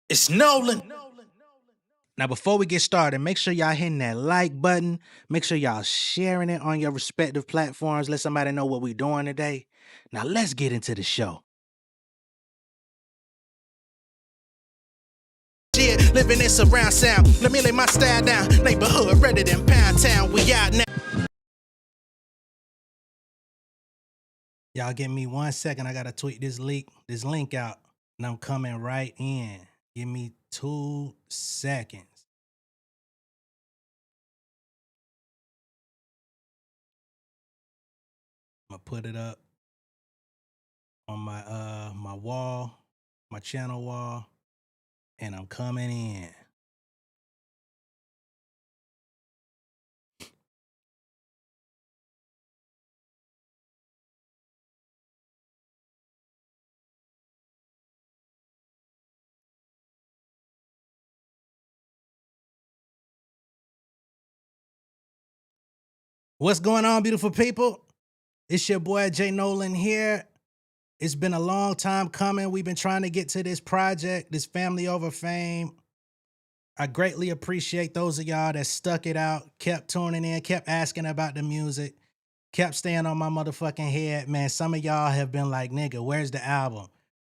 It's Nolan. Now, before we get started, make sure y'all hitting that like button. Make sure y'all sharing it on your respective platforms. Let somebody know what we're doing today. Now, let's get into the show. Yeah, living in surround sound. Let me lay my style down. Neighborhood redder than Pound Town. We out now. Y'all give me 1 second. I gotta tweet this link out, and I'm coming right in. Give me 2 seconds. I'm gonna put it up on my wall, my channel wall, and I'm coming in. What's going on, beautiful people? It's your boy J Nolan here. It's been a long time coming. We've been trying to get to this project, this Family Over Fame. I greatly appreciate those of y'all that stuck it out, kept tuning in, kept asking about the music, kept staying on my motherfucking head. Man, some of y'all have been like, nigga, where's the album?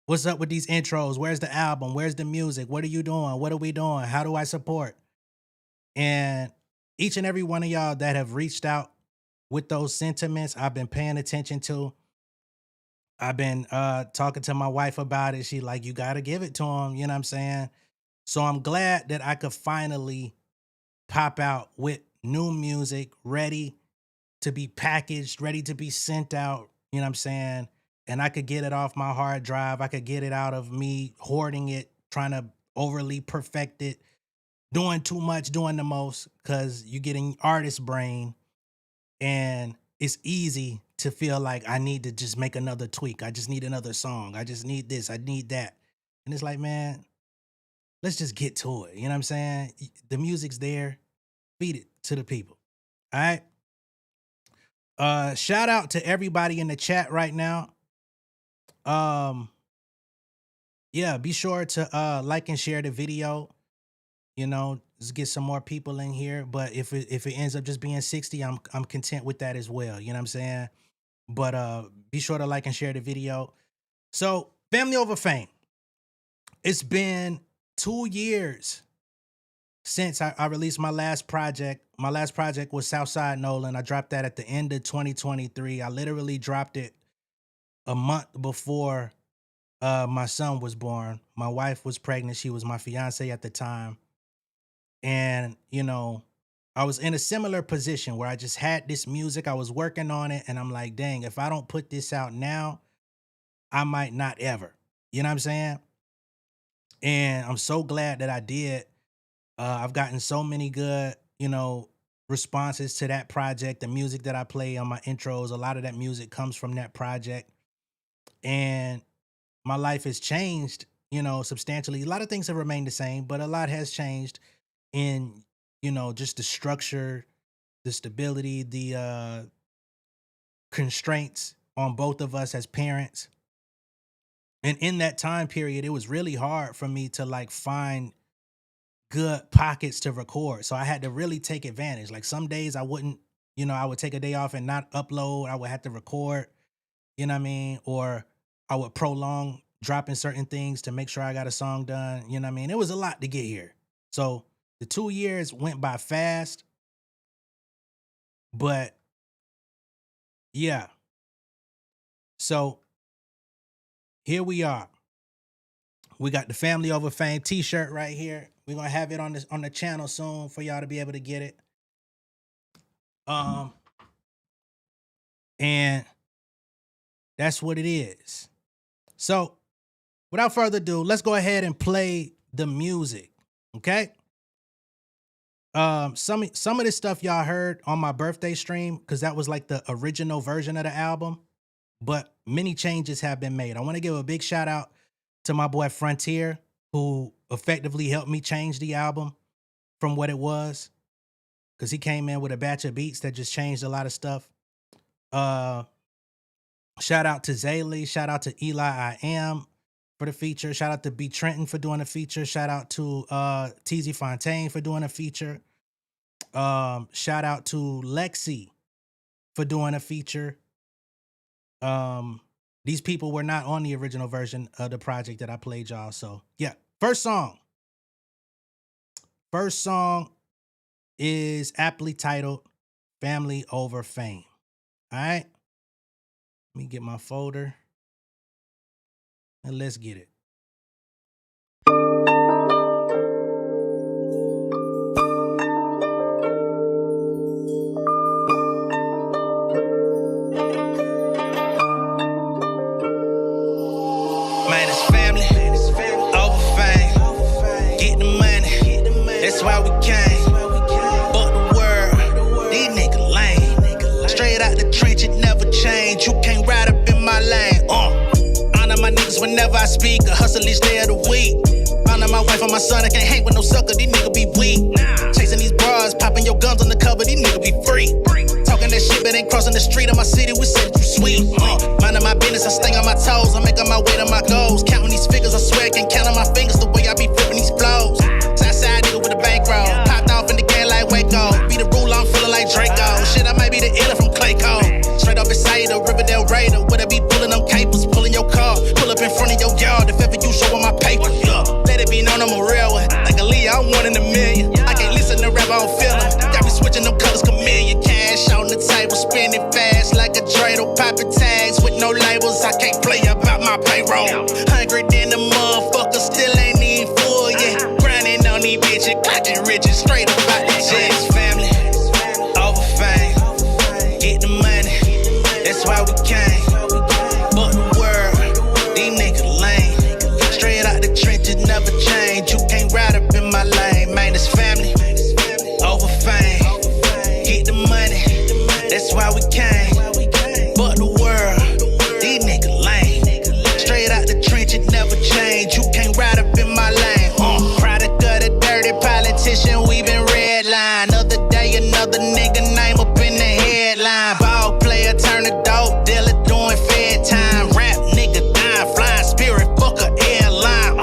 What's up with these intros? Where's the album? Where's the music? What are you doing? What are we doing? How do I support? And each and every one of y'all that have reached out with those sentiments, I've been paying attention to. I've been talking to my wife about it. She like, you gotta give it to him, you know what I'm saying? So I'm glad that I could finally pop out with new music, ready to be packaged, ready to be sent out, you know what I'm saying? And I could get it off my hard drive. I could get it out of me hoarding it, trying to overly perfect it, doing too much, doing the most, because you're getting artist brain and it's easy to feel like I need to just make another tweak. I just need another song. I just need this. I need that. And it's like, man, let's just get to it. You know what I'm saying? The music's there. Feed it to the people. All right. Shout out to everybody in the chat right now. Um, yeah, be sure to like and share the video. You know, let's get some more people in here. But if it ends up just being 60, I'm content with that as well. You know what I'm saying? But be sure to like and share the video. So, Family Over Fame. It's been 2 years since I released my last project. My last project was Southside Nolan. I dropped that at the end of 2023. I literally dropped it a month before my son was born. My wife was pregnant. She was my fiance at the time. And, you know, I was in a similar position where I just had this music. I was working on it. And I'm like, dang, if I don't put this out now, I might not ever. You know what I'm saying? And I'm so glad that I did. I've gotten so many good, you know, responses to that project. The music that I play on my intros, a lot of that music comes from that project. And my life has changed, you know, substantially. A lot of things have remained the same, but a lot has changed in, you know, just the structure, the stability, the constraints on both of us as parents. And in that time period, it was really hard for me to like find good pockets to record. So I had to really take advantage. Like some days I wouldn't, you know, I would take a day off and not upload. I would have to record, you know what I mean? Or I would prolong dropping certain things to make sure I got a song done. You know what I mean? It was a lot to get here. So the 2 years went by fast, but yeah. So here we are. We got the Family Over Fame t-shirt right here. We're gonna have it on the channel soon for y'all to be able to get it. Um, and that's what it is. So, without further ado, let's go ahead and play the music. Okay? Some of this stuff y'all heard on my birthday stream, because that was like the original version of the album, but many changes have been made. I want to give a big shout out to my boy Frontier, who effectively helped me change the album from what it was, because he came in with a batch of beats that just changed a lot of stuff. Uh Shout out to Zaylee, shout out to Eli I Am for the feature. Shout out to B Trenton for doing a feature. Shout out to TZ Fontaine for doing a feature. Shout out to Lexi for doing a feature. These people were not on the original version of the project that I played y'all. So yeah, first song is aptly titled Family Over Fame. All right, let me get my folder and let's get it. Man, it's family over fame. Get the money, that's why we came. But the world, these niggas lame. Straight out the trench, it never change. You can't ride up in my lane. Honor my niggas whenever I speak. A hustle each day of the week. Honor my wife and my son, I can't hang with no sucker. These niggas be weak. Chasing these bras, popping your guns on the cover. These niggas be free. Talking that shit, but ain't crossing the street of my city. We said you sweet. Minding my business, I stay on my toes. I'm making my way to my goals. Counting these figures, I swear I can count on my fingers the way I be flipping these flows. Southside nigga with a bankroll. Popped off in the game like Waco. Be the ruler, I'm feeling like Draco. Shit, I might be the iller from Clayco. Straight up inside the Riverdale Raider. Would I be pulling them capers, pulling your car, pull up in front of your yard if ever you show on my paper. Let it be known I'm a real one. Like a Lee, I'm 1 in a million. I can't listen to rap, I don't feel them. Got me switching them colors, chameleon. Cash on the table, spinning fast like a dreidel. Popping tags with no labels, I can't play about my payroll. Hungry than the motherfucker, still ain't even full yet. Grinding on these bitches, clocking riches, straight up out the jets. Family over fame, get the money, that's why we came. But the world, these niggas lame. Straight out the trenches, never change. You can't ride up in my lane. Man, it's family over fame. Get the money, that's why we came. But the world, these niggas lame. Straight out the trenches, never change. You can't ride up in my lane. Product of the dirty politician, we been redline. Other day, another nigga name up in the headline. Ball player, turn a dope dealer, doing fed time. Rap nigga dying, flying spirit, fuck a airline.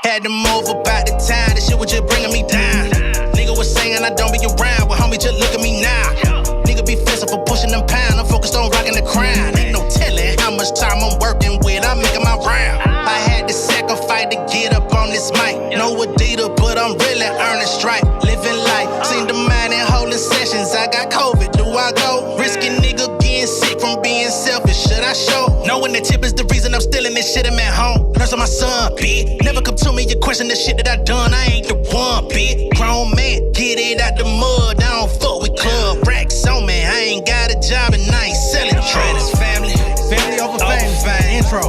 Had to move about the time, this shit was just bringing me down. Nigga was saying I don't be around, but homie, just look at me now. Nigga be fencing for pushing them pounds, I'm focused on rocking the crown. Ain't no telling how much time I'm working with, I'm making my round. I had to sacrifice to get up on this mic. No Adidas, but I'm really earning stripe. Living life, seen the mind and holding sessions. I got COVID, do I go? Risking nigga getting sick from being selfish, should I show? Knowing that tip is the reason I'm still in this shit, I'm at home. Nurse on my son, bitch. Never come to me, you question the shit that I done, I ain't the one, bitch. Grown man, get it out the mud, I don't fuck with club. Racks on me, I ain't got a job and I ain't selling drugs. Family Over fame. Intro.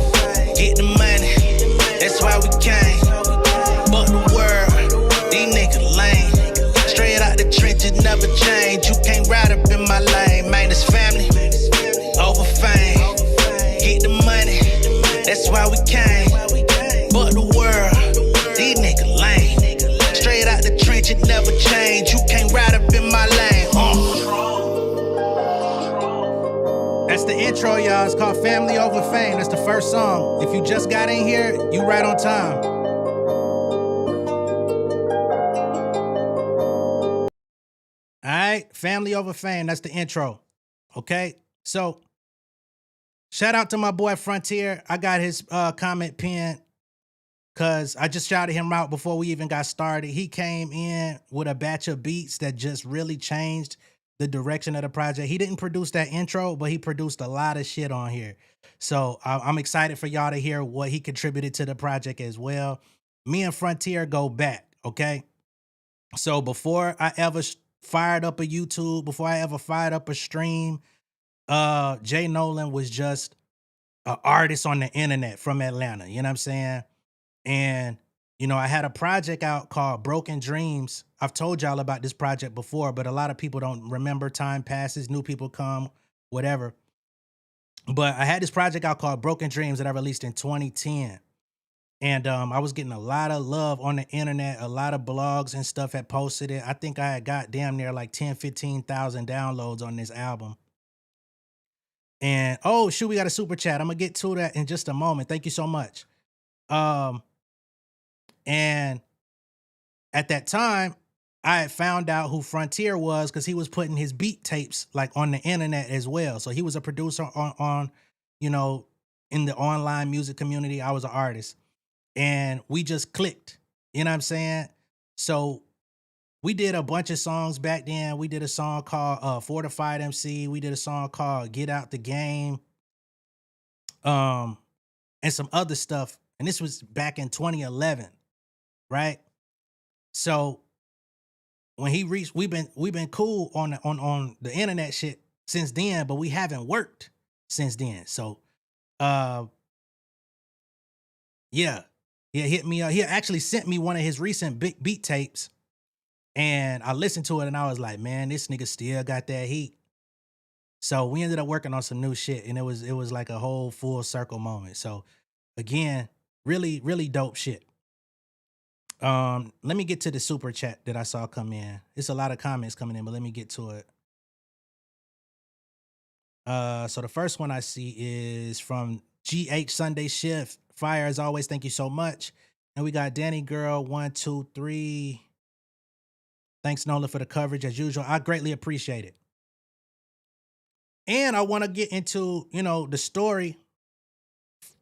Get the money, that's why we came. But the world, these niggas lame. Straight out the trenches, never change. You can't ride up in my lane. Man, it's family over fame. Get the money, that's why we came. But the world, these niggas lame. Straight out the trenches, never change. You can't ride up in my lane. That's the intro, y'all. It's called Family Over Fame. That's the first song. If you just got in here, you right on time. All right, Family Over Fame. That's the intro. Okay, so shout out to my boy Frontier. I got his comment pinned because I just shouted him out before we even got started. He came in with a batch of beats that just really changed the direction of the project. He didn't produce that intro, but he produced a lot of shit on here. So I'm excited for y'all to hear what he contributed to the project as well. Me and Frontier go back, okay? So before I ever fired up a YouTube, before I ever fired up a stream, Jay Nolan was just an artist on the internet from Atlanta, you know what I'm saying? And you know, I had a project out called Broken Dreams. I've told y'all about this project before, but a lot of people don't remember. Time passes, new people come, whatever. But I had this project out called Broken Dreams that I released in 2010. And I was getting a lot of love on the internet. A lot of blogs and stuff had posted it. I think I had got damn near like 10, 15,000 downloads on this album. And oh, shoot, we got a super chat. I'm going to get to that in just a moment. Thank you so much. Um, and at that time, I had found out who Frontier was because he was putting his beat tapes like on the internet as well. So he was a producer on you know, in the online music community. I was an artist, and we just clicked. You know what I'm saying? So we did a bunch of songs back then. We did a song called Fortified MC. We did a song called Get Out the Game. And some other stuff. And this was back in 2011, right? So when he reached, we've been cool on the internet shit since then, but we haven't worked since then. So yeah, he hit me up. He actually sent me one of his recent beat tapes, and I listened to it, and I was like, man, this nigga still got that heat. So we ended up working on some new shit, and it was like a whole full circle moment. So again, really, really dope shit. Let me get to the super chat that I saw come in. It's a lot of comments coming in, but let me get to it. So the first one I see is from GH Sunday Shift. Fire as always, thank you so much. And we got Danny Girl 123. Thanks, Nolan, for the coverage as usual. I greatly appreciate it. And I want to get into, you know, the story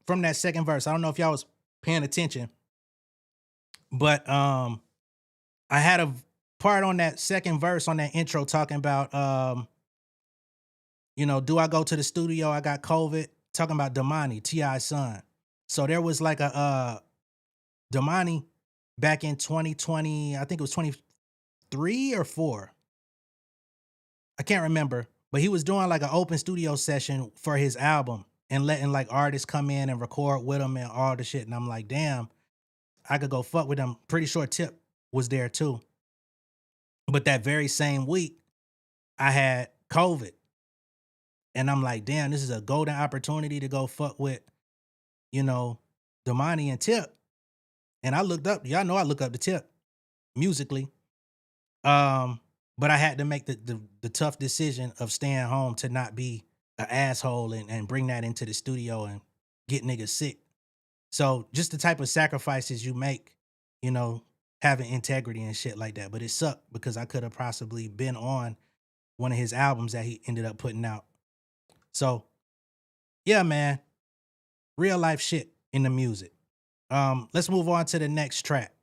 from that second verse. I don't know if y'all was paying attention, but I had a part on that second verse on that intro talking about, you know, do I go to the studio? I got COVID. Talking about Damani, T.I.'s son. So there was like a Damani back in 2020. I think it was 23 or 4. I can't remember. But he was doing like an open studio session for his album and letting like artists come in and record with him and all the shit. And I'm like, damn, I could go fuck with him. Pretty sure Tip was there too. But that very same week, I had COVID. And I'm like, damn, this is a golden opportunity to go fuck with, you know, Damani and Tip. And I looked up, y'all know I look up the Tip musically. But I had to make the tough decision of staying home to not be an asshole and bring that into the studio and get niggas sick. So just the type of sacrifices you make, you know, having integrity and shit like that. But it sucked because I could have possibly been on one of his albums that he ended up putting out. So yeah, man, real life shit in the music. Let's move on to the next track.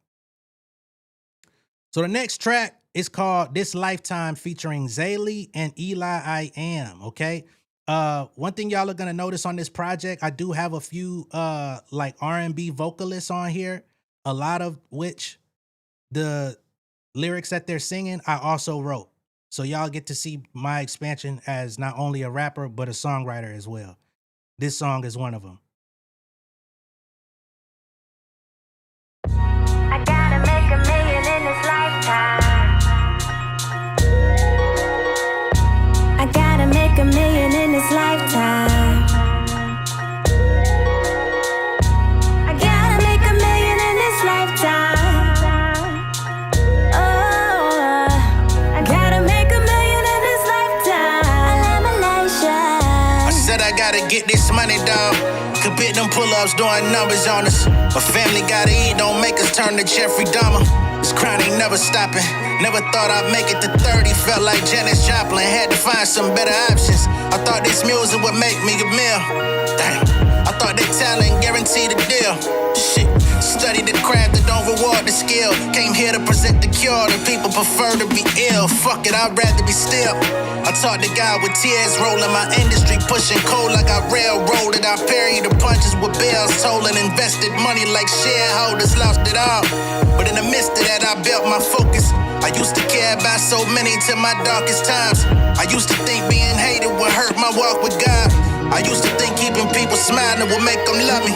So the next track is called This Lifetime featuring Zaylee and Eli I Am, okay? One thing y'all are gonna notice on this project, I do have a few like R&B vocalists on here, a lot of which the lyrics that they're singing I also wrote. So y'all get to see my expansion as not only a rapper, but a songwriter as well. This song is one of them. I gotta make $1 million in this lifetime. I gotta make $1 million in this lifetime. I gotta make $1 million in this lifetime. Oh, I gotta make $1 million in this lifetime. Elimination. I said I gotta get this money, dawg. Could bet them pull-ups doing numbers on us. My family gotta eat, don't make us turn to Jeffrey Dahmer. This crown ain't never stopping. Never thought I'd make it to 30. Felt like Janis Joplin. Had to find some better options. I thought this music would make me a meal. Damn. I thought that talent guaranteed a deal. Shit. Study the craft that don't reward the skill. Came here to present the cure. The people prefer to be ill. Fuck it, I'd rather be still. I taught the guy with tears rolling my industry, pushing cold like I railroaded. I parried the punches with bells told and invested money like shareholders, lost it all. But in the midst of that, I built my focus. I used to care about so many to my darkest times. I used to think being hated would hurt my walk with God. I used to think keeping people smiling would make them love me.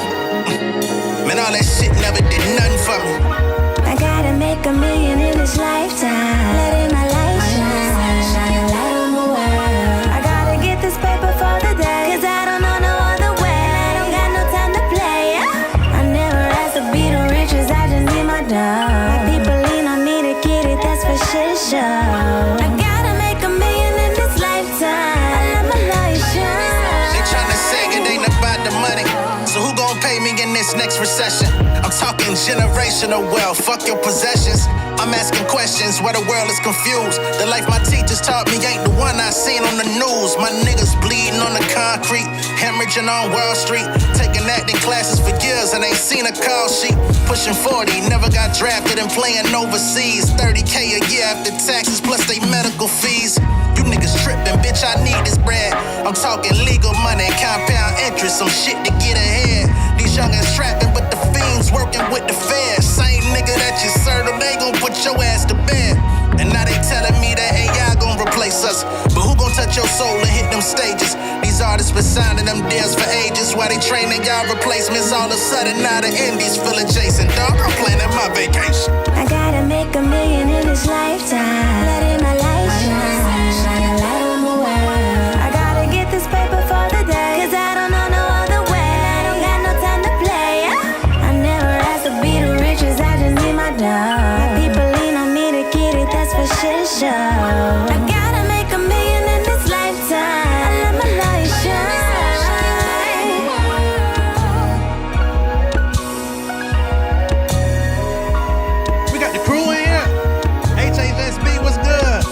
Man, all that shit never did nothing for me. I gotta make $1 million in this lifetime. Letting my light shine, shine a light on the world. I gotta get this paper for the day, 'cause I don't know no other way. I don't got no time to play. I never asked to be the richest, I just need my dough. My people lean on me to get it, that's for shit show. I gotta make $1 million in this lifetime. Elimination. They tryna say it ain't about the money. So who gon' pay me in this next recession. I'm talking generational wealth, fuck your possessions. I'm asking questions where the world is confused. The life my teachers taught me ain't the one I seen on the news. My niggas bleeding on the concrete, hemorrhaging on Wall Street. Taking acting classes for years and ain't seen a call sheet. Pushing 40, never got drafted and playing overseas. 30K a year after taxes plus they medical fees. You niggas tripping, bitch, I need this bread. I'm talking legal money, compound interest, some shit to get ahead. These youngins trapping, but the fiends working with the feds. Same nigga that you served them, they gon' put your ass to bed. And now they telling me that AI gon' replace us. But who gon' touch your soul and hit them stages? These artists been signing them deals for ages. While they training y'all replacements, all of a sudden now the indies feel adjacent. Dog, I'm planning my vacation. I gotta make $1 million in this lifetime. Letting my light shine, shine a light on the world. I gotta get this paper for the day, 'cause I don't know no other way. I don't got no time to play. I never asked to be the richest, I just need my dough. My people lean on me to get it, that's for sure. I gotta make $1 million in this lifetime. I let my light shine. We got the crew in here. HHSB, what's good?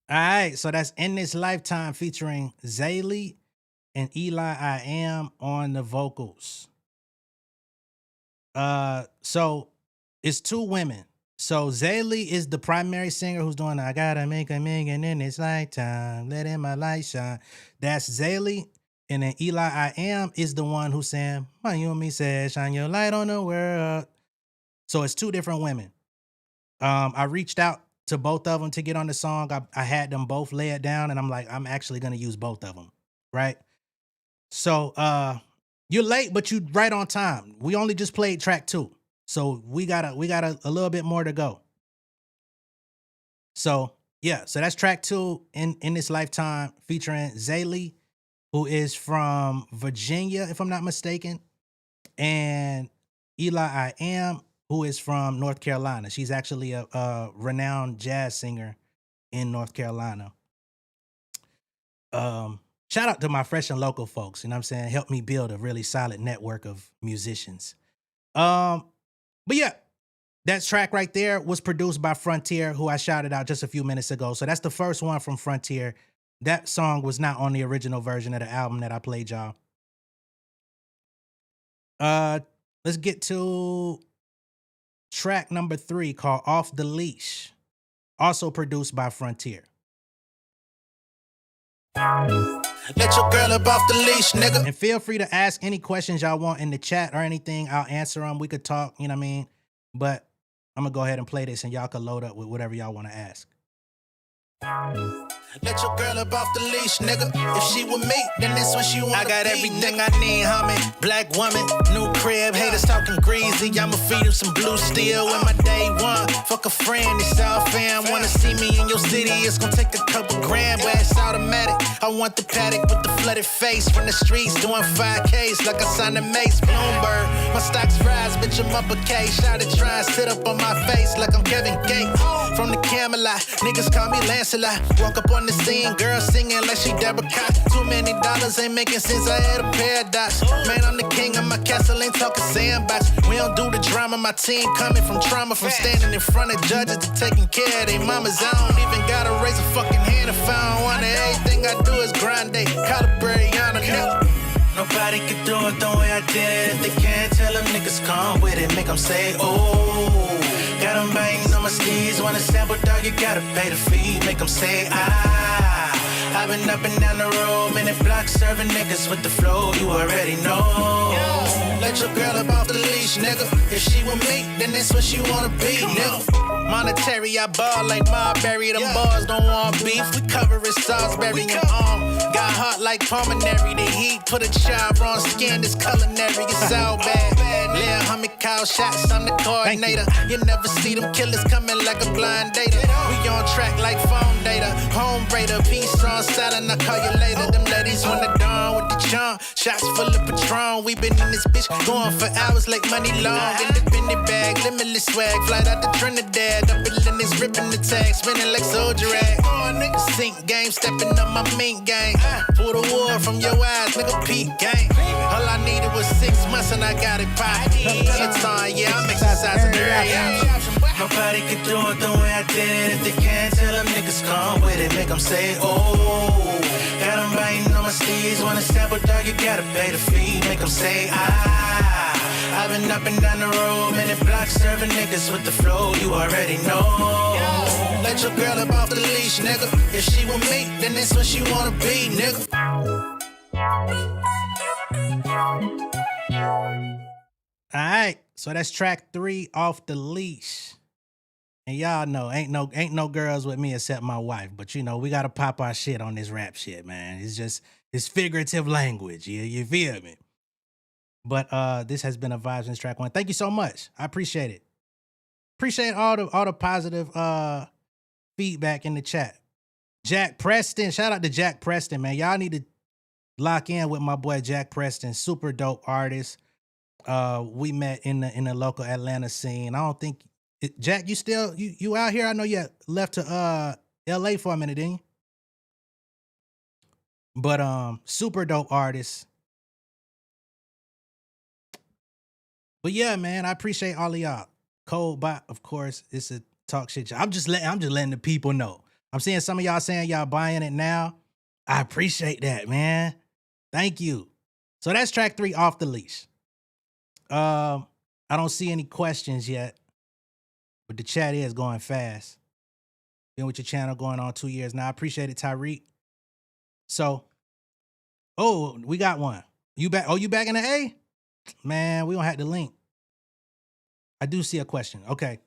All right, so that's In This Lifetime featuring Zaylee and Eli I Am on the vocals. So it's two women. So Zaylee is the primary singer who's doing I gotta make $1 million in this lifetime, letting my light shine. That's Zaylee. And then Eli I Am is the one who's saying, my you and me said, shine your light on the world. So it's two different women. I reached out to both of them to get on the song. I had them both lay it down, and I'm like, I'm actually gonna use both of them, right? So you're late, but you right on time. We only just played track 2, so we got a little bit more to go. So yeah, so that's track 2 in This Lifetime featuring Zaylee, who is from Virginia, if I'm not mistaken, and Eli I Am, who is from North Carolina. She's actually a renowned jazz singer in North Carolina. Shout out to my fresh and local folks, you know what I'm saying? Helped me build a really solid network of musicians. But yeah, that track right there was produced by Frontier, who I shouted out just a few minutes ago. So that's the first one from Frontier. That song was not on the original version of the album that I played y'all. Let's get to track number 3 called Off the Leash, also produced by Frontier. Let your girl up off the leash, nigga. And feel free to ask any questions y'all want in the chat or anything. I'll answer them. We could talk, you know what I mean? But I'm going to go ahead and play this and y'all can load up with whatever y'all want to ask. Let your girl up off the leash, nigga. If she with me, then this what she want. I got everything I need, homie. Black woman, new crib, haters talking greasy. I'ma feed him some blue steel in my day one. Fuck a friend, it's all fan. Wanna see me in your city, it's gonna take a couple grand, but it's automatic. I want the paddock with the flooded face from the streets, doing 5Ks like I signed a Mace Bloomberg. My stocks rise, bitch, I'm uppercase. Shot it, try and sit up on my face like I'm Kevin Gates. From the Camelot, niggas call me Lancelot. Walk up on the scene, girl singing like she Deborah Cox. Too many dollars ain't making sense, I had a paradox. Man, I'm the king of my castle, ain't talking sandbox. We don't do the drama, my team coming from trauma. From standing in front of judges to taking care of their mamas. I don't even gotta raise a fucking hand if I don't want it. Everything I do is grind day, Calibriana, nigga. Nobody can do it the way I did it. If they can't, tell them niggas come with it. Make them say, oh. Got them bangs on my skis. Wanna sample, dog, you gotta pay the fee. Make them say, ah. I've been up and down the road, minute block serving niggas with the flow. You already know. Let your girl up off the leash, nigga. If she with me, then that's what she wanna be, nigga. Monetary, I ball like Marbury. Them bars don't want beef. We cover it Salisbury and got hot like pulmonary. The heat put a child on skin. This culinary, it's all bad. Lil' homie call shots, I'm the coordinator. You never see them killers coming like a blind data. We on track like phone data. Home raider, peace on silent, I call you later. Them ladies wanna dawn with the charm. Shots full of Patron. We been in this bitch going for hours like money long. Independent bag, limitless swag. Flight out to Trinidad. Up in this ripping the tag. Spinning like soldier rag. Sink game, stepping up my mink game. Pull the wool from your eyes, nigga, peak game. All I needed was 6 months and I got it poppin'. Peloton, yeah, I'm exercising every hour. Nobody can do it the way I did it. If they can't, tell them niggas come with it. Make them say, oh. Got them biting on my steeds. Wanna sample, dog, you gotta pay the fee. Make them say, ah. I've been up and down the road, minute blocks serving niggas with the flow, you already know. Let your girl up off the leash, nigga. If she with me, then that's what she wanna be, nigga. Alright, so that's track 3, Off the Leash. And y'all know, ain't no girls with me except my wife. But you know, we gotta pop our shit on this rap shit, man. It's figurative language, you feel me? But this has been a Vibes in track 1. Thank you so much. I appreciate it. Appreciate all the positive feedback in the chat. Jack Preston, shout out to Jack Preston, man. Y'all need to lock in with my boy Jack Preston, super dope artist. We met in the local Atlanta scene. I don't think Jack, you still you out here? I know you left to LA for a minute, didn't you? But super dope artist. But yeah, man, I appreciate all of y'all. Cold Bot, of course, it's a talk shit. I'm just letting the people know. I'm seeing some of y'all saying y'all buying it now. I appreciate that, man. Thank you. So that's track 3, Off the Leash. I don't see any questions yet, but the chat is going fast. Been with your channel going on 2 years now. I appreciate it, Tyreek. So, we got one. You back? Oh, you back in the A? Man, we don't have the link. I do see a question. Okay.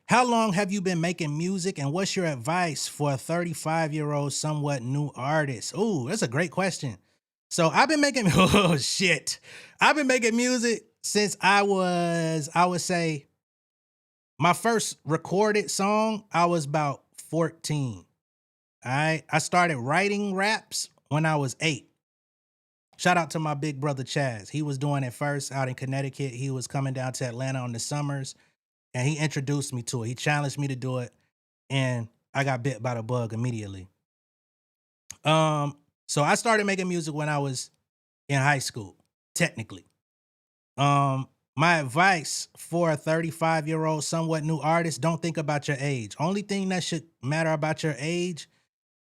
How long have you been making music, and what's your advice for a 35-year-old, somewhat new artist? Oh, that's a great question. So I've been making, I've been making music since I would say, my first recorded song, I was about 14. All right. I started writing raps when I was 8. Shout out to my big brother Chaz. He was doing it first out in Connecticut. He was coming down to Atlanta on the summers, and he introduced me to it. He challenged me to do it, and I got bit by the bug immediately. So I started making music when I was in high school, technically. My advice for a 35-year-old, somewhat new artist, don't think about your age. Only thing that should matter about your age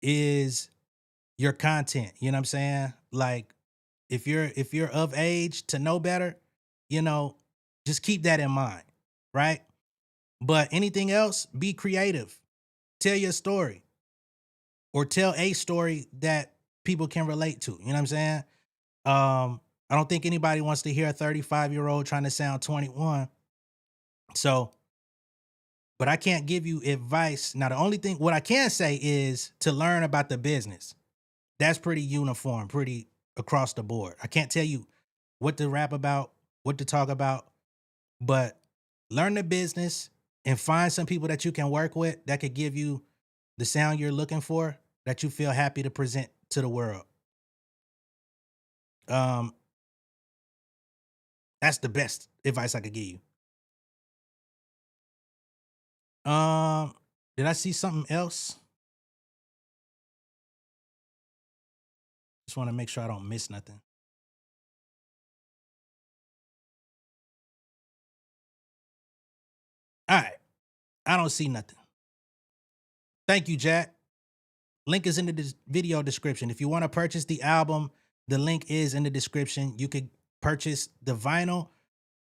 is your content. You know what I'm saying? Like, if you're of age to know better, just keep that in mind, right? But anything else, be creative. Tell your story. Or tell a story that people can relate to. You know what I'm saying? I don't think anybody wants to hear a 35-year-old trying to sound 21. So, but I can't give you advice. Now, the only thing, what I can say is to learn about the business. That's pretty uniform, pretty across the board. I can't tell you what to rap about, what to talk about, but learn the business and find some people that you can work with that could give you the sound you're looking for, that you feel happy to present to the world. That's the best advice I could give you. Did I see something else? Just want to make sure I don't miss nothing. All right. I don't see nothing. Thank you, Jack. Link is in the video description. If you want to purchase the album, the link is in the description. You could purchase the vinyl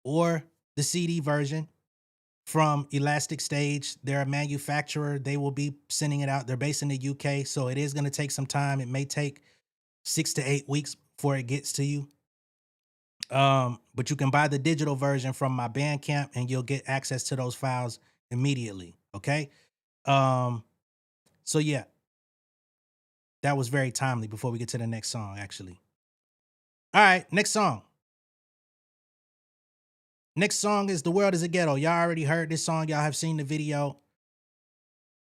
or the CD version from Elastic Stage. They're a manufacturer. They will be sending it out. They're based in the UK, so it is going to take some time. It may take 6 to 8 weeks before it gets to you. But you can buy the digital version from my Bandcamp, and you'll get access to those files immediately. Okay. So yeah, that was very timely before we get to the next song, actually. All right, next song. Next song is The World is a Ghetto. Y'all already heard this song. Y'all have seen the video.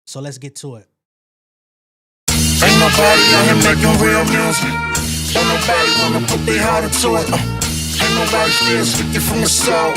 So let's get to it. Ain't nobody out here making real music. Ain't nobody wanna put their heart into it. Ain't nobody still speaking from the soul.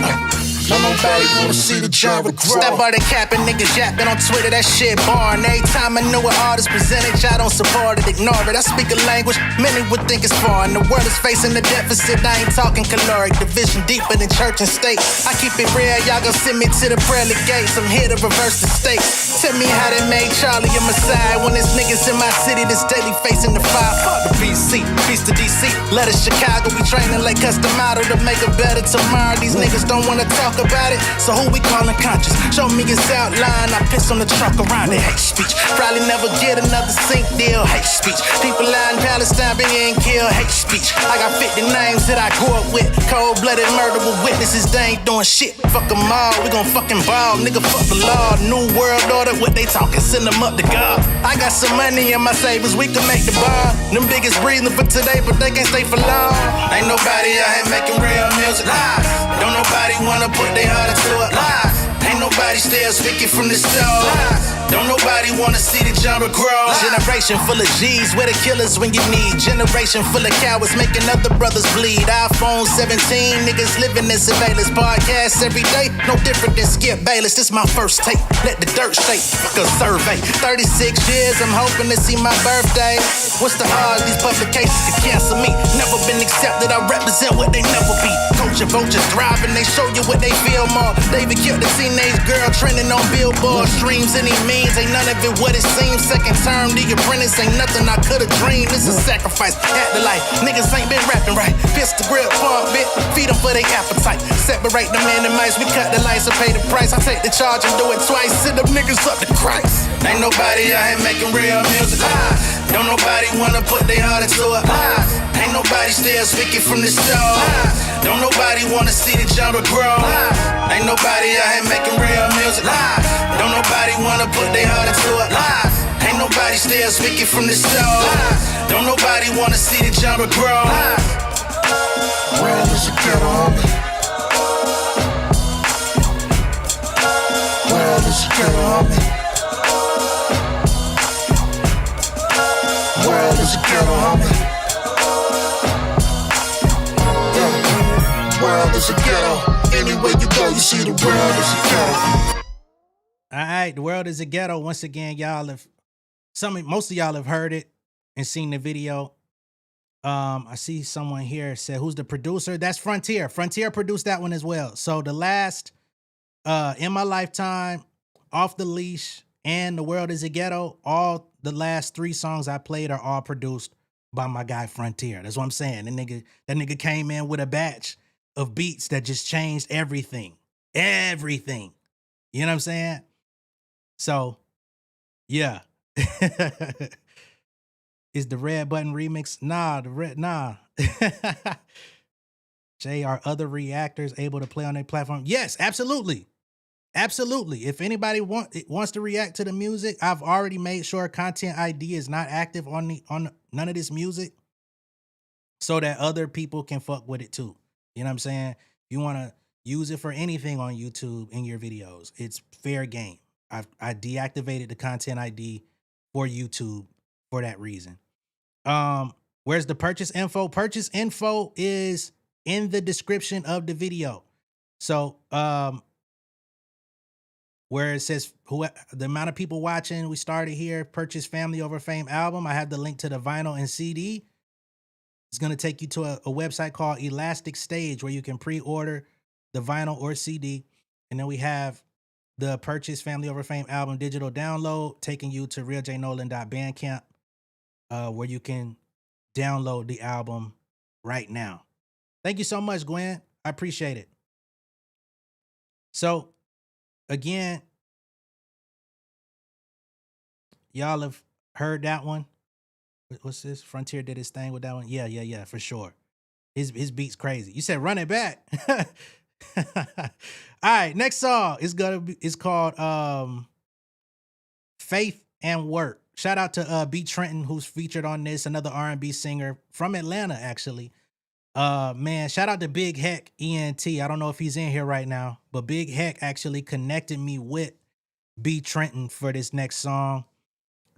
Don't nobody wanna see the genre grow. Step out the cap and niggas yapping on Twitter, that shit boring. Every time I know an artist presented, y'all don't support it, ignore it. I speak a language many would think is foreign. The world is facing a deficit, I ain't talking caloric. Division deeper than church and state. I keep it real, y'all gon' send me to the pearly gates. I'm here to reverse the stakes. Tell me how they made Charlie a messiah when there's niggas in my city that's daily facing the fire. Fuck the BC, peace to DC. Let us Chicago, we training like custom model to make a better tomorrow. These niggas don't wanna talk about it, so who we calling conscious? Show me his outline, I piss on the trunk around it. Hate speech, probably never get another sync deal. Hate speech, people out in Palestine being killed. Hate speech, I got 50 names that I grew up with. Cold-blooded murder with witnesses, they ain't doing shit. Fuck them all, we gon' fucking ball. Nigga, fuck the law. New world order, what they talking, send them up to God. I got some money in my savings, we can make the bar. Them biggest reason for today, but they can't stay for long. Ain't nobody out here making real music. Lies. Don't nobody wanna put their heart into it. Lies. Ain't nobody still speaking from the soul. Lies. Don't nobody wanna see the genre grow. Generation full of G's, where the killers when you need. Generation full of cowards making other brothers bleed. iPhone 17, niggas living in surveillance. Podcasts every day, no different than Skip Bayless. This my first tape, let the dirt shake, fuck a survey. 36 years, I'm hoping to see my birthday. What's the odds these publications could cancel me? Never been accepted, I represent what they never be. Culture vultures thriving, they show you what they feel more. David killed a teenage girl trending on Billboard. Streams any means, ain't none of it what it seems. Second term, the apprentice ain't nothing I could've dreamed. It's a sacrifice, at the life. Niggas ain't been rapping right. Pistol grip, pump bit, feed them for their appetite. Separate the man and mice, we cut the lights and pay the price. I take the charge and do it twice, send them niggas up to Christ. Ain't nobody out here making real music. Lies. Don't nobody wanna put their heart into it. Lies. Ain't nobody still speaking from the soul. Lies. Don't nobody wanna see the genre grow. Lies. Ain't nobody out here making real music. Lies. Don't nobody wanna put their heart into it. Lies. Ain't nobody still speaking from the soul. Lies. Don't nobody wanna see the genre grow. Lies. World is a ghetto, homie. World is a ghetto, homie. World is a ghetto, homie. Yeah. World is a ghetto. Anywhere you go, you see the world is a ghetto. All right, The World is a Ghetto. Once again, most of y'all have heard it and seen the video. I see someone here said, who's the producer? That's Frontier. Frontier produced that one as well. So the last, In My Lifetime, Off the Leash, and The World is a Ghetto, all the last 3 songs I played are all produced by my guy Frontier. That's what I'm saying. That nigga came in with a batch of beats that just changed everything. Everything. You know what I'm saying? So, yeah. Is the Red Button remix? Nah. Jay, are other reactors able to play on their platform? Yes, absolutely. Absolutely. If anybody wants to react to the music, I've already made sure Content ID is not active on none of this music so that other people can fuck with it too. You know what I'm saying? If you want to use it for anything on YouTube in your videos, it's fair game. I deactivated the Content ID for YouTube for that reason. Where's the purchase info? Purchase info is in the description of the video. So, where it says the amount of people watching, we started here, purchase Family Over Fame album. I have the link to the vinyl and CD. It's going to take you to a website called Elastic Stage where you can pre-order the vinyl or CD. And then we have the purchase Family Over Fame album digital download, taking you to realjnolan.bandcamp, where you can download the album right now. Thank you so much, Gwen. I appreciate it. So, again, y'all have heard that one. What's this? Frontier did his thing with that one. Yeah, for sure. His beat's crazy. You said run it back. All right, next song is called Faith and Work. Shout out to B Trenton, who's featured on this, another R&B singer from Atlanta, actually. Man, shout out to Big Heck ENT. I don't know if he's in here right now, but Big Heck actually connected me with B Trenton for this next song.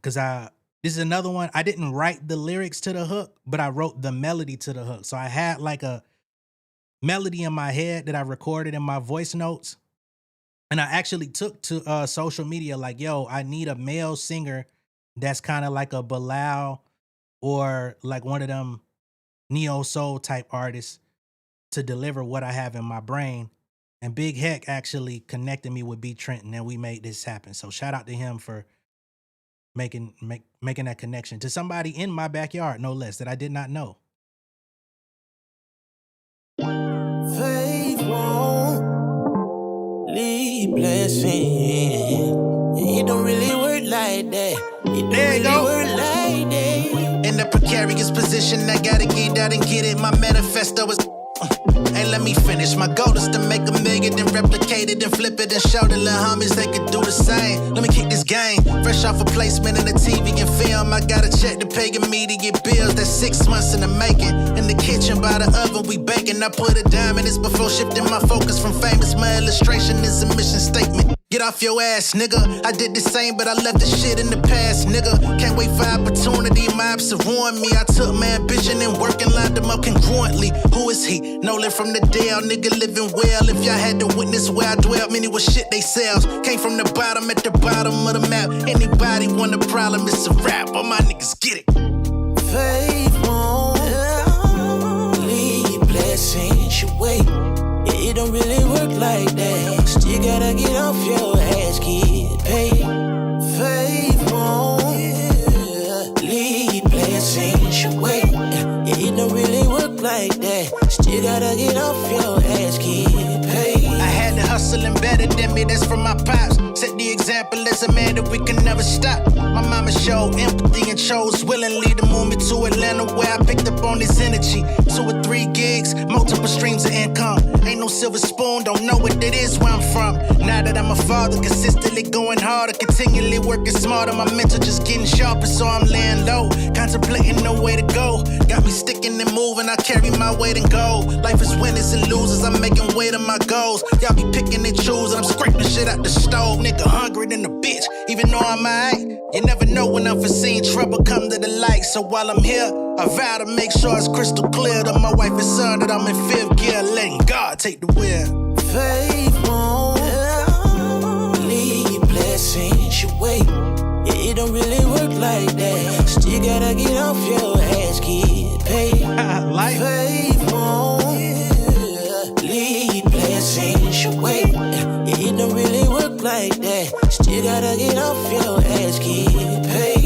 Cause this is another one. I didn't write the lyrics to the hook, but I wrote the melody to the hook. So I had like a melody in my head that I recorded in my voice notes. And I actually took to social media like, yo, I need a male singer that's kind of like a Bilal or like one of them neo soul type artists to deliver what I have in my brain. And Big Heck actually connected me with B Trenton and we made this happen. So shout out to him for making that connection to somebody in my backyard, no less, that I did not know. Faith won't lead blessing. It don't really work like that. It don't There you really go. work like that. In the precarious position, I gotta get out and get it. My manifesto is. Hey, let me finish. My goal is to make $1 million, then replicate it, then flip it, and show the little homies they could do the same. Let me kick this game. Fresh off a placement in the TV and film. I got a check to pay immediate bills. That's 6 months in the making. In the kitchen by the oven, we baking. I put a dime in this before shifting my focus from famous. My illustration is a mission statement. Get off your ass, nigga. I did the same, but I left the shit in the past, nigga. Can't wait for opportunity. My ops have ruined me. I took my ambition and work and lined them up congruently. Who is he? Nolan from the Dale, nigga living well. If y'all had to witness where I dwell, many was shit they sells. Came from the bottom at the bottom of the map. Anybody want a problem, it's a rap. All my niggas get it. Faith won't lead blessings your way. It don't really work like that. Still gotta get off your ass, get paid. Faith won't lead blessings your way. It don't really work like that. Still gotta get off your ass, get paid. I had to hustle and better than me, that's from my pops. Set the example as a man that we can never stop. My mama showed empathy and chose willingly to move me to Atlanta where I picked up on this energy. 2 or 3 gigs, multiple streams of income. Ain't no silver spoon, don't know what it is where I'm from. Now that I'm a father, consistently going harder, continually working smarter. My mental just getting sharper, so I'm laying low, contemplating no way to go. Got me sticking and moving, I carry my weight in gold. Life is winners and losers, I'm making way to my goals. Y'all be picking and choosing, I'm scraping shit out the stove. Nigga hungry than a bitch, even though I'm alright. You never know when unforeseen trouble come to the light. So while I'm here, I vow to make sure it's crystal clear to my wife and son that I'm in 5th gear, letting God take the wheel. Faith won't lead blessings your way. It don't really work like that. Still gotta get off your ass, get paid. Life. Faith won't lead blessings your way. It don't really work like that. Still gotta get off your ass, get paid.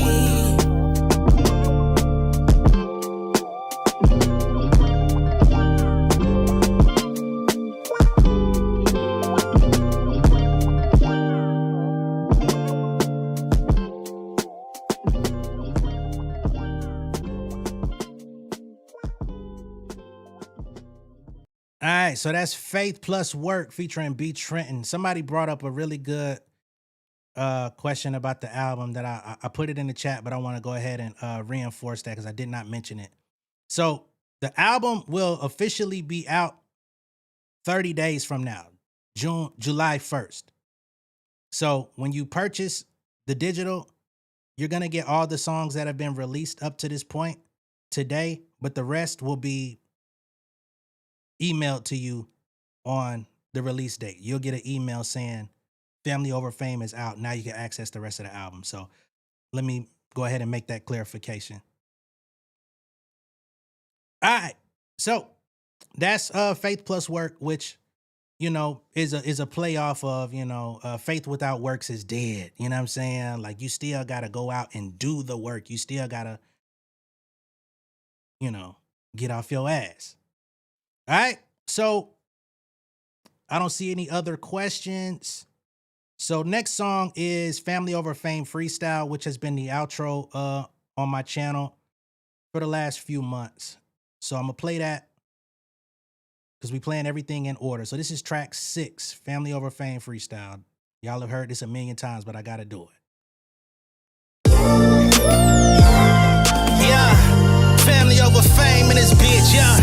All right, so that's Faith plus Work featuring B Trenton. Somebody brought up a really good question about the album that I put it in the chat, but I want to go ahead and reinforce that because I did not mention it. So the album will officially be out 30 days from now, July 1st. So when you purchase the digital, you're going to get all the songs that have been released up to this point today, but the rest will be emailed to you on the release date. You'll get an email saying Family Over Fame is out. Now you can access the rest of the album. So let me go ahead and make that clarification. All right. So that's Faith plus Work, which, you know, is a play off of, you know, faith without works is dead. You know what I'm saying? Like, you still got to go out and do the work. You still got to, you know, get off your ass. All right. So I don't see any other questions. So next song is Family Over Fame Freestyle, which has been the outro on my channel for the last few months. So I'm going to play that. because we playing everything in order. So this is track 6, Family Over Fame Freestyle. Y'all have heard this a million times, but I gotta do it. Yeah, family over fame in this bitch, yeah.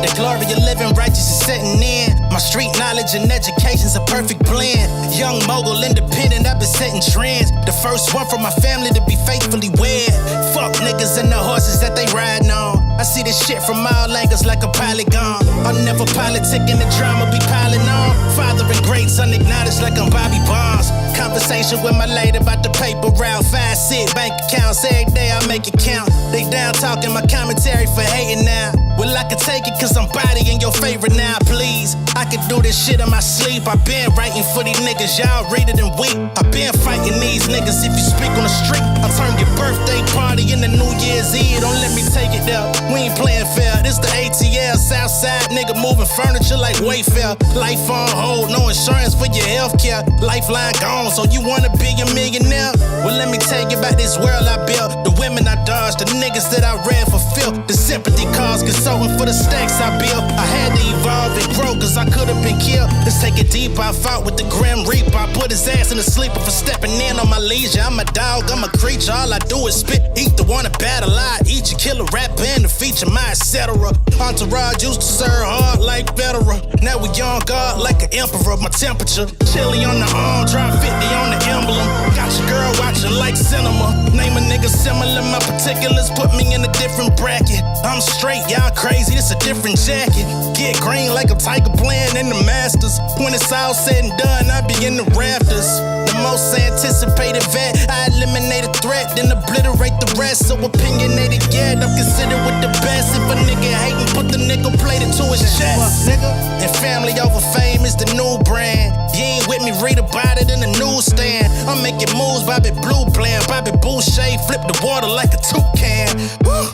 The glory of living righteous is setting in. My street knowledge and education's a perfect blend. Young mogul, independent, I've been setting trends. The first one from my family to be faithfully wed. Fuck niggas and the horses that they riding on. I see this shit from all angles like a polygon. I'm never politicking, the drama be piling on. Father and greats unacknowledged like I'm Bobby Bonds. Conversation with my lady about the paper route. 5-6 bank accounts, every day I make it count. They down talking my commentary for hating now. Well, I can take it cause I'm bodying your favorite now, please. I could do this shit in my sleep. I been writing for these niggas, y'all read it and weep. I been fighting these niggas if you speak on the street. I'll turn your birthday party into New Year's Eve. Don't let me take it there. We ain't playing fair. This the ATL, Southside nigga moving furniture like Wayfair. Life on hold, no insurance for your healthcare. Lifeline gone, so you wanna be a millionaire? Well, let me tell you about this world I built. The women I dodged, the niggas that I ran for filth. The sympathy cause consulting for the stacks I built. I had to evolve and grow cause I could've been killed. Let's take it deep, I fought with the Grim Reaper. I put his ass in the sleeper for stepping in on my leisure. I'm a dog, I'm a creature, all I do is spit. Eat the one to battle, I eat you, kill a rapper and the feature, my etc. Entourage used to serve hard like veteran. Now we on guard like an emperor. My temperature, chili on the arm, drop 50 on the emblem. Got your girl watching like cinema. Name a nigga similar, my particulars put me in a different bracket. I'm straight, y'all crazy, this a different jacket. Get green like a tiger playing in the Masters. When it's all said and done, I be in the rafters. The most anticipated vet, I eliminate a threat, then obliterate the rest. So opinionated yet, I'm considered with the best. If a nigga hatin', put the nickel plated to his chest. And family over fame is the new brand. You ain't with me, read about it in the newsstand. I'm making moves, Bobby Blue playing. Bobby Boucher, flip the water like a toucan. Woo.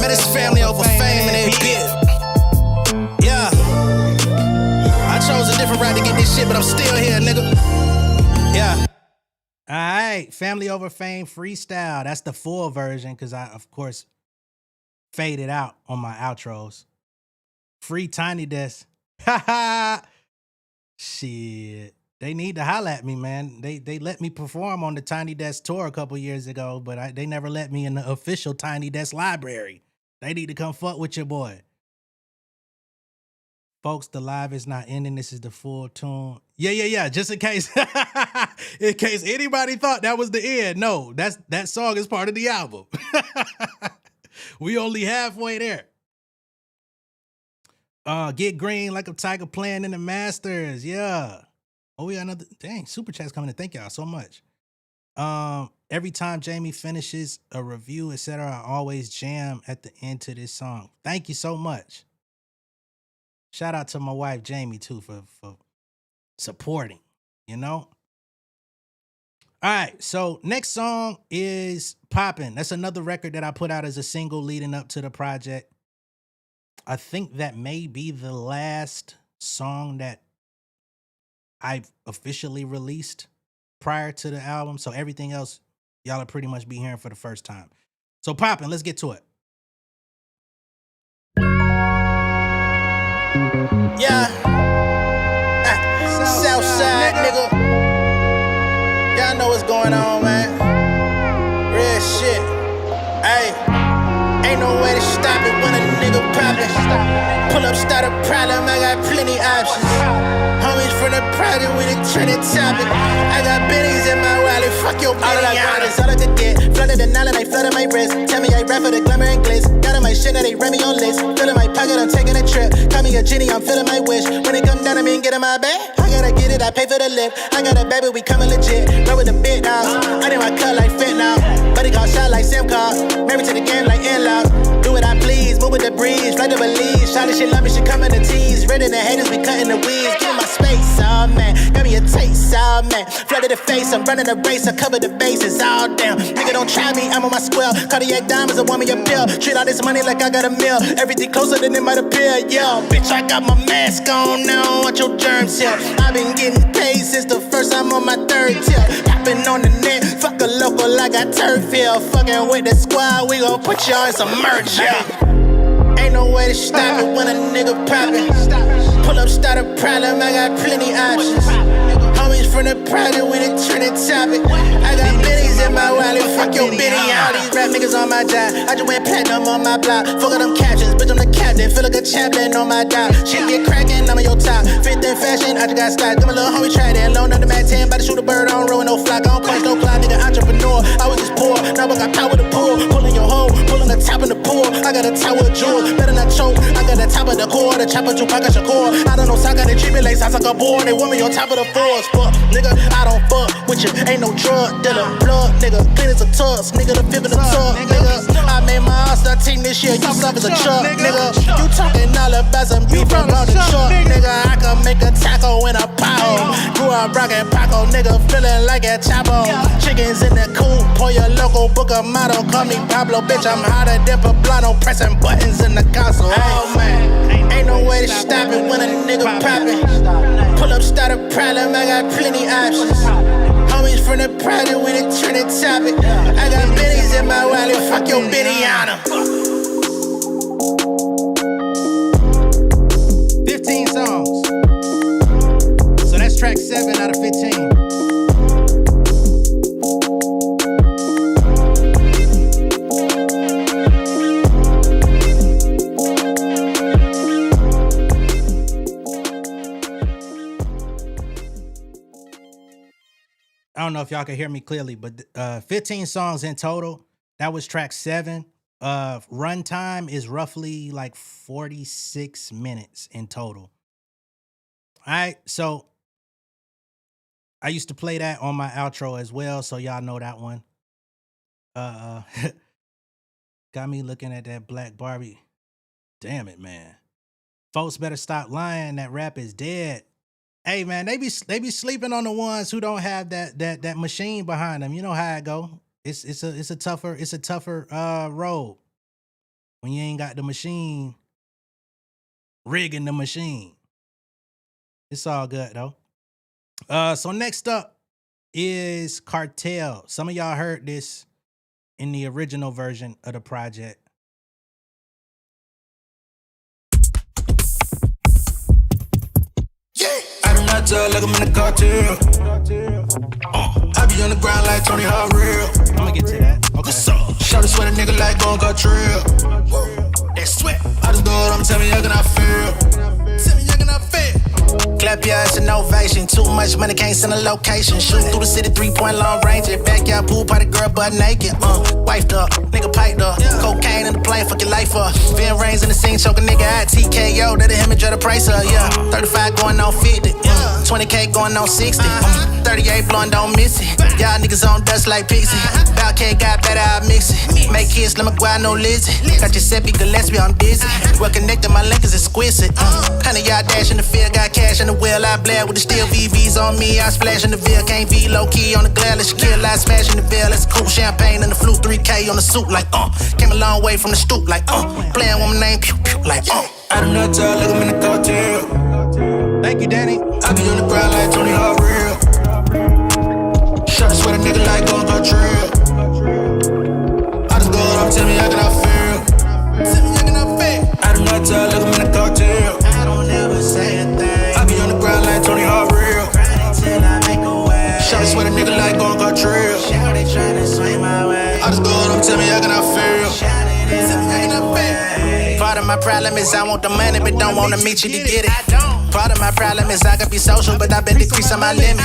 Man, it's family over fame and that bit. Yeah. I chose a different route to get this shit, but I'm still here, nigga. Yeah. All right, Family Over Fame Freestyle. That's the full version because I, of course, faded out on my outros. Free Tiny Desk. Ha ha. Shit. They need to holler at me, man. They let me perform on the Tiny Desk tour a couple years ago, but they never let me in the official Tiny Desk library. They need to come fuck with your boy. Folks, the live is not ending. This is the full tune. Yeah. Just in case, in case anybody thought that was the end. No, that song is part of the album. We only halfway there. Get green like a tiger playing in the Masters. Yeah. Oh, we got another. Dang, super chat's coming in. Thank y'all so much. Every time Jamie finishes a review, etc., I always jam at the end to this song. Thank you so much. Shout out to my wife, Jamie, too, for supporting, you know? All right, so next song is Poppin'. That's another record that I put out as a single leading up to the project. I think that may be the last song that I've officially released prior to the album. So everything else, y'all will pretty much be hearing for the first time. So Poppin', let's get to it. Yeah. Southside, nigga. Y'all know what's going on, man. Real shit. Hey. Ain't no way to stop it when a nigga poppin'. Pull up, start a problem, I got plenty options. Homies from the project with a trending topic. I got bennies in my wallet, fuck your all I got is all I could get. Flooded the Nolan, I flooded my wrist. Tell me I rap for the glamour and glitz. Got on my shit, now they rent me on list. Filling my pocket, I'm taking a trip. Call me a genie, I'm filling my wish. When it come down to me and get in my bag, I gotta get it, I pay for the lift. I got a baby, we coming legit. Roll with the big now. I need my cut like fit now. Buddy got shot like Sim car. Married to the game like in-law. Do what I please, move with the breeze, fly to Belize. Shawty, she love me, she coming to tease. Ready the haters, we cutting the weeds. Give me my space, oh man. Got me a taste, oh man. Flooded the face, I'm running the race, I cover the bases, all down. Nigga, don't try me, I'm on my square. Cardiac diamonds, I want me a pill. Treat all this money like I got a meal. Everything closer than it might appear, yo. Bitch, I got my mask on now, watch your germs here. I've been getting paid since the first time on my third tip. Hopping on the net, fuck a local, I got turf here. Fucking with the squad, we gon' put y'all in some merch, yeah. Ain't no way to stop it when a nigga poppin'. Pull up, start a problem, I got plenty options. Homies from the project, we the trending topic. I got millies in my wallet, fuck your bitty. All these rap niggas on my job. I just went platinum on my block. Fuck all them captions, bitch, I'm the captain. Feel like a chaplain on my dog. Shit get crackin', I'm on your top. Fit in fashion, I just got stock. Got my little homie tried it. Loan under Mac 10, bout to shoot a bird, I don't roll no flock. I don't punch no clock, nigga, entrepreneur. I was just poor, now I got power to pull. Pulling your hole, pulling the top of the pool. I got a tower of jewels, better not choke. I got the top of the core, the chopper to Paka Shakur. I don't know, so I got the treatment like I suck a board. They want me on top of the floors. Fuck, nigga, I don't fuck with you. Ain't no drug dealer. Blood, nigga, clean as a tux. Nigga, the fifth in the tub, nigga. I made my all-star team this year. You suck as a truck, nigga. You talking all about some beef about the truck, nigga. I can make a taco in a pothole. Grew up rockin' Paco, nigga, feeling like a chapo. Chickens in the coop, pour your local book a motto. Call me Pablo, bitch, I'm hotter than Poblano. Pressing buttons in the console. Oh, man, ain't no way to stop it when a nigga poppin'. Pull up, start a problem, I got plenty options. Homies from the project, we the trending topic. I got millies in my wallet, fuck your Bidiana. 15 songs. So that's track 7 out of 15. I don't know if y'all can hear me clearly, but 15 songs in total. That was track 7. Runtime is roughly like 46 minutes in total. All right, so I used to play that on my outro as well, so y'all know that one. Got me looking at that Black Barbie. Damn it, man. Folks better stop lying. That rap is dead. Hey man, they be sleeping on the ones who don't have that machine behind them. You know how it go. It's a tougher road when you ain't got the machine rigging the machine. It's all good though. So next up is Cartel. Some of y'all heard this in the original version of the project. Like I'm in the cartel. I be on the ground like Tony Hawk real. I'm gonna get to that. Okay. Shout to sweat a nigga like gon' go trail. That sweat. I just do it, I'm telling you, how can I feel? Tell me, how can I feel? Clap your ass in ovation. Too much money, can't send a location. Shoot through the city, 3-point long range. Backyard pool party, girl butt naked. Wifed up, nigga piped up. Cocaine in the plane, fuck your life up. Vin Rains in the scene, choke a nigga out. TKO, that'll him and the price up, yeah. 35 going on 50. 20K going on 60. 38 blowing, don't miss it. Y'all niggas on dust like Pixie. Bout K got better, I mix it. Make kids, let me go out, no Lizzie. Got Giuseppe Gillespie, I'm busy. Well connected, my link is exquisite. 100 y'all dash in the field, got cash in the wheel. I blare with the steel VVs on me. I splash in the veil, can't be low key on the glare. Let's kill, I smash in the veil. Let's cool champagne in the flute, 3K on the suit, like Came a long way from the stoop, like Playing with my name, pew pew, like I do not tell, like I'm in the cartel. Thank you, Danny. I be on the ground like Tony Hawk real. Shot to sweat a nigga like gon' go trail. I just go up, tell me how can I feel? Tell me how can I feel? I do not tell, like I'm in the cartel. I don't ever say a thing. I be on the ground like Tony Hawk real. Grinding till I make a way. Shot to sweat a nigga like gon' go trail. Shout it, tryna swing my way. I just go up, tell me how can I feel? Shout it, tell me how can I feel? Part of my problem is I want the money, but don't wanna meet you to get it. Part of my problem is I could be social, but I've been decreasing my limit.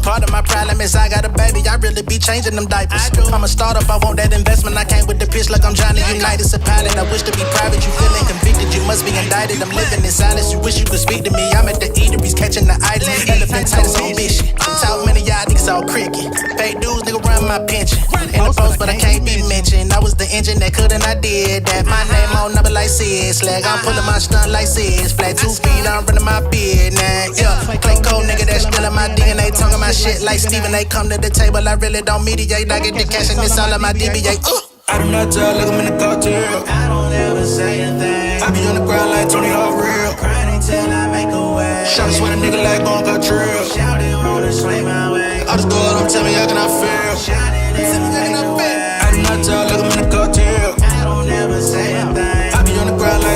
Part of my problem is I got a baby, I really be changing them diapers. I'm a startup, I want that investment. I came with the pitch like I'm Johnny Unitas, a pilot. I wish to be private, you feeling convicted, you must be indicted. I'm living in silence, you wish you could speak to me. I'm at the eateries catching the items, elephantitis on mission. Talk many y'all niggas all cricket. Fake dudes, nigga run my pension. In the post, but I can't be mentioned. I was the engine that couldn't, I did that. My name on number like Sid Slag. I'm pulling my stunt like Sid. Flat 2 feet, I'm running my beard now. Yeah, play cold nigga that's still in my DNA. Talking my shit like Steven. They come to the table, I really don't mediate. I get the cash and it's all of my DBA. I do not tell, like I'm in the cartel. I don't ever say a thing. I be on the ground like Tony Hawk real. Grinding till I make a way. Shot to sweat a nigga like gon' go trail. Shout it, wanna swing my way. I just go up, tell me how can I feel? Shout it, tell me how can I feel? I do not tell, like I'm in the cartel. I don't ever say a thing. I be on the ground like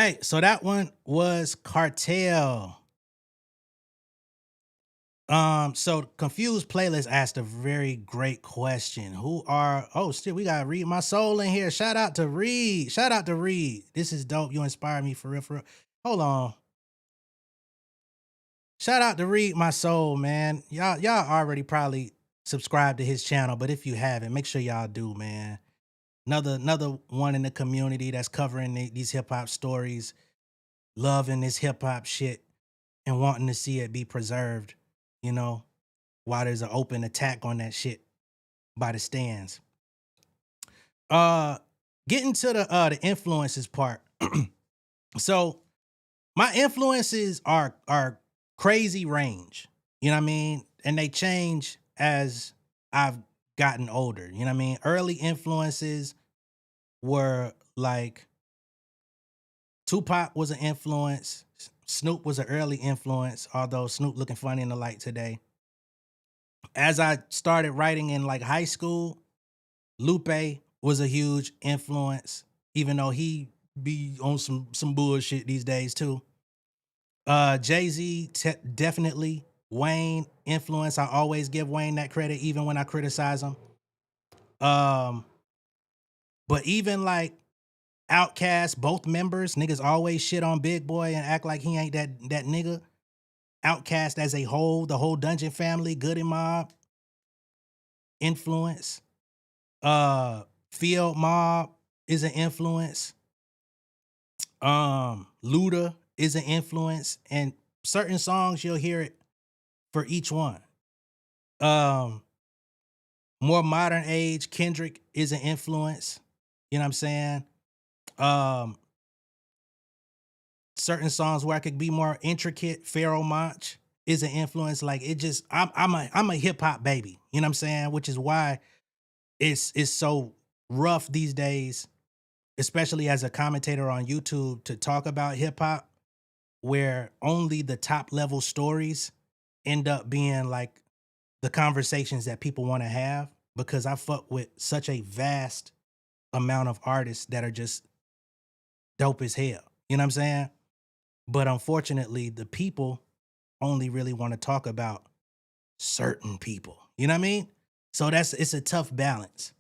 right, so that one was Cartel. So Confused Playlist asked a very great question. We got Read My Soul in here. Shout out to Reed. This is dope. You inspire me for real. Hold on. Shout out to Read My Soul, man. Y'all already probably subscribed to his channel, but if you haven't, make sure y'all do, man. Another one in the community that's covering these hip hop stories, loving this hip hop shit, and wanting to see it be preserved. You know, while there's an open attack on that shit by the stands. Getting to the influences part. So my influences are crazy range. You know what I mean? And they change as I've gotten older. You know what I mean? Early influences were like Tupac was an influence. Snoop was an early influence, although Snoop looking funny in the light today. As I started writing in like high school, Lupe was a huge influence, even though he be on some bullshit these days too. Jay-Z, definitely. Wayne, influence. I always give Wayne that credit, even when I criticize him. But even like Outkast, both members, niggas always shit on Big Boy and act like he ain't that nigga. Outkast as a whole, the whole Dungeon family, Goody Mob, influence. Field Mob is an influence. Luda is an influence, and certain songs you'll hear it for each one. More modern age, Kendrick is an influence. You know what I'm saying? Certain songs where I could be more intricate, Pharoah Monch is an influence. Like it just, I'm a hip hop baby. You know what I'm saying? Which is why it's so rough these days, especially as a commentator on YouTube, to talk about hip hop, where only the top level stories end up being like the conversations that people want to have, because I fuck with such a vast amount of artists that are just dope as hell. You know what I'm saying? But unfortunately, the people only really want to talk about certain people. You know what I mean? So it's a tough balance.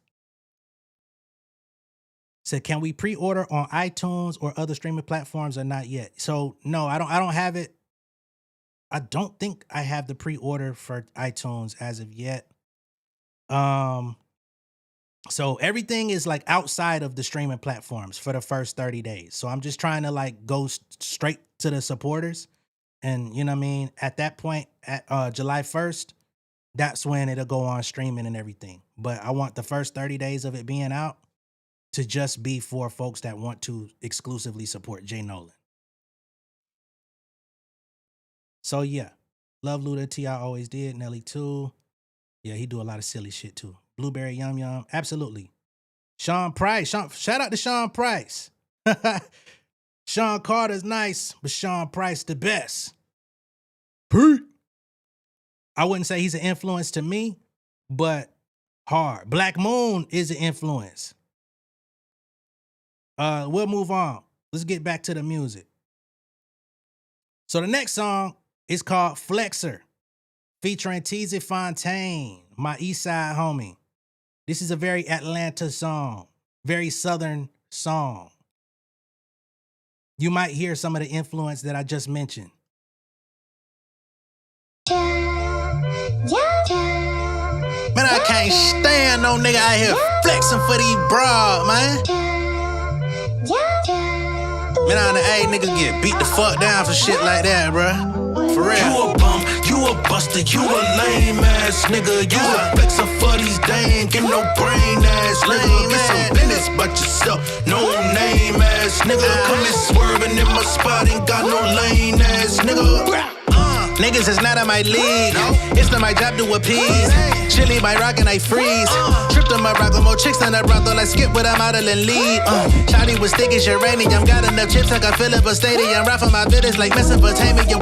So can we pre-order on iTunes or other streaming platforms or not yet? So no, I don't have it. I don't think I have the pre-order for iTunes as of yet. So everything is like outside of the streaming platforms for the first 30 days. So I'm just trying to like go straight to the supporters. And you know what I mean? At that point, at July 1st, that's when it'll go on streaming and everything. But I want the first 30 days of it being out to just be for folks that want to exclusively support Jay Nolan. So yeah, love Luda, T.I. always did, Nelly too. Yeah, he do a lot of silly shit too. Blueberry Yum Yum, absolutely. Sean Price, shout out to Sean Price. Sean Carter's nice, but Sean Price the best. Pete. I wouldn't say he's an influence to me, but hard. Black Moon is an influence. We'll move on. Let's get back to the music. So the next song is called Flexer, featuring Teezy Fontaine, my East Side homie. This is a very Atlanta song, very Southern song. You might hear some of the influence that I just mentioned. Man, I can't stand no nigga out here flexing for these broad, man. Man, on the A, niggas get beat the fuck down for shit like that, bruh. For real. You a bum, you a buster, you a lame ass nigga. You a flexer for these dang, get no brain ass nigga. Get some business but yourself, no name ass nigga. Come in swerving in my spot, ain't got no lane ass nigga. Niggas is not in my league. It's not my job to appease. Chili my rock and I freeze. Tripped on my rock with more chicks than a brothel. I skip with a model and lead. Shawty was thick as uranium. Got enough chips like I fill up a stadium. Rap for my business like Mesopotamia.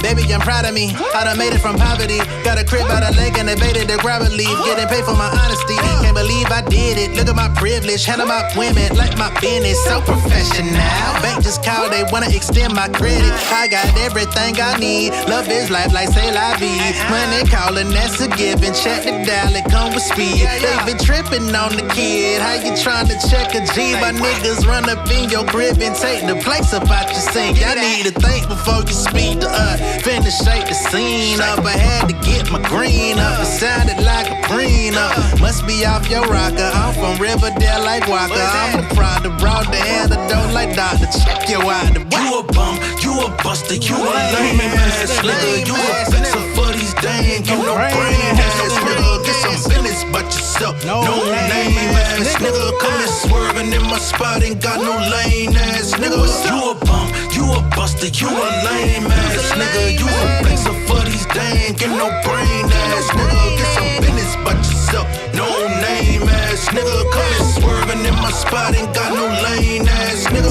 Baby, I'm proud of me. I done made it from poverty. Got a crib out of lake and evaded the gravity. Getting paid for my honesty. can't believe I did it. Look at my privilege, handle my women like my business. So professional. Bank just called, they wanna extend my credit. I got everything I need. Love is life like say la vie. Money calling, that's a given. Check the dial, it come with speed. They been tripping on the kid. How you trying to check a G? My niggas run up in your crib and take the place up out your sink. Y'all need to think before you speak to us. Finna shake the scene up. I had to get my green up. It sounded like a prenup. Must be off your rocker. I'm from Riverdale like Walker. I'm the product, brought the antidote like doctor. Check your out. You a bum, you a buster, you a lame ass nigga. You a fixer for these days. You no brain ass nigga. Get some business but yourself. No name ass nigga. Come and swerving in my spot. Ain't got no lane ass nigga. You a bum, you a buster, you a lame ass nigga. You a fixer for these days. Get no brain ass nigga. Get some business but yourself. No name ass nigga. Come and swerving in my spot. Ain't got no lane ass nigga.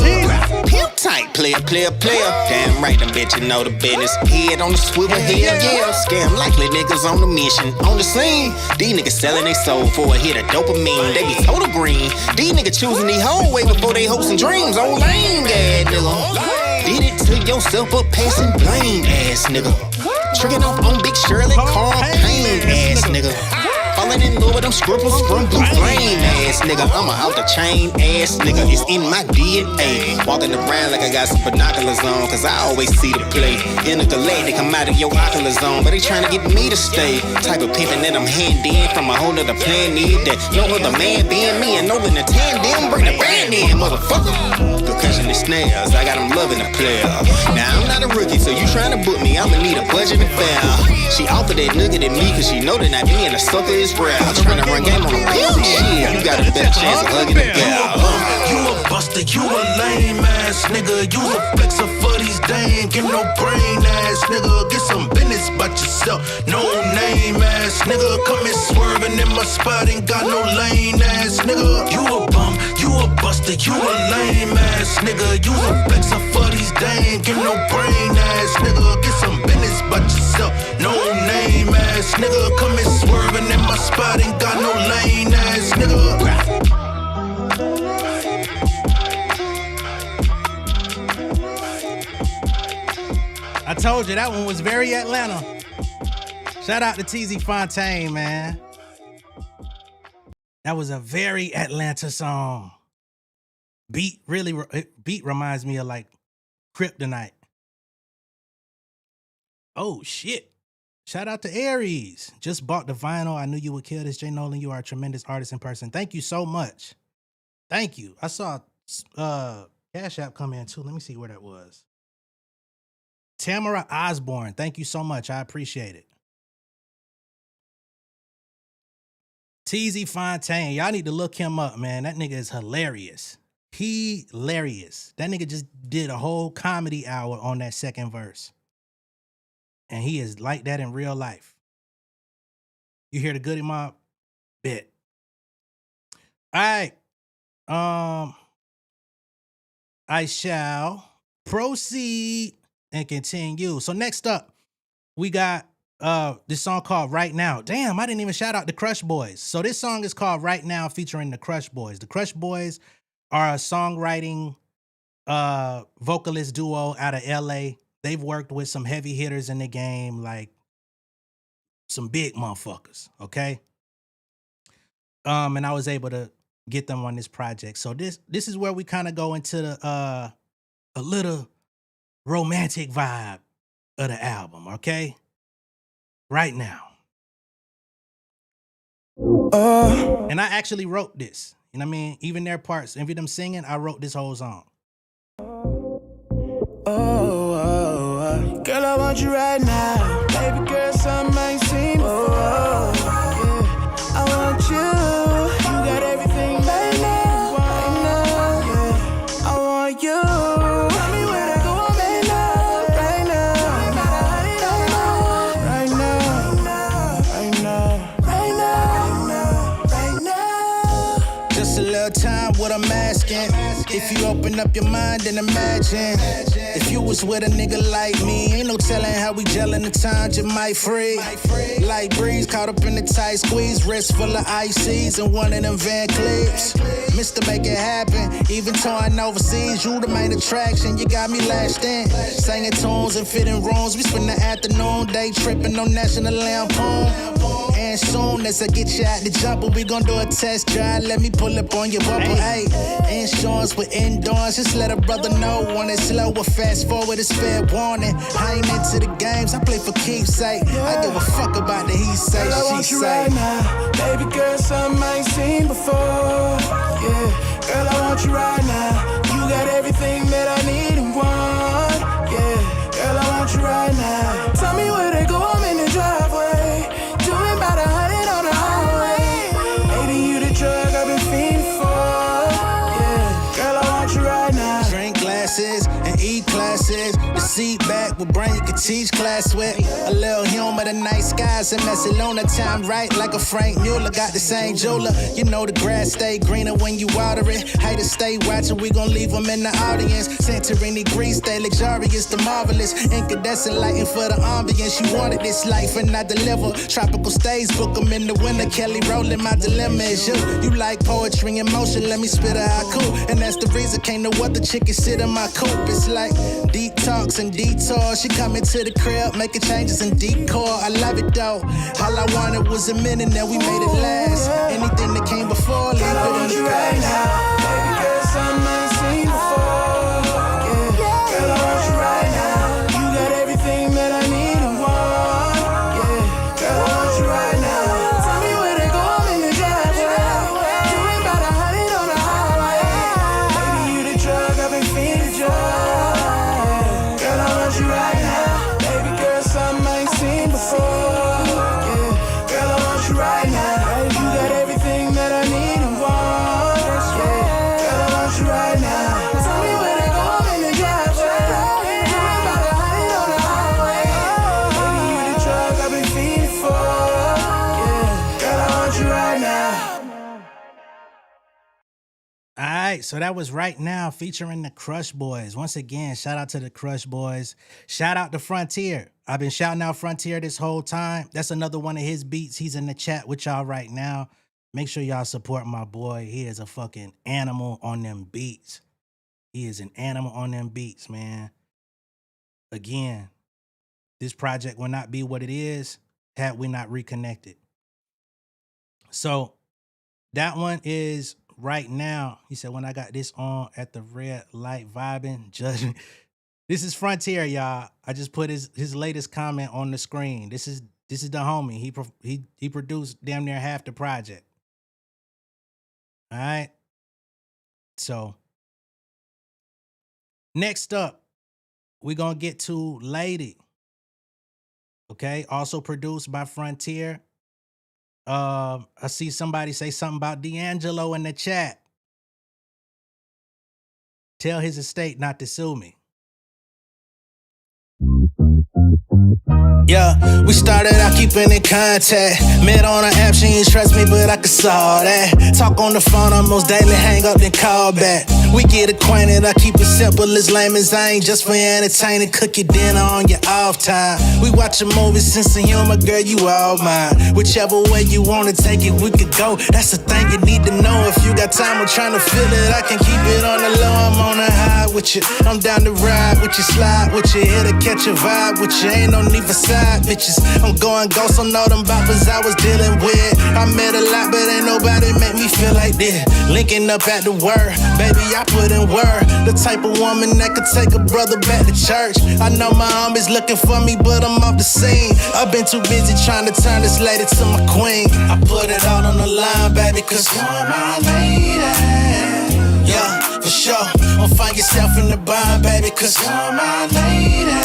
Pimp tight, player. Damn right, them bitches know the business. Head on the swivel, hell yeah. Scam likely niggas on the mission. On the scene, these niggas selling they soul for a hit of dopamine. They be total green. These niggas choosing these whole way before they hopes and dreams. Oh, lame ass nigga. Did it to yourself, but passing blame ass nigga. Tricking off on Big Shirley, Carl Payne ass nigga. Falling in love with them scribbles from Blue Flame ass nigga. I'm a out the chain ass nigga. It's in my DNA. Walking around like I got some binoculars on, cause I always see the play. Intergalactic, come out of your ocular zone, but they trying to get me to stay. Type of pimpin' that I'm hand in from a whole nother planet. That no other man being me and Nolan the tandem. Bring the band in, motherfucker. Percussion and snares, I got them loving the player. Now I'm not a rookie, so you trying to book me, I'ma need a budget and fair. She offered that nugget at me, cause she know that not being a sucker is rare. I'm trying to run game on a pill. Shit, you got a better chance of hugging a gal. You a buster, you a lame ass nigga. You a flexer for these days. Get no brain ass nigga. Get some business but yourself. No name ass nigga. Come and swerving in my spot. Ain't got no lane ass nigga. You a bum, you a buster, you a lame ass nigga. You a flexer for these days. Get no brain ass nigga. Get some business but yourself. No name ass nigga. Come and swerving in my spot. Ain't got no lane ass nigga. I told you that one was very Atlanta. Shout out to TZ Fontaine, man. That was a very Atlanta song. Beat reminds me of like Kryptonite. Oh shit. Shout out to Aries. Just bought the vinyl. I knew you would kill this. J Nolan, you are a tremendous artist in person. Thank you so much. Thank you. I saw Cash App come in too. Let me see where that was. Tamara Osborne. Thank you so much. I appreciate it. TZ Fontaine. Y'all need to look him up, man. That nigga is hilarious. Hilarious. That nigga just did a whole comedy hour on that second verse. And he is like that in real life. You hear the Goody Mob? Bet. All right. I shall proceed and continue. So next up, we got this song called Right Now. Damn, I didn't even shout out the Crush Boys. So this song is called Right Now featuring the Crush Boys. The Crush Boys are a songwriting vocalist duo out of LA. They've worked with some heavy hitters in the game, like some big motherfuckers, okay? And I was able to get them on this project. So this is where we kind of go into the a little romantic vibe of the album, okay? Right Now. And I actually wrote this. You know what I mean? Even their parts, even them singing, I wrote this whole song. Girl, I want you right now. Baby girl, something I ain't seen before. Yeah. I want you. You got everything right now. Yeah. I want you. Tell me where to go right now. Right now. Just a little time with a mask asking. If you open up your mind and imagine. If you was with a nigga like me, ain't no telling how we gelling the times you might free. Light breeze caught up in the tight squeeze, wrist full of ICs and one of them Van Cleefs. Mr. Make It Happen, even touring overseas, you the main attraction, you got me lashed in. Singing tunes and fitting rooms, we spend the afternoon, day tripping on National Lampoon. And soon as I get you out the jumper, we gon' do a test drive, let me pull up on your bumper, ayy. Insurance with indoors, just let a brother know when it's slow or fast forward, it's fair warning. I ain't into the games, I play for keepsake. I give a fuck about the he say, girl, I she want you say. right now. Baby girl, something I ain't seen before. Yeah, girl, I want you right now. You got everything that I need and want. Yeah, girl, I want you right now. Tell me where they go, I'm in the driveway. Doing about 100 on the highway. Baby, you the drug I've been fiending for. Yeah, girl, I want you right now. Drink glasses and eat classes. The seat back with brain you can teach class with. A little humor, the night skies in Barcelona. Time right like a Frank Mueller. Got the same jeweler. You know the grass stay greener when you water it. Haters stay watching, we gon' leave them in the audience. Santorini Greece stay luxurious, the marvelous. Incandescent lighting for the ambience. You wanted this life and I deliver. Tropical stays, book them in the winter. Kelly rolling, my dilemma is you. You like poetry and motion, let me spit a haiku. And that's the reason can't no other chick can sit in my coupe. It's like deep talks and detours. She coming to the crib, making changes in decor. I love it though. All I wanted was a minute, now we made it last. Anything that came before, leave it in the right past. now. Baby girl, something I ain't seen before. Yeah, girl, I want you right now. You got everything that I need and want. Yeah, girl, I want you right now. Tell me where they go, I'm in the driveway. Doing about 100 on the highway. Baby, you the drug I've been feeding you. Girl, I want you right now. Baby girl, something I ain't seen before. Yeah, girl, I want you right now. You got everything that I need and want. Yeah, girl, I want you right now. Tell me where they go, I'm in the driveway. Doing about 100 on the highway. Baby, you the drug I've been feeding for. Yeah, girl, I want you right now. All right, so that was Right Now featuring the Crush Boys. Once again, shout out to the Crush Boys. Shout out to Frontier. I've been shouting out Frontier this whole time. That's another one of his beats. He's in the chat with y'all right now. Make sure y'all support my boy. He is a fucking animal on them beats. He is an animal on them beats, man. Again, this project will not be what it is had we not reconnected. So that one is Right Now. He said, when I got this on at the red light vibing, judging. This is Frontier, y'all. I just put his latest comment on the screen. This is the homie. He produced damn near half the project. All right. So next up, we're gonna get to Lady. Okay, also produced by Frontier. I see somebody say something about D'Angelo in the chat. Tell his estate not to sue me. Yeah, we started out keeping in contact. Met on an app, she ain't trust me, but I could saw that. Talk on the phone almost daily, hang up, then call back. We get acquainted, I keep it simple, as lame as I ain't just for entertaining. Cook your dinner on your off time. We watch a movie, sense of humor, girl, you all mine. Whichever way you wanna take it, we could go. That's the thing you need to know. If you got time, I'm trying to feel it. I can keep it on the low, I'm on the high with you. I'm down to ride with you, slide with you, here to catch a vibe with you. Ain't no need for side bitches. I'm going ghost on all them boppers I was dealing with. I met a lot, but ain't nobody make me feel like this. Linking up at the word, baby, I put in word. The type of woman that could take a brother back to church. I know my homies looking for me, but I'm off the scene. I've been too busy trying to turn this lady to my queen. I put it all on the line, baby, cause you're my lady. Yeah, for sure. Don't find yourself in the bind, baby, cause you're my lady.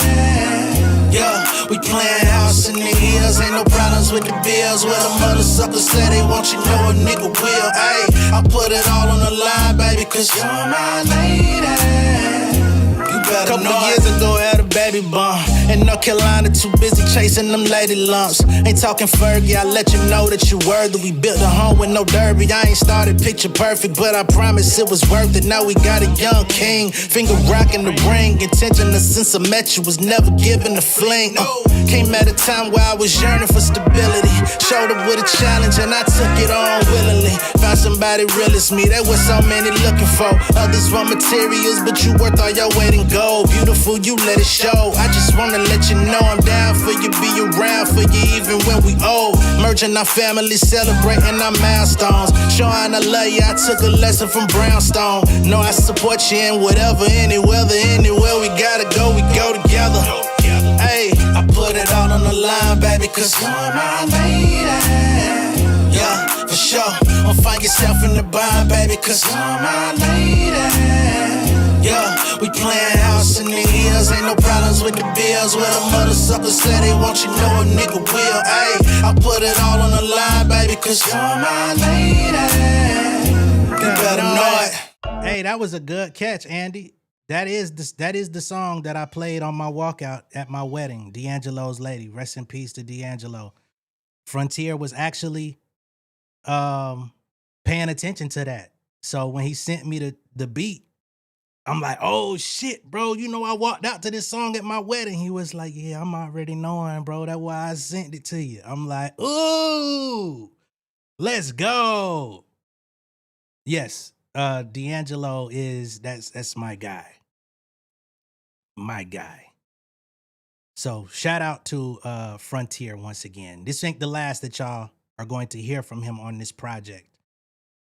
Yeah, we playing house in the hills. Ain't no problems with the bills. Where the mother suckers say they want you, know a nigga will. Ayy, I put it all on the line, baby, cause you're my lady. You better know. Couple years ago, had a baby bump. In North Carolina, too busy chasing them lady lumps. Ain't talking Fergie, I let you know that you worthy. We built a home with no derby. I ain't started picture perfect, but I promise it was worth it. Now we got a young king, finger rocking the ring. Intention since I met you was never given a fling. Came at a time where I was yearning for stability. Showed up with a challenge and I took it on willingly. Found somebody real as me, that was so many looking for. Others want materials, but you worth all your weight in gold. Beautiful, you let it show. I just wanna let you know I'm down for you, be around for you even when we old. Merging our families, celebrating our milestones. Showing I love you, I took a lesson from Brownstone. Know I support you in whatever, any weather, anywhere we gotta go, we go together. Hey, I put it all on the line, baby, cause you're my lady. Yeah, for sure. Don't find yourself in the bind, baby, cause you're my lady. Yeah, we playing house in the hills. Ain't no problems with the bills. Where the mother suckers say they want you, know a nigga will. Ay, I put it all on the line, baby, cause you're my lady. You better know it. Hey, that was a good catch, Andy. That is the song that I played on my walkout at my wedding, D'Angelo's Lady. Rest in peace to D'Angelo. Frontier was actually paying attention to that. So when he sent me the beat, I'm like, oh shit, bro, you know I walked out to this song at my wedding. He was like, yeah, I'm already knowing, bro. That's why I sent it to you. I'm like, ooh, let's go. Yes, D'Angelo that's my guy. My guy. So shout out to Frontier once again. This ain't the last that y'all are going to hear from him on this project.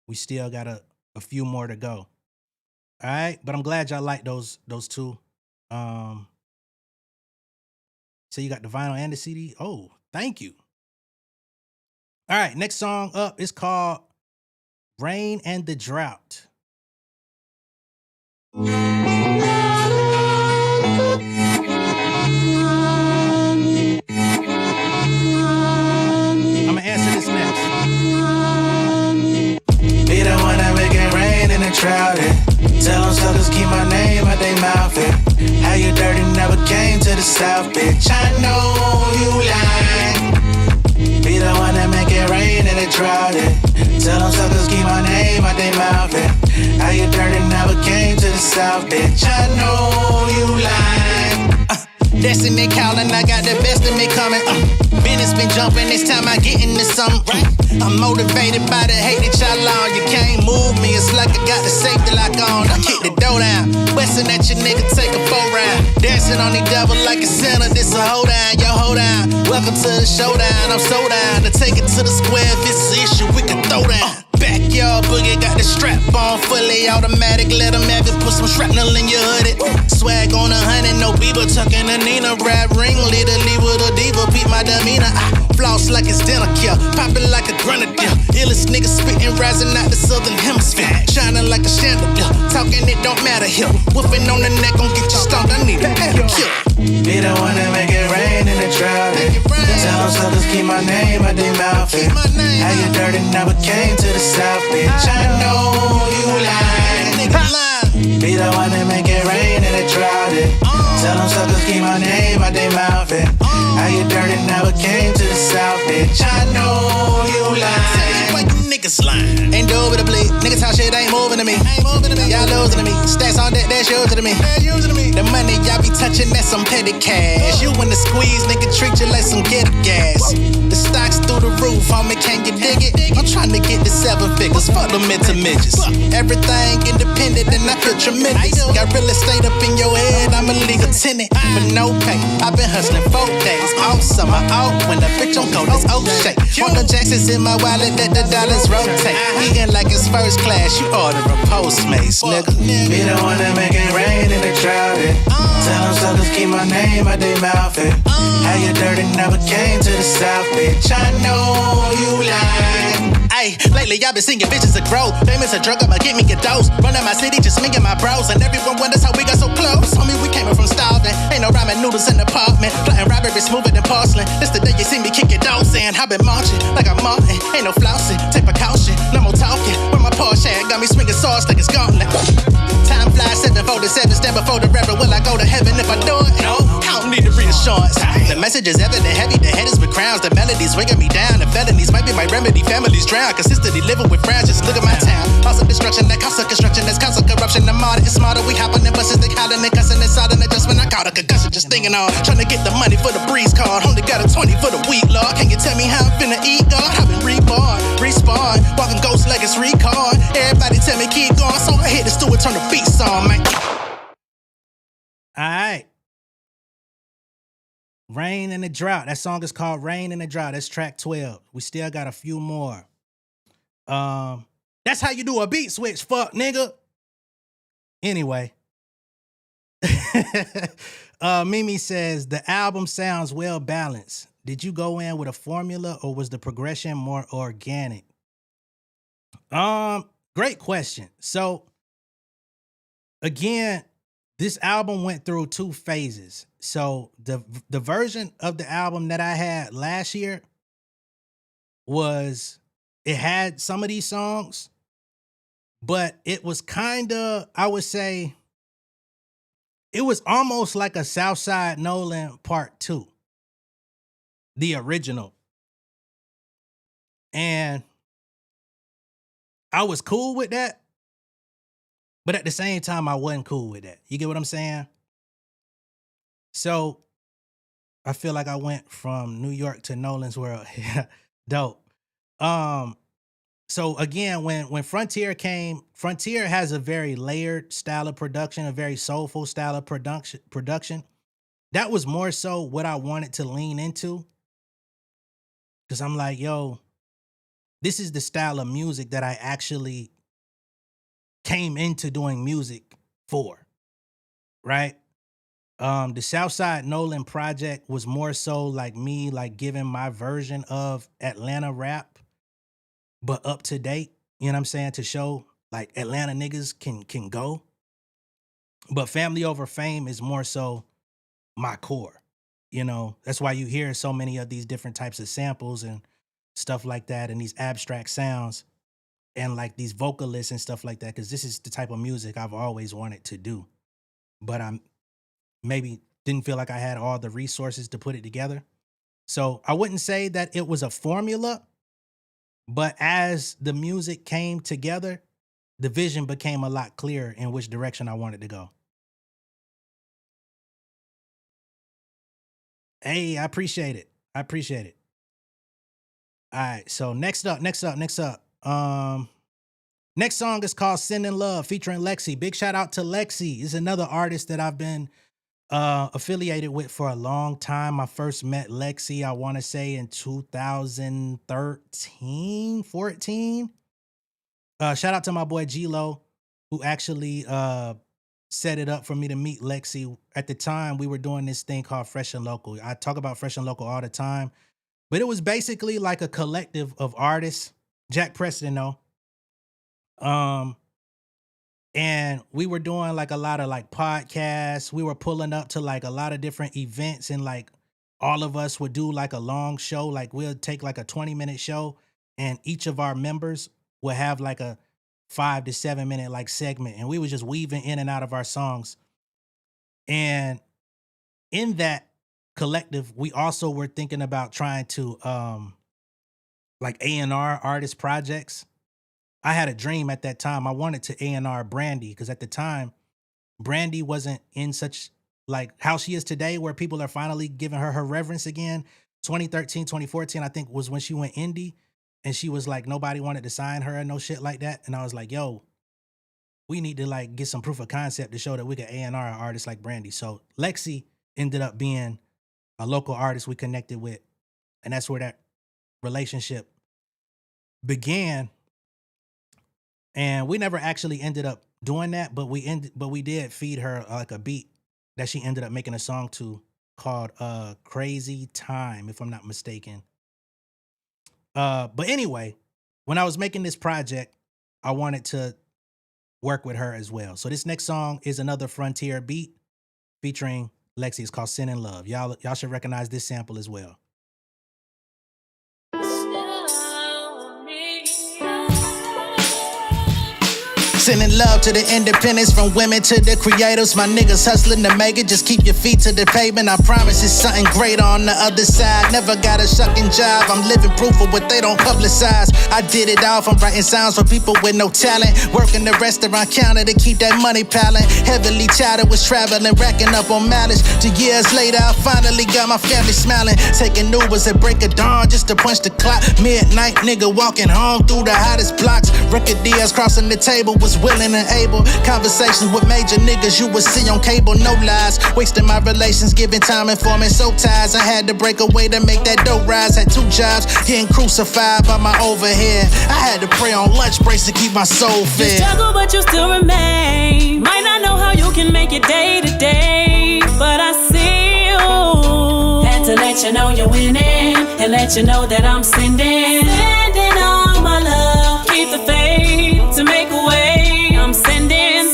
We still got a few more to go. All right, but I'm glad y'all like those two. So you got the vinyl and the CD. Oh, thank you. All right, next song up is called Rain and the Drought. I'm gonna answer this next. Be the one that make it rain in the drought. Tell them suckers keep my name out they mouth. How you dirty never came to the south, bitch. I know you lying. Be the one that make it rain in the drought. Tell them suckers keep my name out they mouth. How you dirty never came to the south, bitch. I know you lying. Destiny calling, I got the best of me coming. Business been jumping, this time I get into something. I'm motivated by the hate that y'all on. You can't move me, it's like I got the safety lock on. I kick the door down, westin' at your nigga, take a 4-round. Dancing on the devil like a sinner, this a hold down, yo hold down. Welcome to the showdown, I'm so down to take it to the square. If it's an issue, we can throw down. Backyard boogie, got the strap on, fully automatic. Let them have it, put some shrapnel in your hoodie. Swag on 100, no Bieber, tucking a Nina. Rap ring, leave with a diva, beat my demeanor. Floss like it's dinner kill, popping like a grenadier. Illest nigga spitting, rising out the southern hemisphere. Shining like a chandelier, talking it don't matter here. Whooping on the neck, gon' get you stoned, I need a kill. Be the one that make it rain in the drought. Tell them suckers keep my name out they mouth. How you dirty never came to the south, bitch. I know you lying. Be the one that make it rain in the drought. Tell them suckers keep my name out they mouth. How you dirty never came to the south, bitch. I know you lying. Why you niggas lying? Ain't do with a bleed. Niggas talk shit ain't moving to me. Y'all losing to me. Stacks on deck, that's yours to me. The money y'all be touching, that's some petty cash. You in the squeeze, nigga treat you like some get gas. The stocks through the roof, homie, can you dig it? I'm trying to get the 7 figures, fuck them into midgets. Everything independent and I feel tremendous. Got real estate up in your head, I'm a legal tenant. But no pay, I've been hustling 4 days. All summer, all winter, bitch, I'm cold as old shake. Want the Jacksons in my wallet, let the dollars rotate. Eating like it's first class, you order a Postmates, nigga. Be the one that make it rain in the drought. Tell them suckers keep my name out they mouth. How you dirty never came to the south, bitch. I know you lying. Ayy, lately y'all been seeing bitches a grow. Famous a drug, I'ma get me a dose. Run out my city, just me and my bros. And everyone wonders how we got so close. Homie, we came from starving. Ain't no ramen noodles in the apartment. Plotting robbery smoother than porcelain. This the day you see me kick your doors in. I've been marching like I'm Martin. Ain't no flousing, take precaution. No more talking. When my Porsche got me swinging swords like it's gauntlet. Time flies, 747, stand before the reverend. Will I go to heaven if I do it? No. insurance. The message is evident, heavy, the head is with crowns. The melodies weighing me down, the felonies might be my remedy. Families drown, consistently living with frowns. Just look at my town. House of destruction, that cost of construction, that's cost of corruption. The modern is smarter, we hopping and busting, they howling and cussing inside an adjustment. I caught a concussion, just thinking on trying to get the money for the breeze card. Only got a 20 for the week, Lord. Can you tell me how I'm finna eat, God? I've been reborn, respawn, walking ghost like it's recon. Everybody tell me keep going, so I hit the steward, turn the beats on, man. All right. Rain in the Drought. That song is called Rain in the Drought. That's track 12. We still got a few more. That's how you do a beat switch, fuck nigga. Anyway. Mimi says the album sounds well balanced. Did you go in with a formula or was the progression more organic? Great question. So again, this album went through 2 phases. So the version of the album that I had last year it had some of these songs, but it was kind of, I would say, it was almost like a Southside Nolan Part 2, the original. And I was cool with that, but at the same time, I wasn't cool with that. You get what I'm saying? So I feel like I went from New York to Nolan's World. Dope. So again, when Frontier came, Frontier has a very layered style of production, a very soulful style of production. That was more so what I wanted to lean into. Because I'm like, yo, this is the style of music that I actually came into doing music for, right? The Southside Nolan project was more so like me, like giving my version of Atlanta rap, but up to date, you know what I'm saying? To show like Atlanta niggas can go. But Family Over Fame is more so my core, you know? That's why you hear so many of these different types of samples and stuff like that and these abstract sounds and like these vocalists and stuff like that, because this is the type of music I've always wanted to do. But I'm maybe didn't feel like I had all the resources to put it together. So I wouldn't say that it was a formula, but as the music came together, the vision became a lot clearer in which direction I wanted to go. Hey, I appreciate it. I appreciate it. All right, so next up. Next song is called Send in Love featuring Lexi. Big shout out to Lexi. Is another artist that I've been affiliated with for a long time. I first met Lexi, I want to say in 2013, 14. Shout out to my boy G-Lo, who actually set it up for me to meet Lexi. At the time, we were doing this thing called Fresh and Local. I talk about Fresh and Local all the time, but it was basically like a collective of artists. Jack Preston, though. And we were doing like a lot of like podcasts. We were pulling up to like a lot of different events, and like all of us would do like a long show. Like we'll take like a 20-minute show, and each of our members would have like a 5 to 7 minute like segment, and we was just weaving in and out of our songs. And in that collective, we also were thinking about trying to like A&R artist projects. I had a dream at that time. I wanted to A&R Brandy, because at the time, Brandy wasn't in such like how she is today, where people are finally giving her reverence again. 2013, 2014, I think, was when she went indie, and she was like, nobody wanted to sign her and no shit like that. And I was like, yo, we need to like get some proof of concept to show that we can A&R an artist like Brandy. So Lexi ended up being a local artist we connected with, and that's where that relationship began. And we never actually ended up doing that, but we did feed her like a beat that she ended up making a song to called Crazy Time, if I'm not mistaken. But anyway, when I was making this project, I wanted to work with her as well. So this next song is another Frontier beat featuring Lexi. It's called Sin and Love. Y'all should recognize this sample as well. Sending love to the independents, from women to the creators. My niggas hustling to make it. Just keep your feet to the pavement. I promise it's something greater on the other side. Never got a shucking job. I'm living proof of what they don't publicize. I did it all from writing sounds for people with no talent. Working the restaurant counter to keep that money piling. Heavily touted, was traveling, racking up on mileage. 2 years later, I finally got my family smiling. Taking Ubers at break of dawn just to punch the clock. Midnight nigga walking home through the hottest blocks. Record deals crossing the table, was willing and able. Conversations with major niggas you would see on cable, no lies. Wasting my relations, giving time and forming soul ties. I had to break away to make that dough rise. Had 2 jobs, getting crucified by my overhead. I had to pray on lunch breaks to keep my soul fed. You struggle, but you still remain. Might not know how you can make it day to day, but I see you. Had to let you know you're winning, and let you know that I'm sending all my love. Keep the faith to make a way. I'm sending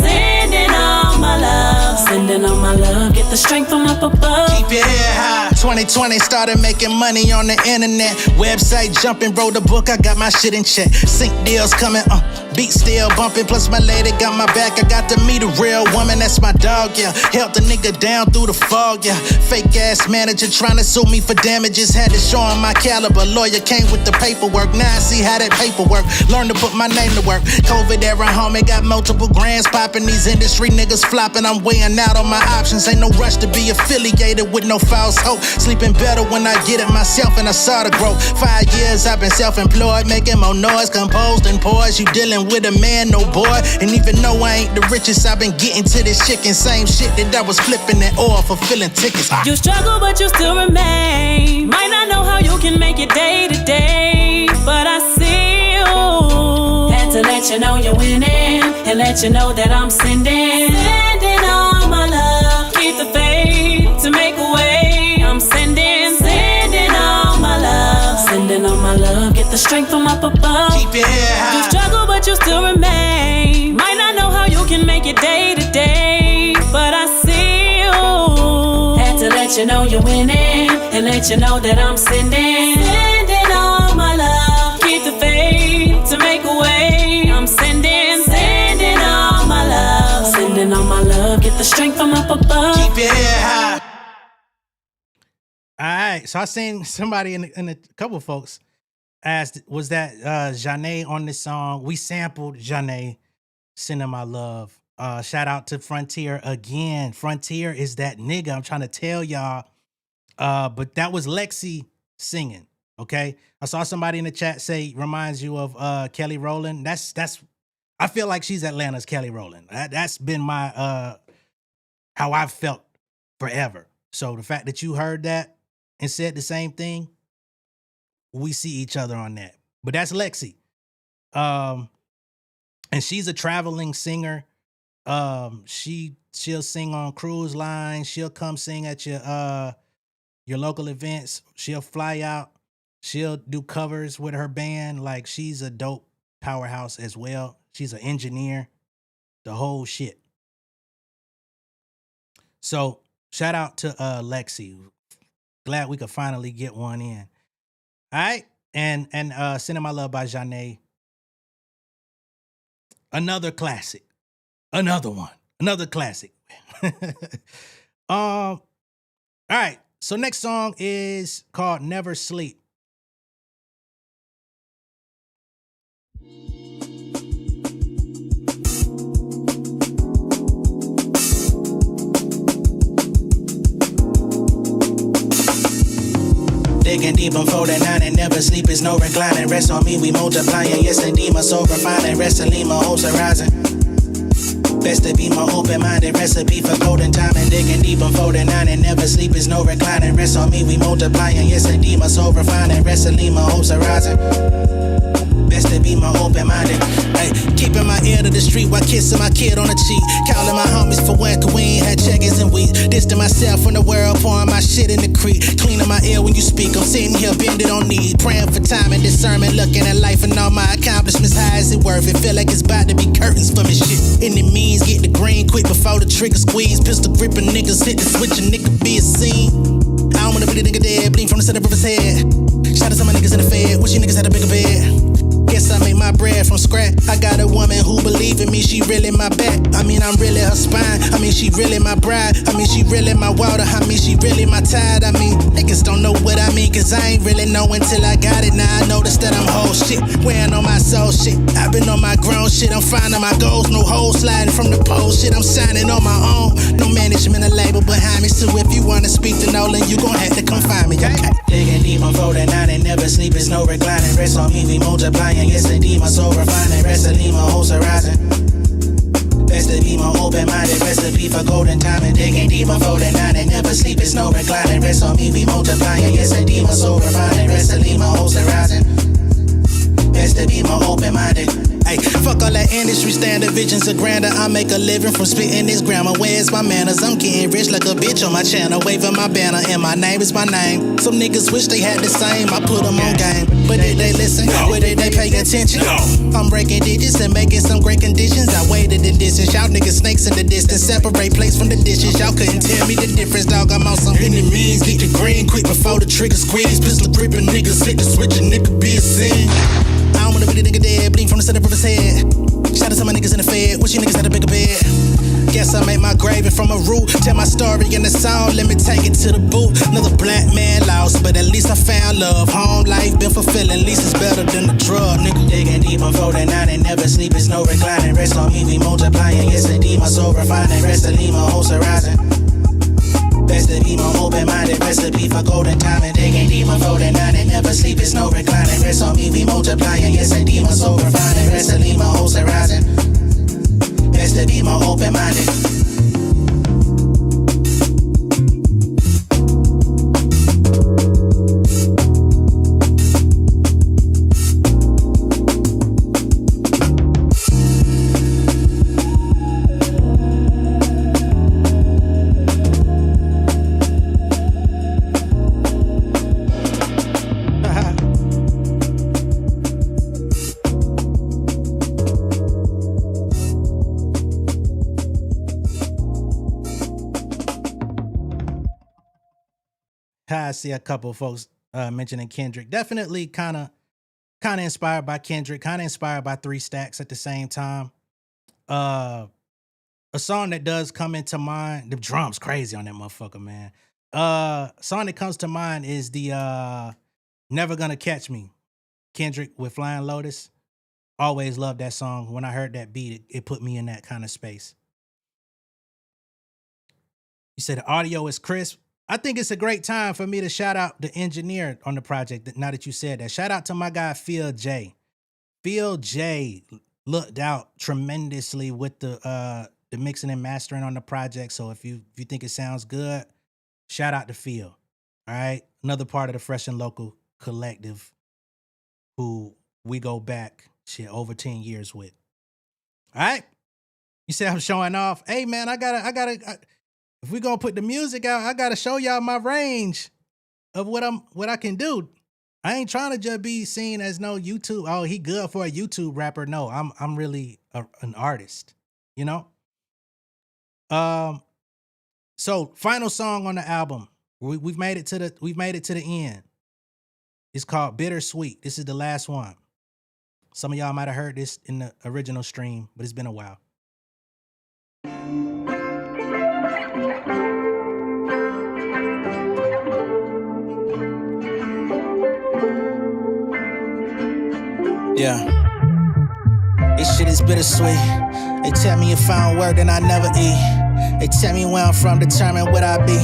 all my love. Sending all my love. Get the strength from up above. Keep your head high. 2020 started making money on the internet. Website jumping, wrote a book, I got my shit in check. Sync deals coming, beat still bumping. Plus my lady got my back. I got to meet a real woman, that's my dog, yeah. Helped the nigga down through the fog, yeah. Fake ass manager trying to sue me for damages. Had to show him my caliber. Lawyer came with the paperwork. Now I see how that paperwork. Learn to put my name to work. COVID era homie, got multiple grands popping. These industry niggas flopping. I'm weighing out on my options. Ain't no rush to be affiliated with no false hope. Sleeping better when I get it myself, and I saw the growth. 5 years I've been self-employed, making more noise, composed and poised. You dealing with a man, no boy. And even though I ain't the richest, I've been getting to this chicken. Same shit that I was flipping that oil for filling tickets. You struggle, but you still remain. Might not know how you can make it day to day, but I see you. Had to let you know you're winning, and let you know that I'm sending all my love. Keep the faith to make a way. I'm sending all my love. Sending all my love. Get the strength from up above. Keep your head high. You struggle, but you still remain. Might not know how you can make it day to day, but I see you. Had to let you know you're winning, and let you know that I'm sending all my love. Keep the faith to make a way. I'm sending all my love. Sending all my love. Get the strength from up above. Keep your head high. All right, so I seen somebody in a couple of folks asked, was that Janae on this song? We sampled Janae, Sending My Love. Shout out to Frontier again. Frontier is that nigga, I'm trying to tell y'all. But that was Lexi singing, okay? I saw somebody in the chat say, reminds you of Kelly Rowland. That's I feel like she's Atlanta's Kelly Rowland. That's been my, how I've felt forever. So the fact that you heard that and said the same thing, we see each other on that. But that's Lexi. And she's a traveling singer. She'll sing on cruise lines. She'll come sing at your local events. She'll fly out. She'll do covers with her band. Like, she's a dope powerhouse as well. She's an engineer. The whole shit. So shout out to Lexi. Glad we could finally get one in. All right. And Sending My Love by Janae. Another classic. Another one. Another classic. All right. So next song is called Never Sleep. Digging deep, I'm 49 and never sleep is no reclining. Rest on me, we multiplying. Yes, indeed, my soul refining. Wrestling, my hopes are rising. Best to be my open-minded recipe for golden time. And digging deep, I'm 49 and never sleep is no reclining. Rest on me, we multiplying. Yes, indeed, my soul refining. Wrestling, my hopes are rising. Best to be more open-minded. Ay, keeping my ear to the street while kissing my kid on the cheek. Calling my homies for work, we ain't had checkers in weeks. Distant myself from the world, pouring my shit in the creek. Cleaning my ear when you speak, I'm sitting here bending on knee. Praying for time and discernment, looking at life and all my accomplishments. How is it worth it? Feel like it's about to be curtains for me shit. And it means get the green quick before the trigger squeeze. Pistol gripping niggas, hit the switch, a nigga be a scene. I don't wanna be the nigga dead, bleed from the center of his head. Shout out to my niggas in the Fed, wish you niggas had a bigger bed. Guess Yes, I make my bread from scratch. I got a woman who believe in me, she really my back. I mean, I'm really her spine. I mean, she really my bride. I mean, she really my water. I mean, she really my tide. I mean, niggas don't know what I mean, cause I ain't really know until I got it. Now I notice that I'm whole shit, wearing on my soul shit. I've been on my grown shit, I'm finding my goals. No hoes sliding from the pole shit, I'm shining on my own. No management or label behind me, so if you wanna speak to Nolan, you gon' have to come find me, okay? Digging deep, I'm folding out and never sleep, it's no reclining. Rest on me, we multiplying, yes indeed, my soul refining. Rest of me, my whole horizon. Best to be more open-minded, recipe for golden timing. Digging deep, I'm folding out and never sleep, it's no reclining. Rest on me, we multiplying, yes indeed, my soul refining. Rest of me, my whole horizon. Best to be more open-minded. Ay, fuck all that industry standard, visions are grander. I make a living from spitting this grammar. Where's my manners? I'm getting rich like a bitch on my channel, waving my banner, and my name is my name. Some niggas wish they had the same, I put them on game. But did they listen? Or did they pay attention? I'm breaking digits and making some great conditions. I waited the distance, y'all niggas snakes in the distance. Separate plates from the dishes, y'all couldn't tell me the difference, dog. I'm on some enemies, get the green quick before the trigger squeeze. Pistol gripping niggas, hit the switch and nigga be a sin. I don't wanna be the nigga dead, bleeding from the center of his head. Shout out to my niggas in the Fed, wish you niggas had a bigger bed. Guess I made my grave and from a root. Tell my story in the song, let me take it to the booth. Another black man lost, but at least I found love. Home life been fulfilling, at least it's better than the drug, nigga. Digging deep, I'm folding out and never sleep, it's no reclining. Rest on me, we multiplying, yes indeed, my soul refining. Rest of me, my whole horizon. Best to be more open-minded, recipe for golden timing. Digging deep, I'm folding out and never sleep, it's no reclining. Rest on me, we multiplying, yes indeed, my soul refining. Rest of me, my whole horizon. Best to be more open-minded. I see a couple of folks mentioning Kendrick. Definitely kind of inspired by Kendrick, kind of inspired by 3 Stacks at the same time. A song that does come into mind, the drums crazy on that motherfucker, man. Song that comes to mind is the Never Gonna Catch Me, Kendrick with Flying Lotus. Always loved that song. When I heard that beat, it put me in that kind of space. You said the audio is crisp. I think it's a great time for me to shout out the engineer on the project, now that you said that. Shout out to my guy, Phil J. Phil J looked out tremendously with the mixing and mastering on the project. So if you think it sounds good, shout out to Phil. All right. Another part of the Fresh and Local collective who we go back over 10 years with. All right. You say I'm showing off. Hey man, I gotta if we gonna put the music out, I gotta show y'all my range of what I can do. I ain't trying to just be seen as no YouTube. Oh, he good for a YouTube rapper. No, I'm really an artist. You know. So final song on the album. We've made it to the end. It's called Bittersweet. This is the last one. Some of y'all might have heard this in the original stream, but it's been a while. Yeah. This shit is bittersweet. They tell me if I don't work, then I never eat. They tell me where I'm from, determine what I be.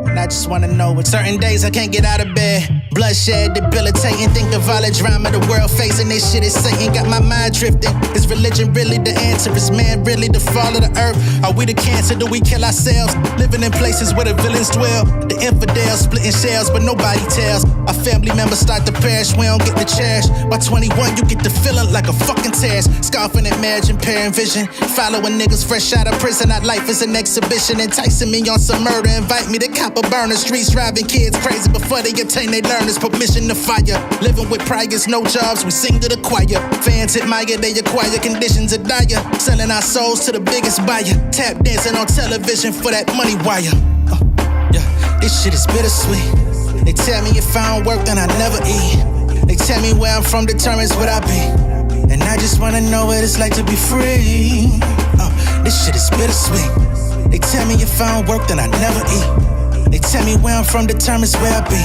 And I just wanna know what certain days I can't get out of bed. Bloodshed, debilitating, think of all the drama the world facing. This shit is Satan, got my mind drifting. Is religion really the answer? Is man really the fall of the earth? Are we the cancer? Do we kill ourselves? Living in places where the villains dwell. The infidels splitting shells, but nobody tells. Our family members start to perish, we don't get the cherish. By 21, you get the feeling like a fucking terrorist. Scoffing at marriage, impairing vision. Following niggas fresh out of prison, our life is an exhibition. Enticing me on some murder, invite me to cop a burner. Streets driving kids crazy before they obtain their learners. Permission to fire. Living with priors, no jobs, we sing to the choir. Fans admire, they acquire, conditions are dire. Selling our souls to the biggest buyer. Tap dancing on television for that money wire. Yeah, this shit is bittersweet. They tell me if I don't work, then I never eat. They tell me where I'm from determines what I be. And I just wanna know what it's like to be free. This shit is bittersweet. They tell me if I don't work, then I never eat. They tell me where I'm from determines where I be.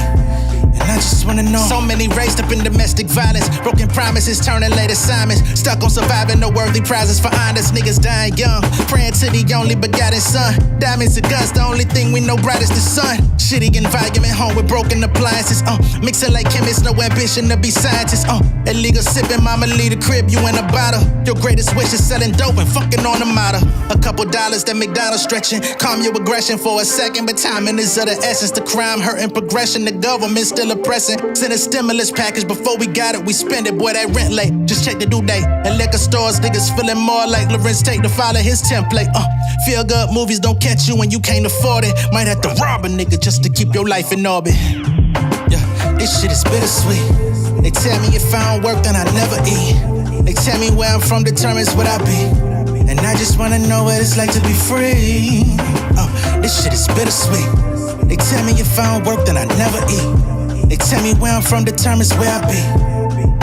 And I just wanna know. So many raised up in domestic violence, broken promises, turning late assignments. Stuck on surviving, no worthy prizes for honest niggas dying young. Praying to the only begotten son. Diamonds and guns, the only thing we know bright is the sun. Shitty environment, home with broken appliances. Mixing like chemists, no ambition to be scientists. Illegal sipping, mama leave the crib, you in a bottle. Your greatest wish is selling dope and fucking on the model. A couple dollars that McDonald's stretching. Calm your aggression for a second, but timing is of the essence. The crime, hurting progression, the government still oppressing. Send a stimulus package, before we got it, we spend it. Boy, that rent late, just check the due date. At liquor stores, niggas feeling more like Lorenz Tate to follow his template. Feel good movies don't catch you when you can't afford it. Might have to rob a nigga just to keep your life in orbit. Yeah, this shit is bittersweet. They tell me if I don't work, then I never eat. They tell me where I'm from determines what I be. And I just wanna know what it's like to be free. This shit is bittersweet. They tell me if I don't work, then I never eat. They tell me where I'm from determines where I be.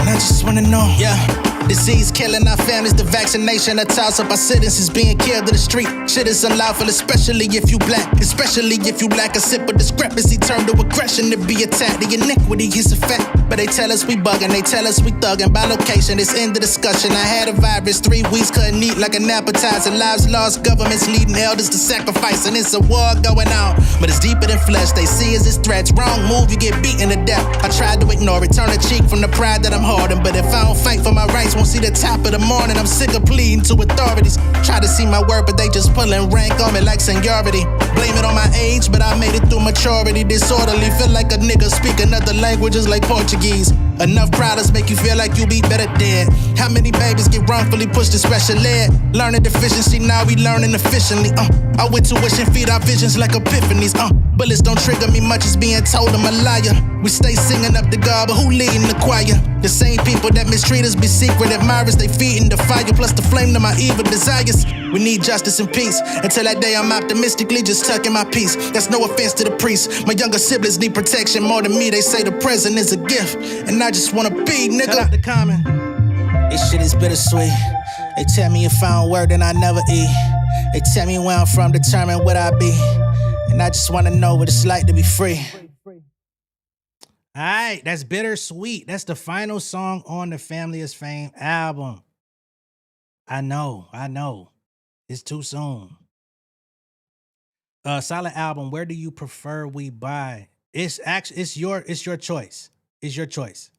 And I just wanna know. Yeah. Disease killing our families, the vaccination, a toss up our citizens being killed in the street. Shit is unlawful, especially if you black. Especially if you lack a sip of discrepancy, turn to aggression to be attacked. The iniquity is a fact, but they tell us we bugging, they tell us we thugging. By location, it's in the discussion. I had a virus, 3 weeks couldn't eat like an appetizer. Lives lost, governments leading elders to sacrifice, and it's a war going on. But it's deeper than flesh, they see as it's threats. Wrong move, you get beaten to death. I tried to ignore it, turn a cheek from the pride that I'm hoarding. But if I don't fight for my rights, won't see the top of the morning. I'm sick of pleading to authorities. Try to see my word, but they just pulling rank on me like seniority. Blame it on my age, but I made it through maturity. Disorderly, feel like a nigga speaking other languages like Portuguese. Enough products make you feel like you be better dead. How many babies get wrongfully pushed to special ed? Learning deficiency, now we learning efficiently. I went tuition, feed our visions like epiphanies. Bullets don't trigger me much as being told I'm a liar. We stay singing up to God, but who leading the choir? The same people that mistreat us be secret admirers. They feeding the fire, plus the flame to my evil desires. We need justice and peace. Until that day, I'm optimistically just tucking my peace. That's no offense to the priest. My younger siblings need protection more than me. They say the present is a gift, and I just wanna be, nigga. Cut out the comment. This shit is bittersweet. They tell me if I don't work, then I never eat. They tell me where I'm from, determine what I be. And I just wanna know what it's like to be free. All right, that's Bittersweet. That's the final song on the Family is Fame album. I know. It's too soon. Solid album. Where do you prefer we buy? It's your choice. It's your choice.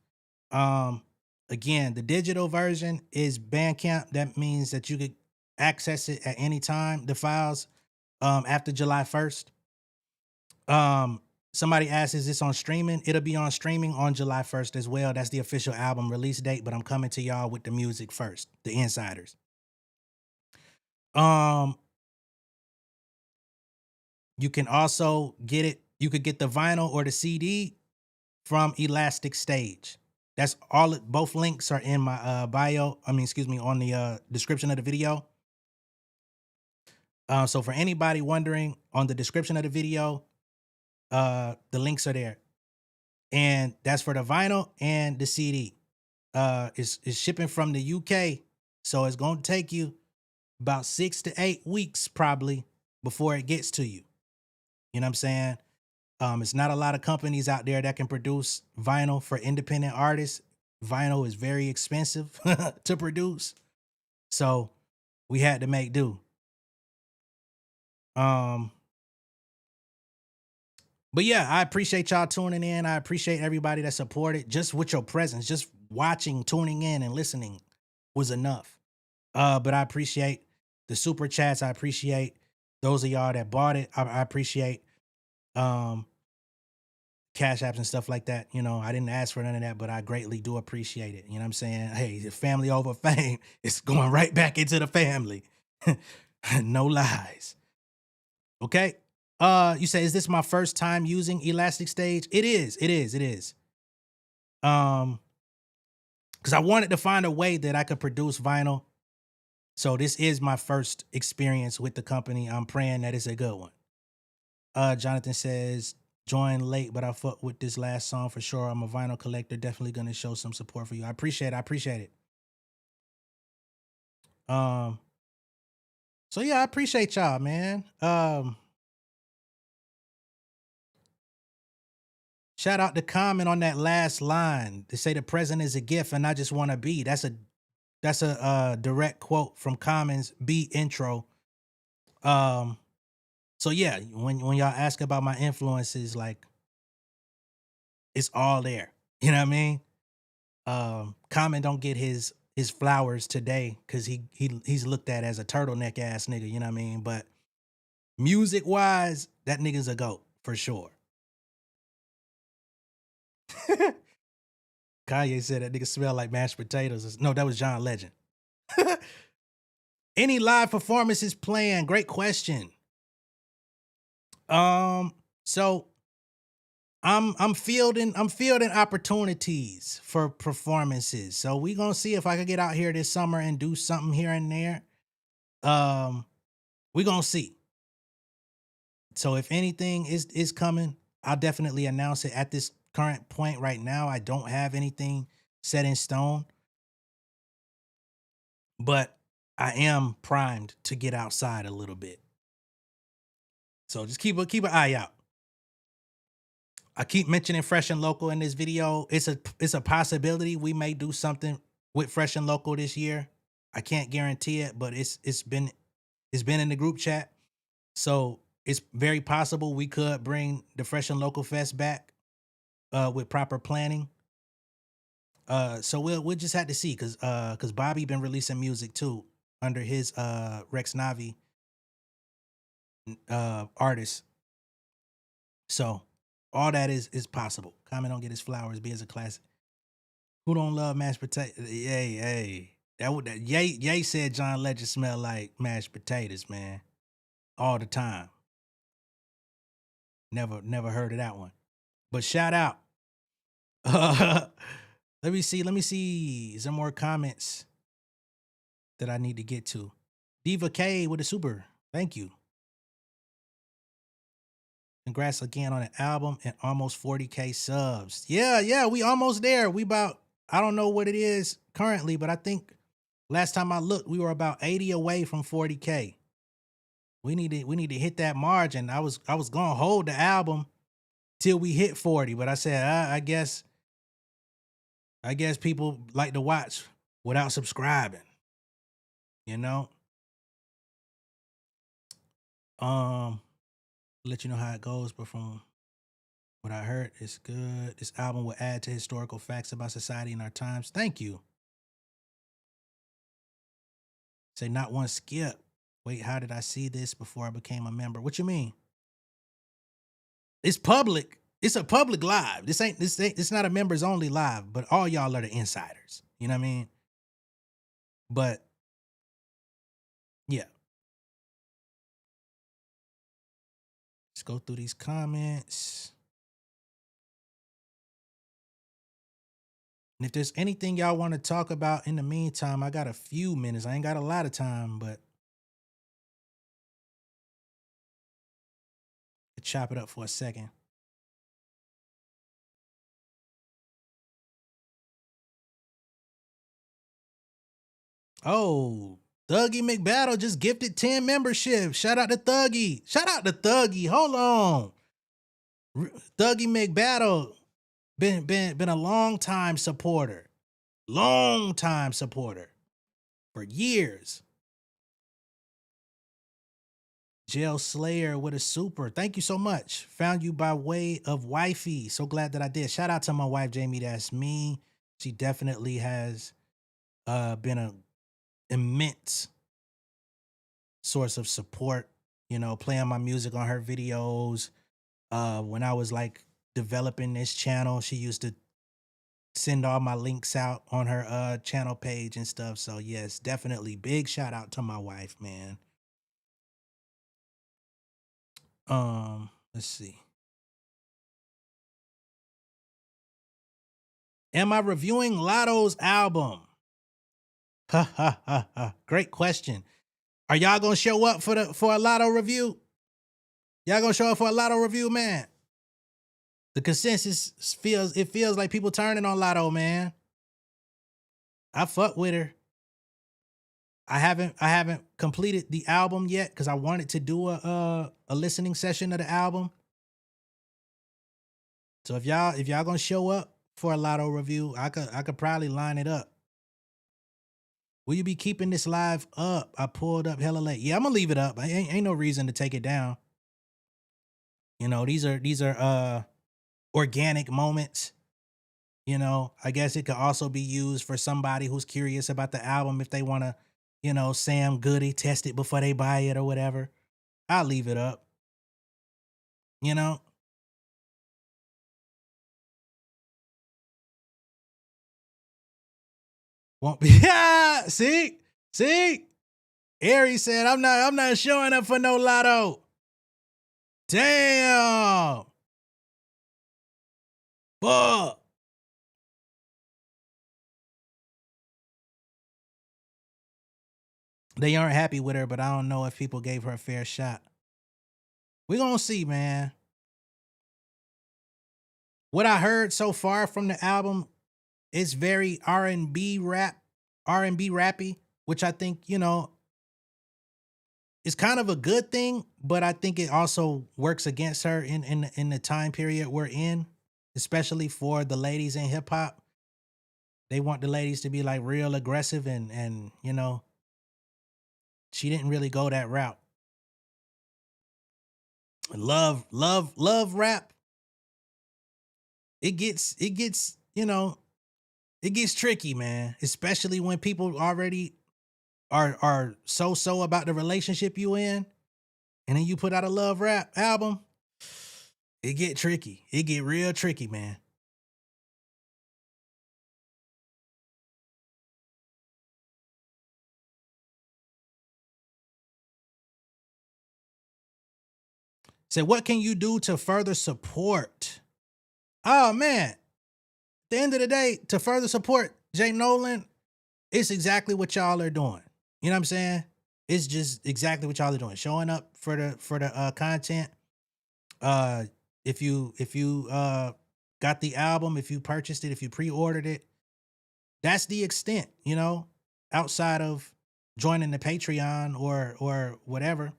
Again, the digital version is Bandcamp. That means that you could access it at any time, the files, after July 1st. Somebody asked, is this on streaming? It'll be on streaming on July 1st as well. That's the official album release date, but I'm coming to y'all with the music first, the insiders. You can also get it. You could get the vinyl or the CD from Elastic Stage. That's all. Both links are in my bio. On the description of the video. So for anybody wondering, on the description of the video, the links are there, and that's for the vinyl and the CD. It's shipping from the UK, so it's gonna take you about 6 to 8 weeks probably before it gets to you. You know what I'm saying? It's not a lot of companies out there that can produce vinyl for independent artists. Vinyl is very expensive to produce, so we had to make do. But yeah, I appreciate y'all tuning in. I appreciate everybody that supported. Just with your presence, just watching, tuning in, and listening was enough. But I appreciate the super chats. I appreciate those of y'all that bought it. I appreciate cash apps and stuff like that. You know, I didn't ask for none of that, but I greatly do appreciate it. You know what I'm saying? Hey, the family over fame, it's going right back into the family. No lies. Okay. You say, is this my first time using Elastic Stage? It is. Because I wanted to find a way that I could produce vinyl. So this is my first experience with the company. I'm praying that it's a good one. Jonathan says, Joined late, but I fuck with this last song for sure. I'm a vinyl collector. Definitely gonna show some support for you. I appreciate it. So yeah, I appreciate y'all, man. Shout out to comment on that last line. They say the present is a gift and I just want to be. That's a direct quote from Common's beat intro. So yeah, when y'all ask about my influences, like it's all there. You know what I mean? Common don't get his flowers today because he's looked at as a turtleneck ass nigga, you know what I mean? But music wise, that nigga's a GOAT for sure. Kanye said that nigga smell like mashed potatoes. No, that was John Legend. Any live performances planned? Great question. So I'm fielding opportunities for performances. So we gonna see if I can get out here this summer and do something here and there. We gonna see. So if anything is coming, I'll definitely announce it. At this current point right now, I don't have anything set in stone, but I am primed to get outside a little bit. So just keep an eye out. I keep mentioning Fresh and Local in this video. It's a possibility we may do something with Fresh and Local this year. I can't guarantee it, but it's been in the group chat. So it's very possible we could bring the Fresh and Local Fest back with proper planning. So we'll just have to see because Bobby been releasing music too under his Rex Navi artist. So all that is possible. Common don't get his flowers, be as a classic. Who don't love mashed potato? Hey. Ye said John Legend smell like mashed potatoes, man. All the time. Never heard of that one. But shout out. Let me see. Is there more comments that I need to get to? Diva K with a super. Thank you. Congrats again on the album and almost 40K subs. Yeah, we almost there. We about, I don't know what it is currently, but I think last time I looked, we were about 80 away from 40K. We need to hit that margin. I was gonna hold the album till we hit 40, but I said I guess people like to watch without subscribing. You know? Let you know how it goes, but from what I heard, it's good. This album will add to historical facts about society in our times. Thank you. Say not one skip. Wait, how did I see this before I became a member? What you mean? It's public. It's a public live. It's not a members only live, but all y'all are the insiders. You know what I mean? But yeah. Let's go through these comments. And if there's anything y'all want to talk about in the meantime, I got a few minutes. I ain't got a lot of time, but I'll chop it up for a second. Oh, Thuggy McBattle just gifted 10 memberships. Shout out to Thuggy. Hold on. Thuggy McBattle been a long time supporter for years. Jail Slayer with a super. Thank you so much. Found you by way of wifey. So glad that I did. Shout out to my wife, Jamie. That's me. She definitely has been an immense source of support, you know, playing my music on her videos. When I was like developing this channel, she used to send all my links out on her channel page and stuff. So yes, definitely big shout out to my wife, man. Let's see. Am I reviewing Lotto's album? Great question. Are y'all gonna show up for a Lotto review? Y'all gonna show up for a Lotto review, man? The consensus feels like people turning on Lotto, man. I fuck with her. I haven't completed the album yet because I wanted to do a listening session of the album. So if y'all gonna show up for a Lotto review, I could probably line it up. Will you be keeping this live up? I pulled up hella late. Yeah, I'm gonna leave it up. Ain't no reason to take it down. You know, these are organic moments. You know, I guess it could also be used for somebody who's curious about the album if they want to, you know, Sam Goody, test it before they buy it or whatever. I'll leave it up. You know? Won't be. Yeah, see? Aries said, I'm not showing up for no Lotto. Damn. Fuck. They aren't happy with her, but I don't know if people gave her a fair shot. We're gonna see, man. What I heard so far from the album is very R&B rappy, which I think, you know, is kind of a good thing, but I think it also works against her in the time period we're in, especially for the ladies in hip hop. They want the ladies to be like real aggressive and you know, she didn't really go that route. Love rap. It gets, you know, it gets tricky, man, especially when people already are so about the relationship you in, and then you put out a love rap album. It get tricky. It get real tricky, man. So what can you do to further support? Oh man, at the end of the day, to further support Jay Nolan, it's exactly what y'all are doing. You know what I'm saying? It's just exactly what y'all are doing. Showing up for the content. If you got the album, if you purchased it, if you pre-ordered it, that's the extent, you know, outside of joining the Patreon or whatever.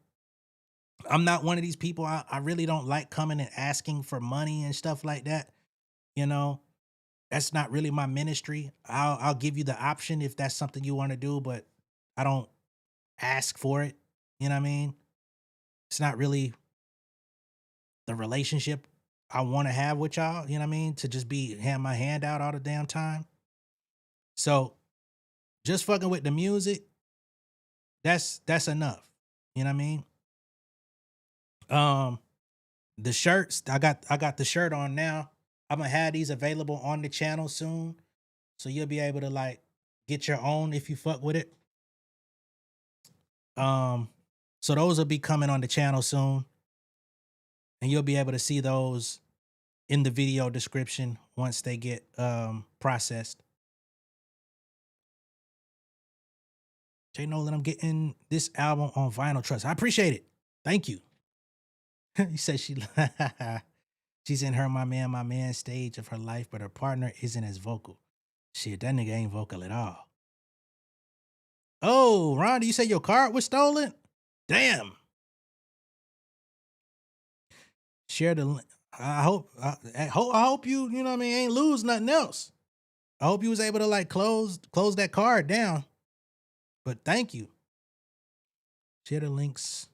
I'm not one of these people. I really don't like coming and asking for money and stuff like that. You know, that's not really my ministry. I'll give you the option if that's something you want to do, but I don't ask for it. You know what I mean? It's not really the relationship I want to have with y'all. You know what I mean? To just be hand my hand out all the damn time. So just fucking with the music, that's enough. You know what I mean? The shirts, I got the shirt on now. I'm gonna have these available on the channel soon. So you'll be able to like get your own if you fuck with it. So those will be coming on the channel soon. And you'll be able to see those in the video description once they get processed. Jay Nolan, I'm getting this album on vinyl trust. I appreciate it. Thank you. He said she's in her my man stage of her life, but her partner isn't as vocal. Shit, that nigga ain't vocal at all. Oh, Ron, you say your card was stolen? Damn. Share the link. I hope you know what I mean, ain't lose nothing else. I hope you was able to like close that card down. But thank you. Share the links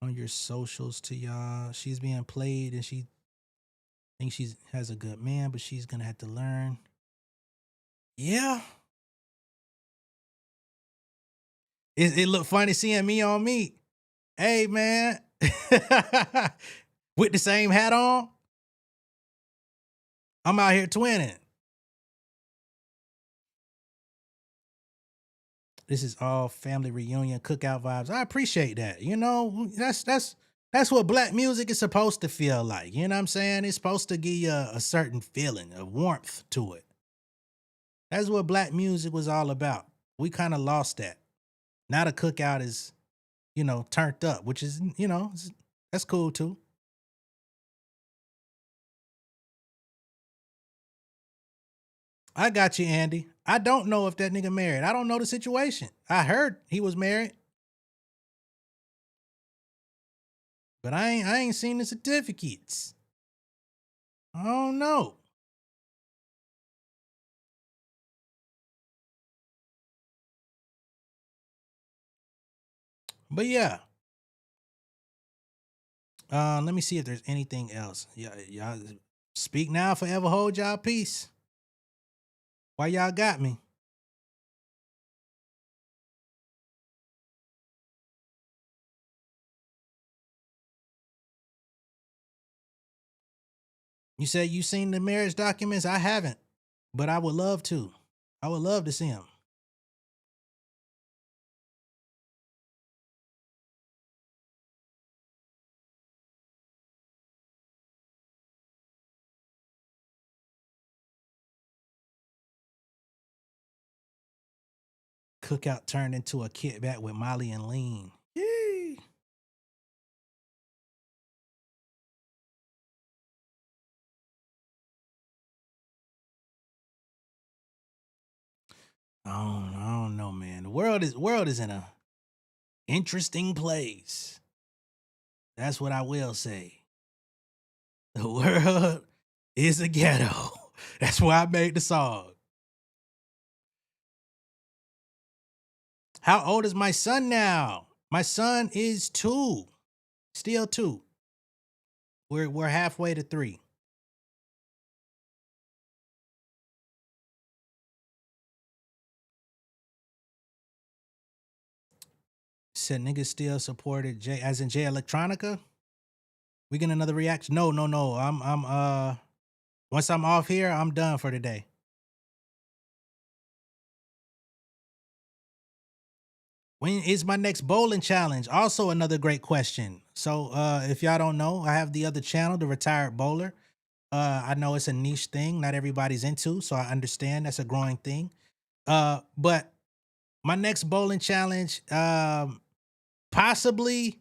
on your socials to y'all. She's being played and she thinks she has a good man, but she's gonna have to learn. Yeah. It looked funny seeing me on me. Hey man. With the same hat on. I'm out here twinning. This is all family reunion cookout vibes. I appreciate that. You know, that's what black music is supposed to feel like. You know what I'm saying? It's supposed to give you a certain feeling, a warmth to it. That's what black music was all about. We kind of lost that. Now the cookout is, you know, turned up, which is, you know, that's cool too. I got you, Andy. I don't know if that nigga married. I don't know the situation. I heard he was married, but I ain't seen the certificates. I don't know. But yeah. Let me see if there's anything else. Y'all speak now, forever hold y'all peace. Why y'all got me? You said you seen the marriage documents? I haven't, but I would love to. I would love to see them. Cookout turned into a kickback with Molly and Lean. Yay. I don't know, man. The world is in a interesting place. That's what I will say. The world is a ghetto. That's why I made the song. How old is my son now? My son is 2. Still 2. We're halfway to 3. Said niggas still supported J as in J Electronica. We get another reaction. No. I'm once I'm off here, I'm done for today. When is my next bowling challenge? Also another great question. So if y'all don't know, I have the other channel, The Retired Bowler. I know it's a niche thing, not everybody's into, so I understand that's a growing thing. But my next bowling challenge, possibly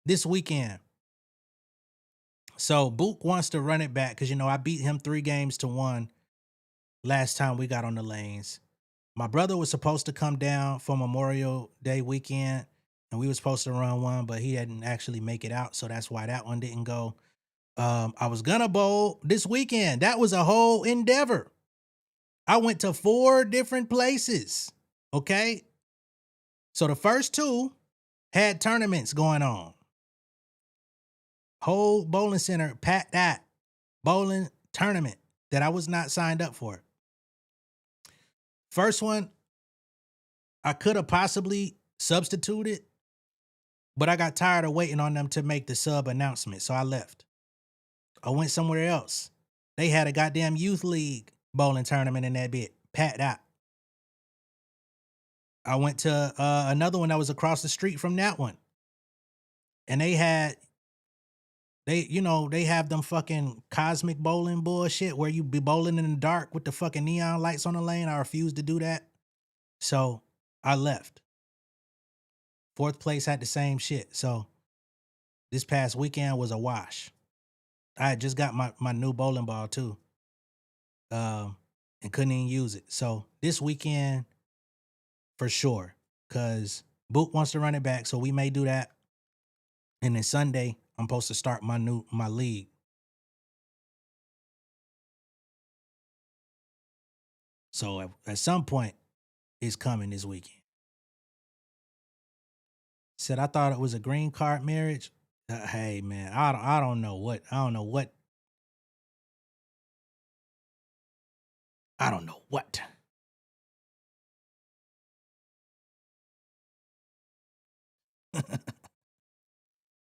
this weekend. So Book wants to run it back because I beat him 3-1 last time we got on the lanes. My brother was supposed to come down for Memorial Day weekend, and we were supposed to run one, but he didn't actually make it out, so that's why that one didn't go. I was gonna bowl this weekend. That was a whole endeavor. I went to 4 different places. Okay. So the first 2 had tournaments going on. Whole bowling center packed that bowling tournament that I was not signed up for. First one, I could have possibly substituted, but I got tired of waiting on them to make the sub announcement, so I left. I went somewhere else. They had a goddamn youth league bowling tournament in that bit, packed out. I went to another one that was across the street from that one. And they have them fucking cosmic bowling bullshit where you be bowling in the dark with the fucking neon lights on the lane. I refused to do that. So I left. 4th place had the same shit. So this past weekend was a wash. I had just got my new bowling ball too. And couldn't even use it. So this weekend, for sure, because Boot wants to run it back, so we may do that. And then Sunday, I'm supposed to start my league. So at some point, it's coming this weekend. Said I thought it was a green card marriage. Hey man, I don't know what. I don't know what.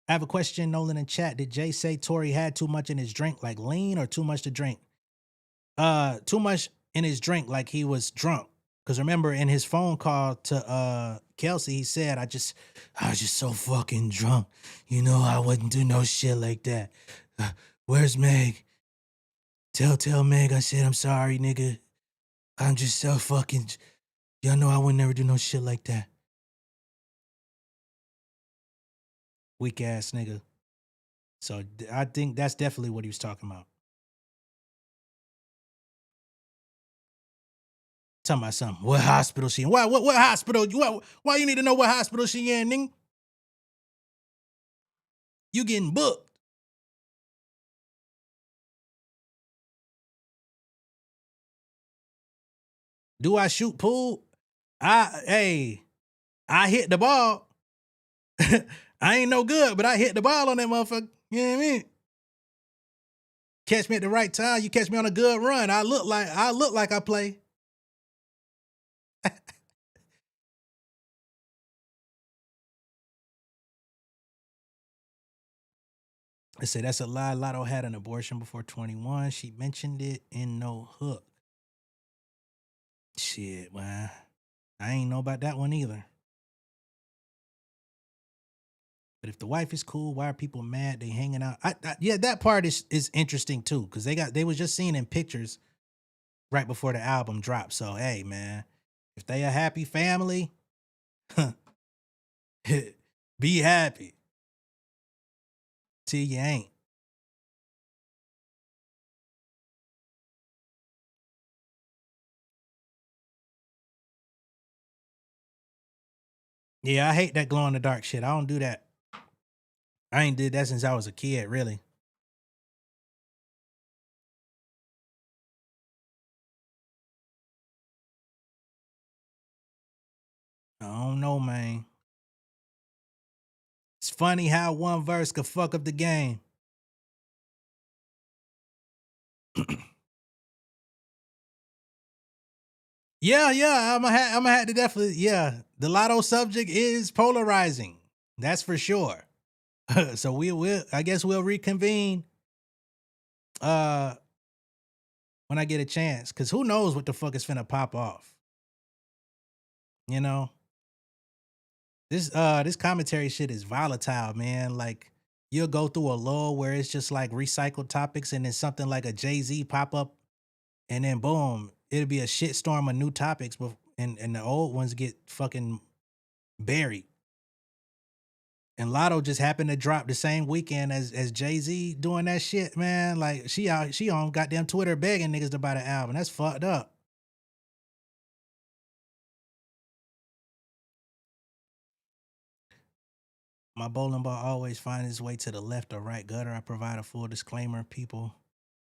I have a question, Nolan, in chat. Did Jay say Tory had too much in his drink, like lean, or too much to drink? Too much in his drink, like he was drunk. Because remember, in his phone call to Kelsey, he said, I was just so fucking drunk. I wouldn't do no shit like that. Where's Meg? Tell Meg I said I'm sorry, nigga. I'm just so fucking... Y'all know I would never do no shit like that. Weak ass nigga. So I think that's definitely what he was talking about. Talking about something. What hospital she in? What hospital? Why you need to know what hospital she in, nigga? You getting booked. Do I shoot pool? I hit the ball. I ain't no good, but I hit the ball on that motherfucker. You know what I mean? Catch me at the right time. You catch me on a good run. I look like I play. I said that's a lie. Lotto had an abortion before 21. She mentioned it in No Hook. Shit, man. I ain't know about that one either. But if the wife is cool, why are people mad? They hanging out. Yeah, that part is interesting too, because they was just seeing in pictures right before the album dropped. So hey, man, if they a happy family, be happy. Till you ain't. Yeah, I hate that glow in the dark shit. I don't do that. I ain't did that since I was a kid, really. I don't know, man. It's funny how one verse could fuck up the game. Yeah, I'm gonna have to definitely, yeah. The lotto subject is polarizing. That's for sure. So I guess we'll reconvene when I get a chance. Cause who knows what the fuck is finna pop off. You know? This commentary shit is volatile, man. Like you'll go through a lull where it's just like recycled topics and then something like a Jay-Z pop up and then boom, it'll be a shitstorm of new topics, and the old ones get fucking buried. And Lotto just happened to drop the same weekend as Jay-Z doing that shit, man. Like she on goddamn Twitter begging niggas to buy the album. That's fucked up. My bowling ball always finds its way to the left or right gutter. I provide a full disclaimer. People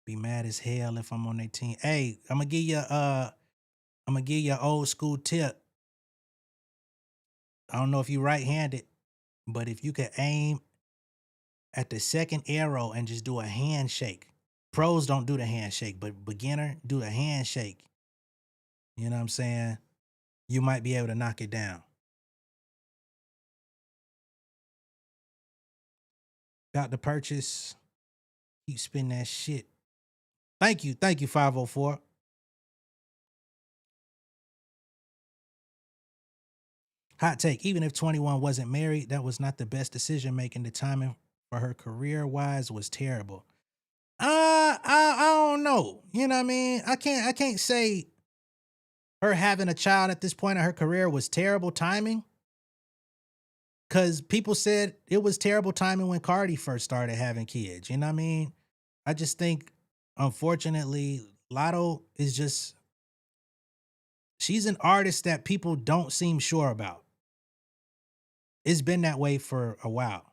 be mad as hell if I'm on their team. Hey, I'm gonna give you an old school tip. I don't know if you right-handed, but if you could aim at the second arrow and just do a handshake. Pros don't do the handshake, but beginner do a handshake. You know what I'm saying? You might be able to knock it down. Got the purchase. Keep spinning that shit. Thank you, 504. Hot take. Even if 21 wasn't married, that was not the best decision making. The timing for her career wise was terrible. I don't know. You know what I mean? I can't say her having a child at this point in her career was terrible timing. Cause people said it was terrible timing when Cardi first started having kids. You know what I mean? I just think, unfortunately, Lotto is just, she's an artist that people don't seem sure about. It's been that way for a while.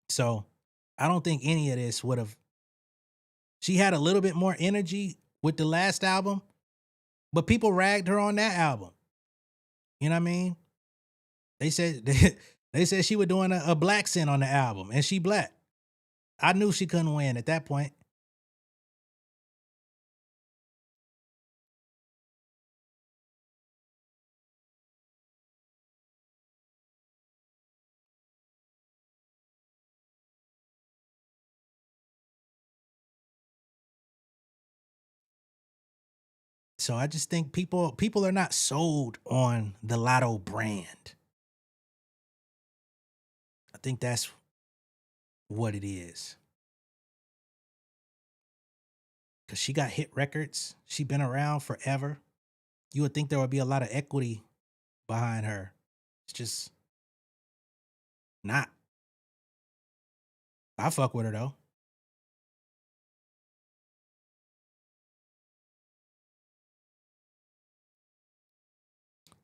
So I don't think any of this would have, she had a little bit more energy with the last album, but people ragged her on that album. You know what I mean? They said she was doing a black scent on the album, and she black. I knew she couldn't win at that point. So I just think people are not sold on the Lotto brand. I think that's what it is. Cause she got hit records. She been around forever. You would think there would be a lot of equity behind her. It's just not. I fuck with her though.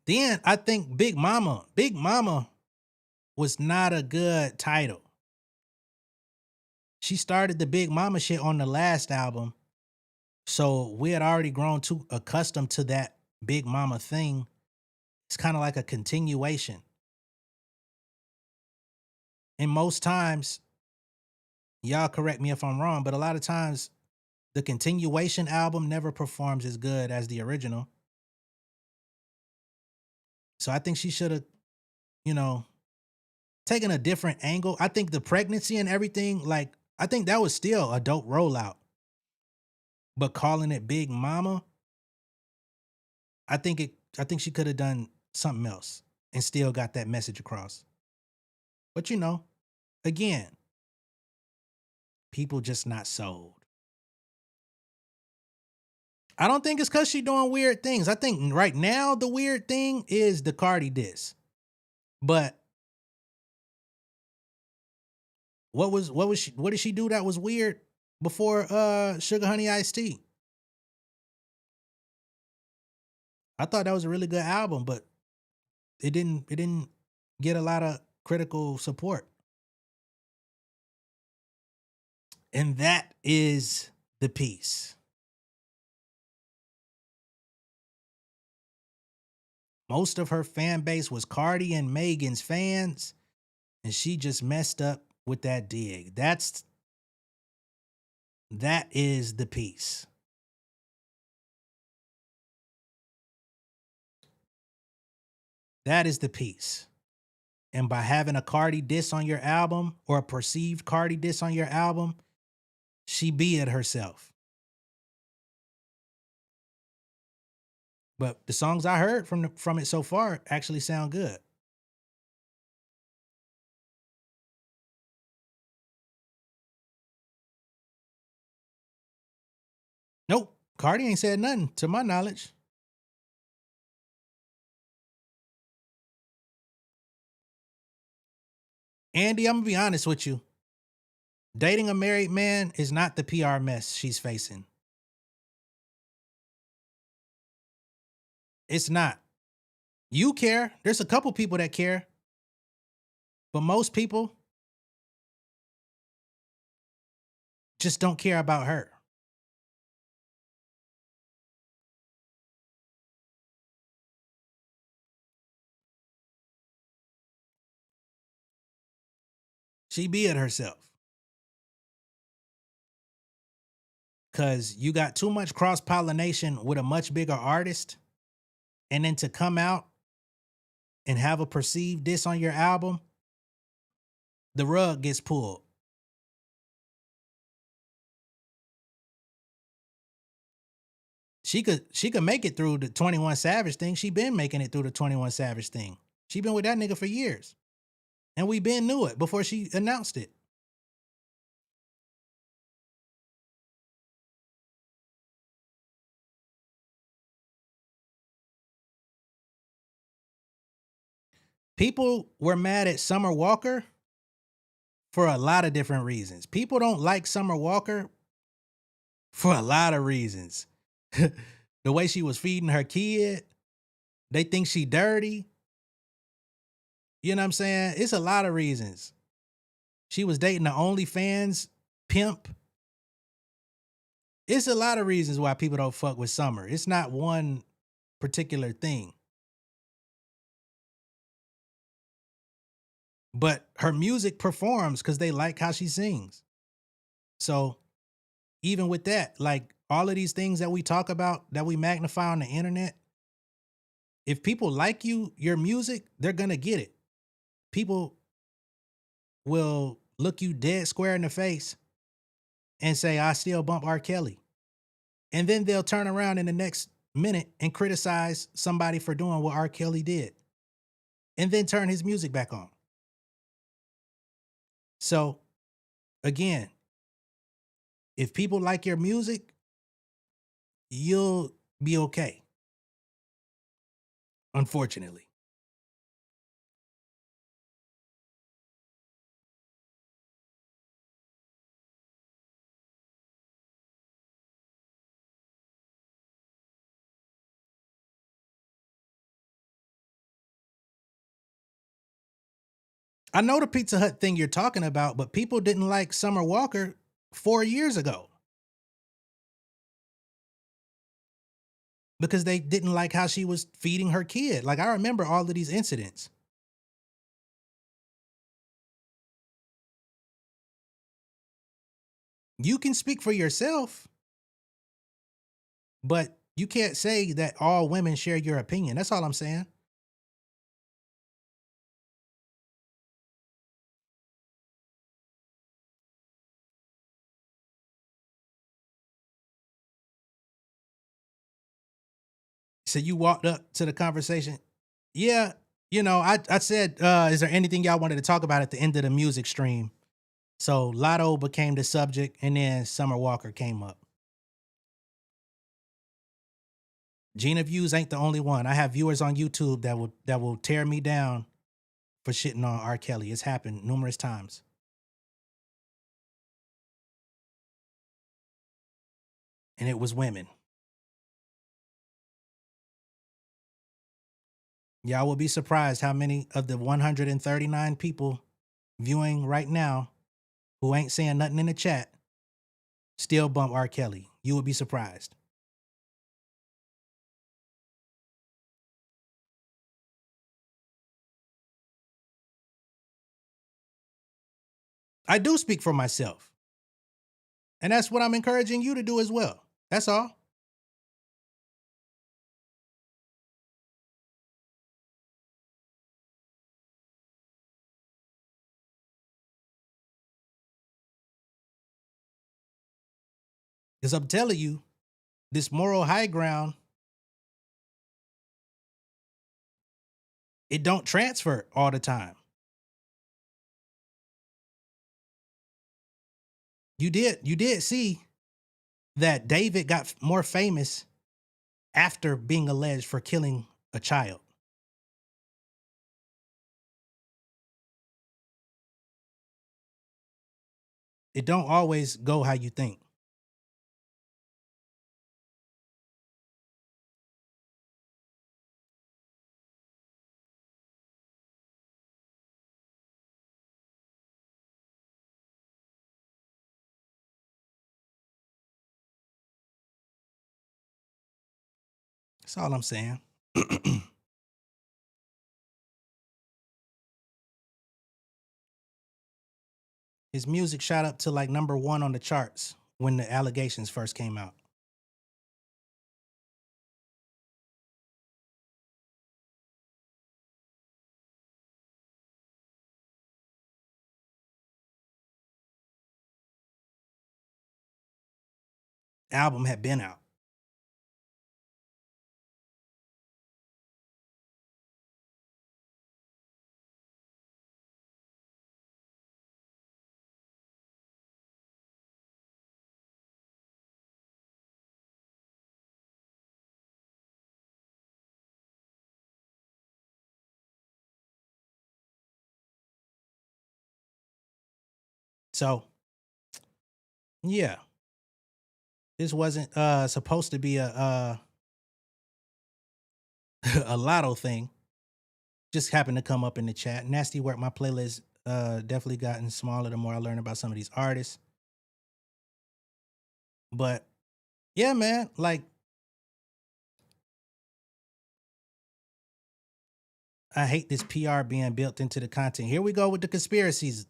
Then I think Big Mama was not a good title. She started the Big Mama shit on the last album. So we had already grown too accustomed to that Big Mama thing. It's kind of like a continuation. And most times, y'all correct me if I'm wrong, but a lot of times the continuation album never performs as good as the original. So I think she should have, you know, taken a different angle. I think the pregnancy and everything, like, I think that was still a dope rollout. But calling it Big Mama, I think she could have done something else and still got that message across. But again, people just not sold. I don't think it's because she doing weird things. I think right now the weird thing is the Cardi diss. But what did she do that was weird before Sugar Honey Iced Tea? I thought that was a really good album, but it didn't get a lot of critical support. And that is the piece. Most of her fan base was Cardi and Megan's fans, and she just messed up with that dig. That is the piece. That is the piece. And by having a Cardi diss on your album or a perceived Cardi diss on your album, she be it herself. But the songs I heard from it so far actually sound good. Nope, Cardi ain't said nothing to my knowledge. Andy, I'm gonna be honest with you. Dating a married man is not the PR mess she's facing. It's not. You care. There's a couple people that care. But most people just don't care about her. She be it herself. Because you got too much cross pollination with a much bigger artist. And then to come out and have a perceived diss on your album, the rug gets pulled. She could make it through the 21 Savage thing. She been making it through the 21 Savage thing. She been with that nigga for years. And we been knew it before she announced it. People were mad at Summer Walker for a lot of different reasons. People don't like Summer Walker for a lot of reasons. The way she was feeding her kid, they think she dirty. You know what I'm saying? It's a lot of reasons. She was dating the OnlyFans pimp. It's a lot of reasons why people don't fuck with Summer. It's not one particular thing. But her music performs because they like how she sings. So even with that, like all of these things that we talk about, that we magnify on the internet, if people like your music, they're going to get it. People will look you dead square in the face and say, I still bump R. Kelly. And then they'll turn around in the next minute and criticize somebody for doing what R. Kelly did. And then turn his music back on. So, again, if people like your music, you'll be okay. Unfortunately. I know the Pizza Hut thing you're talking about, but people didn't like Summer Walker 4 years ago because they didn't like how she was feeding her kid. Like, I remember all of these incidents. You can speak for yourself, but you can't say that all women share your opinion. That's all I'm saying. So you walked up to the conversation. Yeah, I said, is there anything y'all wanted to talk about at the end of the music stream? So Lotto became the subject, and then Summer Walker came up. Gina Views ain't the only one. I have viewers on YouTube that will tear me down for shitting on R. Kelly. It's happened numerous times. And it was women. Y'all will be surprised how many of the 139 people viewing right now who ain't saying nothing in the chat still bump R. Kelly. You would be surprised. I do speak for myself. And that's what I'm encouraging you to do as well. That's all. Because I'm telling you, this moral high ground, it don't transfer all the time. You did see that David got more famous after being alleged for killing a child. It don't always go how you think. That's all I'm saying. His music shot up to like #1 on the charts when the allegations first came out. Album had been out. So, yeah. This wasn't supposed to be a a lotto thing. Just happened to come up in the chat. Nasty work. My playlist definitely gotten smaller the more I learn about some of these artists. But yeah, man, like I hate this PR being built into the content. Here we go with the conspiracies.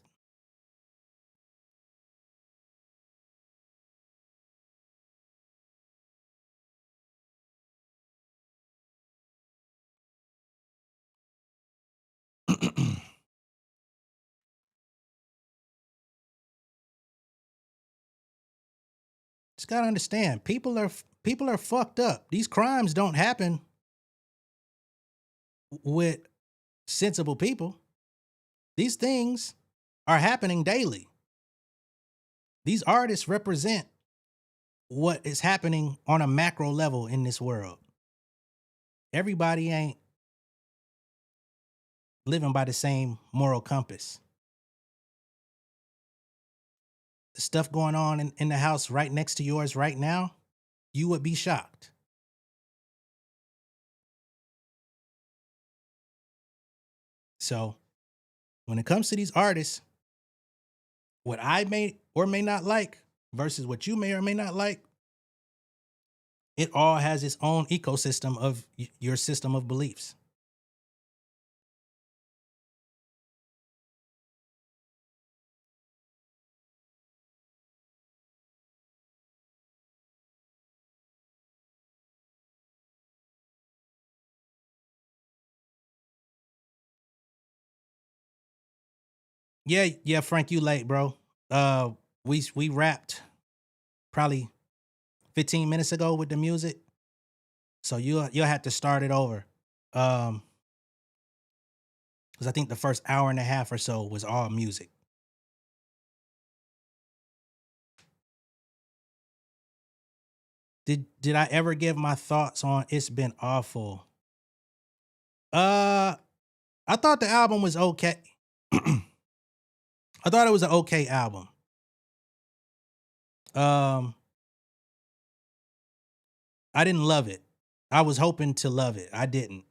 Just gotta understand, people are fucked up. These crimes don't happen with sensible people. These things are happening daily. These artists represent what is happening on a macro level in this world. Everybody ain't living by the same moral compass. The stuff going on in the house right next to yours right now, you would be shocked. So when it comes to these artists, what I may or may not like versus what you may or may not like, it all has its own ecosystem of your system of beliefs. Yeah, Frank, you late, bro. We wrapped probably 15 minutes ago with the music, so you'll have to start it over. Because I think the first hour and a half or so was all music. Did I ever give my thoughts on It's Been Awful? Uh, I thought the album was okay. I thought it was an okay album. Um, I didn't love it. I was hoping to love it. I didn't.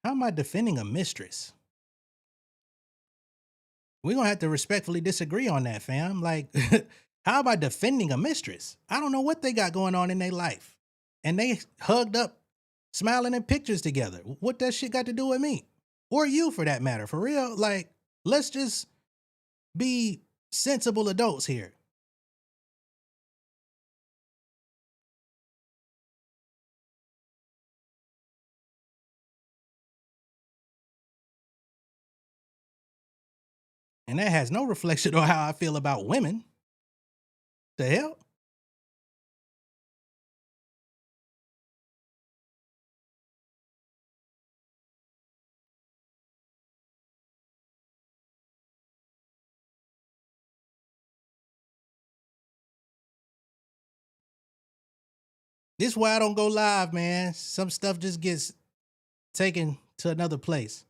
How am I defending a mistress? We're gonna have to respectfully disagree on that, fam. Like, how am I defending a mistress? I don't know what they got going on in their life. And they hugged up, smiling in pictures together. What that shit got to do with me? Or you for that matter, for real? Like, let's just be sensible adults here. And that has no reflection on how I feel about women. The hell? This is why I don't go live, man. Some stuff just gets taken to another place.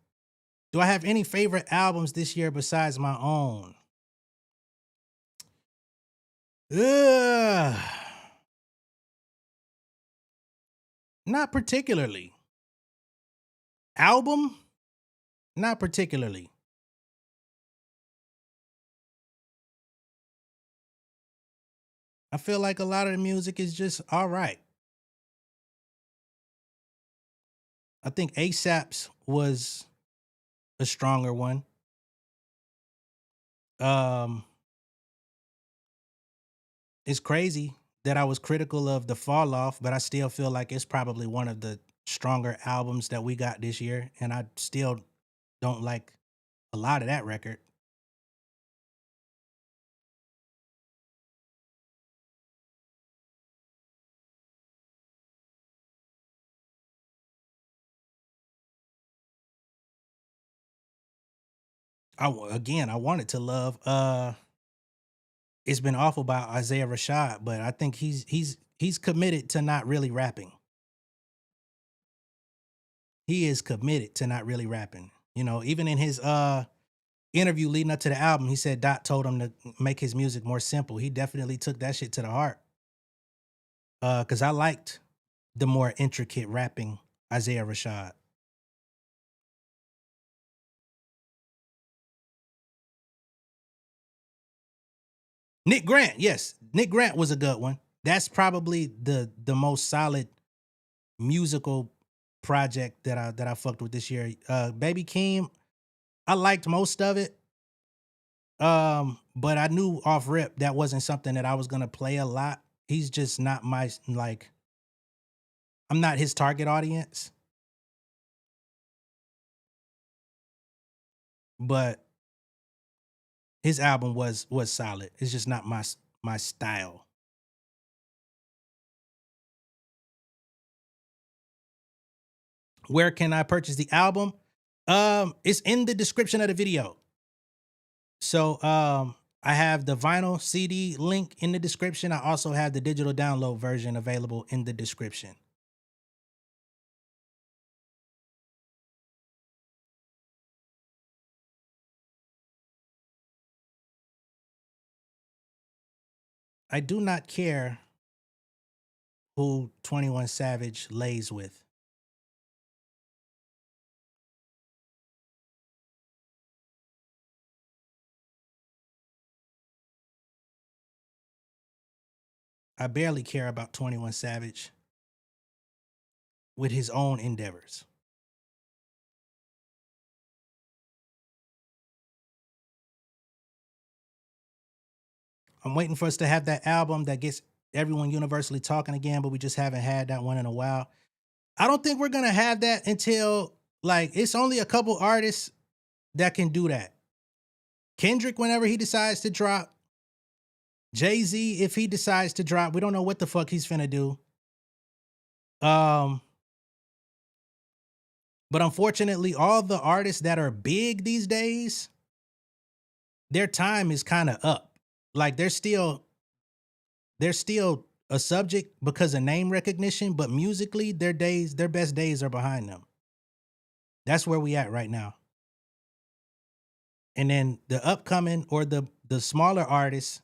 Do I have any favorite albums this year besides my own? Ugh. Not particularly. Album? Not particularly. I feel like a lot of the music is just all right. I think ASAP's was a stronger one. Um, it's crazy that I was critical of the Fall Off, but I still feel like it's probably one of the stronger albums that we got this year, and I still don't like a lot of that record. Again, I wanted to love It's Been Awful by Isaiah Rashad, but I think he's committed to not really rapping. He is committed to not really rapping. You know, even in his interview leading up to the album, he said Dot told him to make his music more simple. He definitely took that shit to the heart. Cause I liked the more intricate rapping Isaiah Rashad. Nick Grant, yes. Nick Grant was a good one. That's probably the most solid musical project that I fucked with this year. Baby Keem, I liked most of it. But I knew off rip that wasn't something that I was gonna play a lot. He's just not my like I'm not his target audience. But his album was solid. It's just not my style. Where can I purchase the album? It's in the description of the video. So I have the vinyl CD link in the description. I also have the digital download version available in the description. I do not care who 21 Savage lays with. I barely care about 21 Savage with his own endeavors. I'm waiting for us to have that album that gets everyone universally talking again, but we just haven't had that one in a while. I don't think we're gonna have that until like it's only a couple artists that can do that. Kendrick, whenever he decides to drop, Jay-Z, if he decides to drop, we don't know what the fuck he's finna do. But unfortunately, all the artists that are big these days, their time is kind of up. Like they're still a subject because of name recognition, but musically, their best days are behind them. That's where we at right now. And then the upcoming or the smaller artists,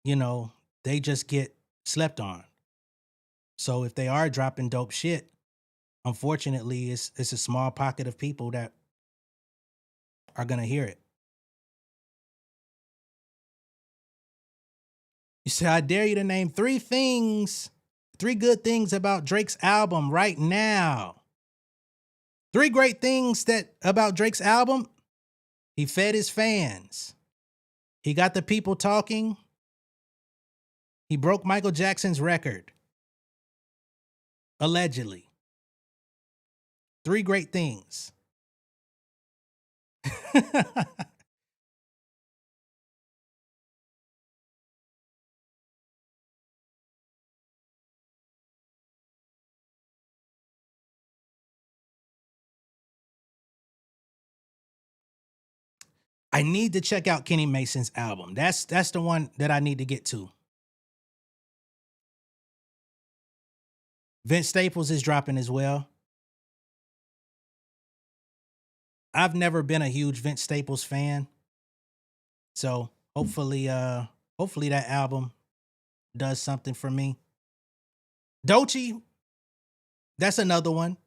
you know, they just get slept on. So if they are dropping dope shit, unfortunately, it's a small pocket of people that are gonna hear it. You say, I dare you to name three good things about Drake's album right now. Three great things about Drake's album. He fed his fans. He got the people talking. He broke Michael Jackson's record. Allegedly. Three great things. I need to check out Kenny Mason's album. That's the one that I need to get to. Vince Staples is dropping as well. I've never been a huge Vince Staples fan. So hopefully that album does something for me. Doechii, that's another one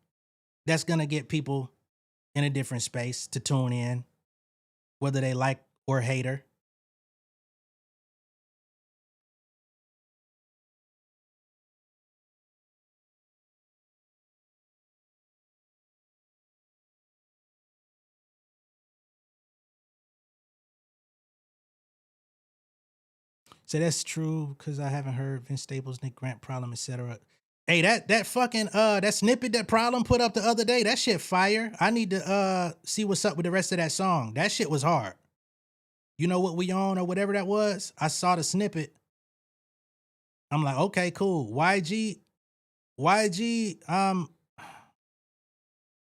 that's gonna get people in a different space to tune in, whether they like or hate her. So that's true because I haven't heard Vince Staples, Nick Grant, Problem, etc. Hey, that fucking that snippet that Problem put up the other day, that shit fire. I need to see what's up with the rest of that song. That shit was hard. You know what we on or whatever that was? I saw the snippet. I'm like, okay, cool. YG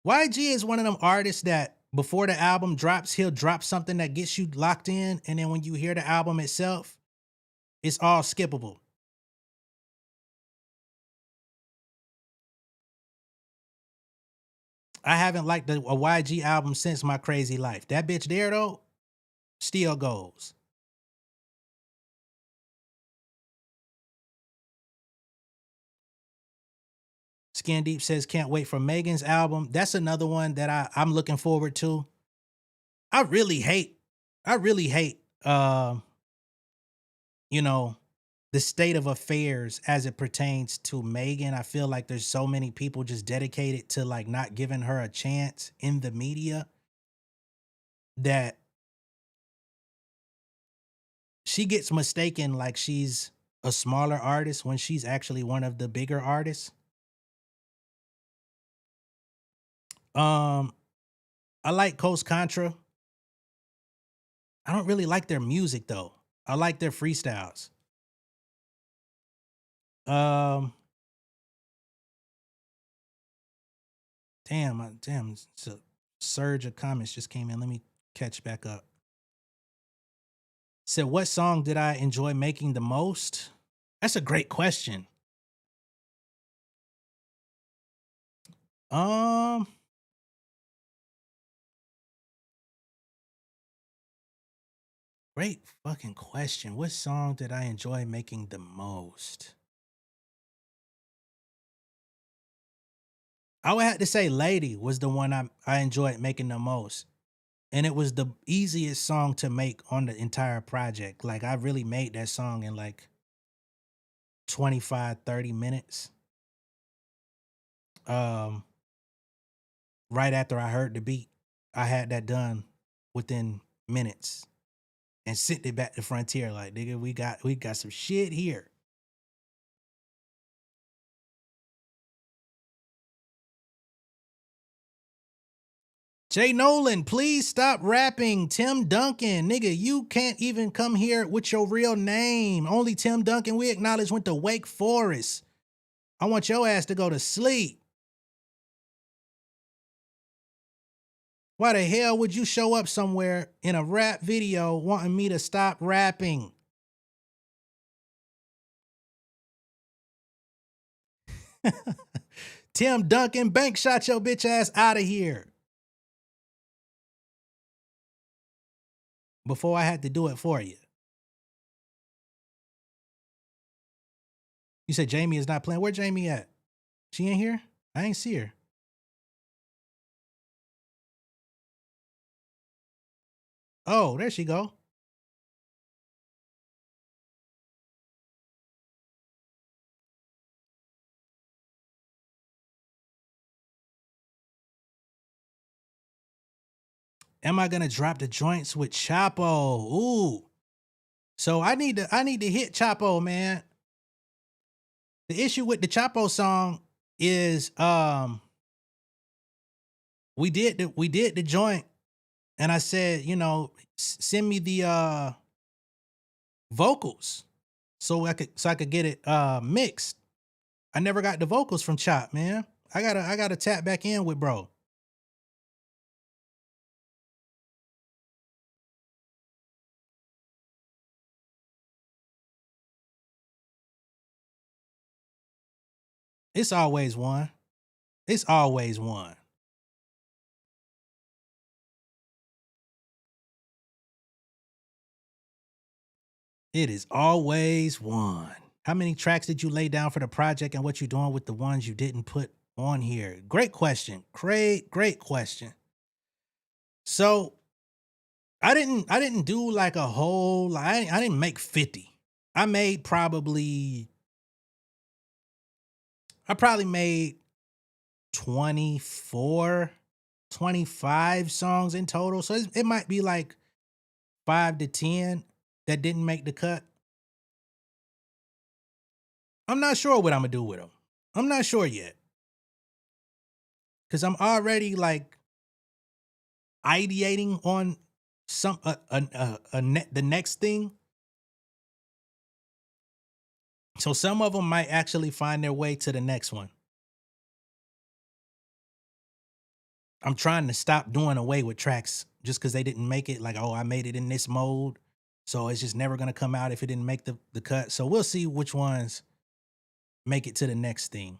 is one of them artists that before the album drops, he'll drop something that gets you locked in, and then when you hear the album itself, it's all skippable. I haven't liked a YG album since My Crazy Life. That bitch there though, still goes. Skin Deep says can't wait for Megan's album. That's another one that I'm looking forward to. I really hate, the state of affairs as it pertains to Megan. I feel like there's so many people just dedicated to like not giving her a chance in the media that she gets mistaken like she's a smaller artist when she's actually one of the bigger artists. I like Coast Contra. I don't really like their music though. I like their freestyles. Damn, it's a surge of comments just came in. Let me catch back up. Said, what song did I enjoy making the most? That's a great question. Great fucking question. What song did I enjoy making the most? I would have to say Lady was the one I enjoyed making the most. And it was the easiest song to make on the entire project. Like I really made that song in like 25, 30 minutes. Um, right after I heard the beat, I had that done within minutes and sent it back to Frontier. Like, nigga, we got some shit here. Jay Nolan, please stop rapping. Tim Duncan, nigga, you can't even come here with your real name. Only Tim Duncan we acknowledge went to Wake Forest. I want your ass to go to sleep. Why the hell would you show up somewhere in a rap video wanting me to stop rapping? Tim Duncan, bank shot your bitch ass out of here. Before I had to do it for you. You said Jamie is not playing. Where Jamie at? She in here? I ain't see her. Oh, there she go. Am I gonna drop the joints with Chapo? Ooh. So I need to hit Chapo, man. The issue with the Chapo song is we did the joint and I said, you know, send me the vocals so I could get it mixed. I never got the vocals from Chop, man. I gotta tap back in with bro. It's always one. It's always one. It is always one. How many tracks did you lay down for the project and what you doing with the ones you didn't put on here? Great question. Great question. So I didn't do like a whole, I didn't make 50. I probably made 24, 25 songs in total. So it might be like 5 to 10 that didn't make the cut. I'm not sure what I'm gonna do with them. I'm not sure yet. Cause I'm already like ideating on some the next thing. So some of them might actually find their way to the next one. I'm trying to stop doing away with tracks just because they didn't make it. Like, oh, I made it in this mode, so it's just never gonna come out if it didn't make the cut. So we'll see which ones make it to the next thing.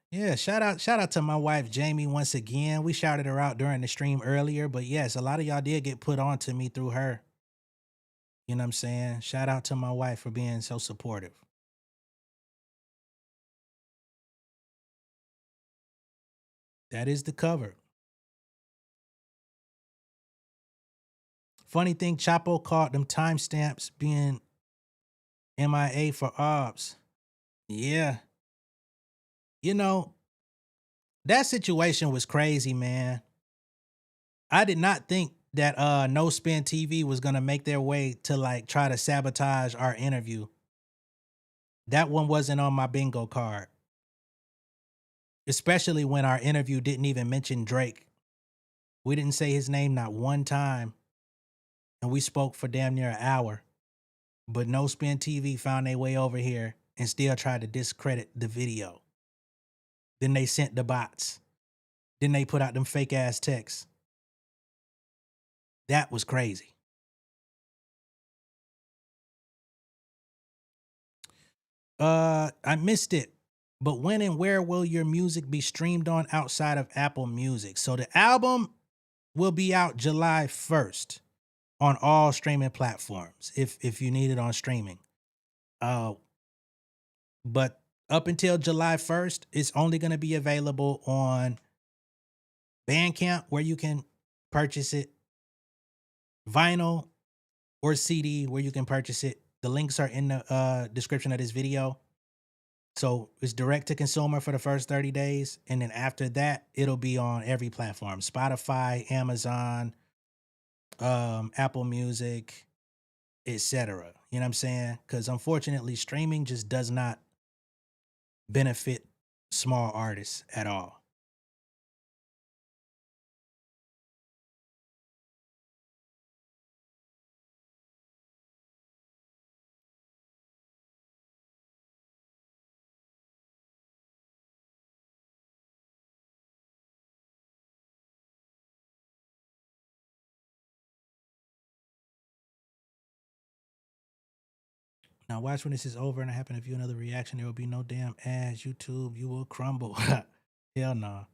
Yeah, shout out to my wife Jamie once again. We shouted her out during the stream earlier, but yes, a lot of y'all did get put on to me through her. You know what I'm saying? Shout out to my wife for being so supportive. That is the cover. Funny thing, Chapo called them timestamps being MIA for OBS. Yeah. You know, that situation was crazy, man. I did not think that No Spin TV was gonna make their way to like try to sabotage our interview. That one wasn't on my bingo card. Especially when our interview didn't even mention Drake. We didn't say his name not one time. And we spoke for damn near an hour. But No Spin TV found their way over here and still tried to discredit the video. Then they sent the bots. Then they put out them fake ass texts. That was crazy. I missed it. But when and where will your music be streamed on outside of Apple Music? So the album will be out July 1st on all streaming platforms if you need it on streaming. But up until July 1st, it's only going to be available on Bandcamp, where you can purchase it, vinyl or CD, where you can purchase it. The links are in the description of this video. So it's direct to consumer for the first 30 days. And then after that, it'll be on every platform: Spotify, Amazon, Apple Music, etc. You know what I'm saying? Because unfortunately, streaming just does not benefit small artists at all. Now watch when this is over and I happen to view another reaction. There will be no damn ads. YouTube, you will crumble. Hell no.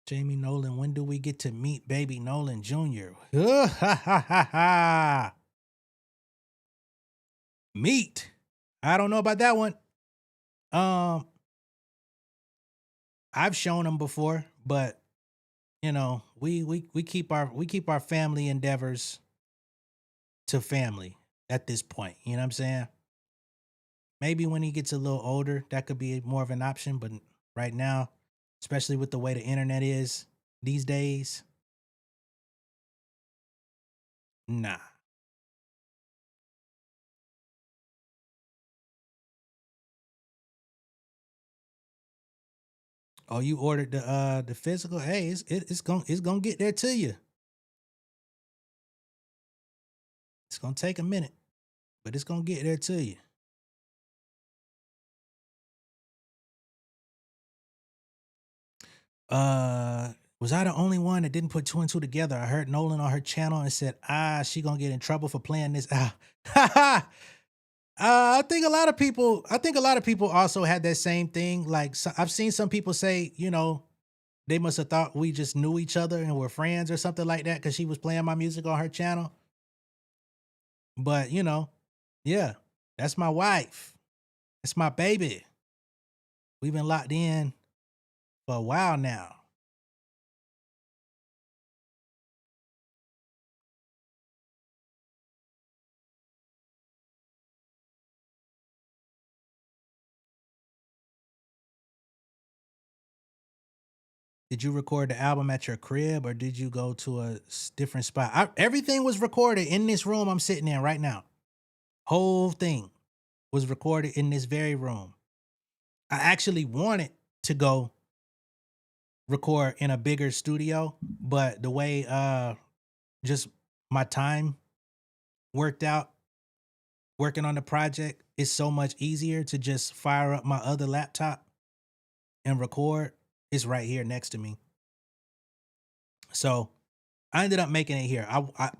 Jamie Nolan, when do we get to meet baby Nolan Jr.? Meet. I don't know about that one. I've shown him before, but you know, we keep our family endeavors to family at this point. You know what I'm saying? Maybe when he gets a little older, that could be more of an option. But right now, especially with the way the internet is these days, nah. Oh, you ordered the physical? Hey, it's gonna get there to you. It's gonna take a minute, but it's gonna get there to you. Was I the only one that didn't put two and two together? I heard Nolan on her channel and said, she gonna get in trouble for playing this. I think a lot of people also had that same thing. Like, I've seen some people say, you know, they must have thought we just knew each other and were friends or something like that because she was playing my music on her channel. But you know, yeah, that's my wife. That's my baby. We've been locked in for a while now. Did you record the album at your crib or did you go to a different spot? Everything was recorded in this room I'm sitting in right now. Whole thing was recorded in this very room. I actually wanted to go record in a bigger studio, but the way just my time worked out working on the project, it's so much easier to just fire up my other laptop and record. It's right here next to me. So I ended up making it here.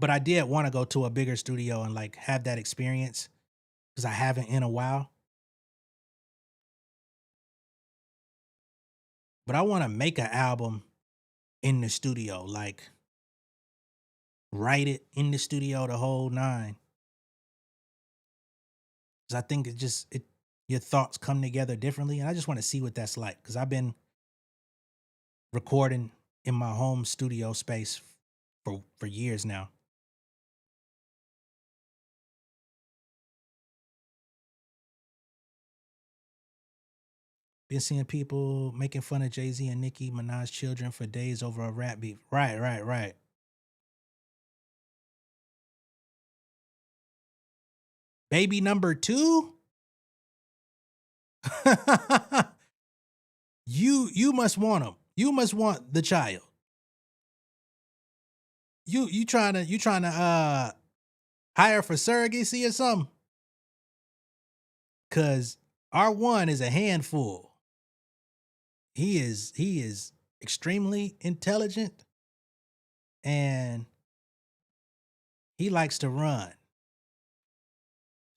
But I did want to go to a bigger studio and like have that experience because I haven't in a while. But I want to make an album in the studio, like write it in the studio, the whole nine. Because I think your thoughts come together differently. And I just want to see what that's like. Because I've been recording in my home studio space for years now. Been seeing people making fun of Jay-Z and Nicki Minaj's children for days over a rap beef. Right. Baby number 2? You must want him. You must want the child. You trying to hire for surrogacy or something? Cause R1 is a handful. He is extremely intelligent and he likes to run.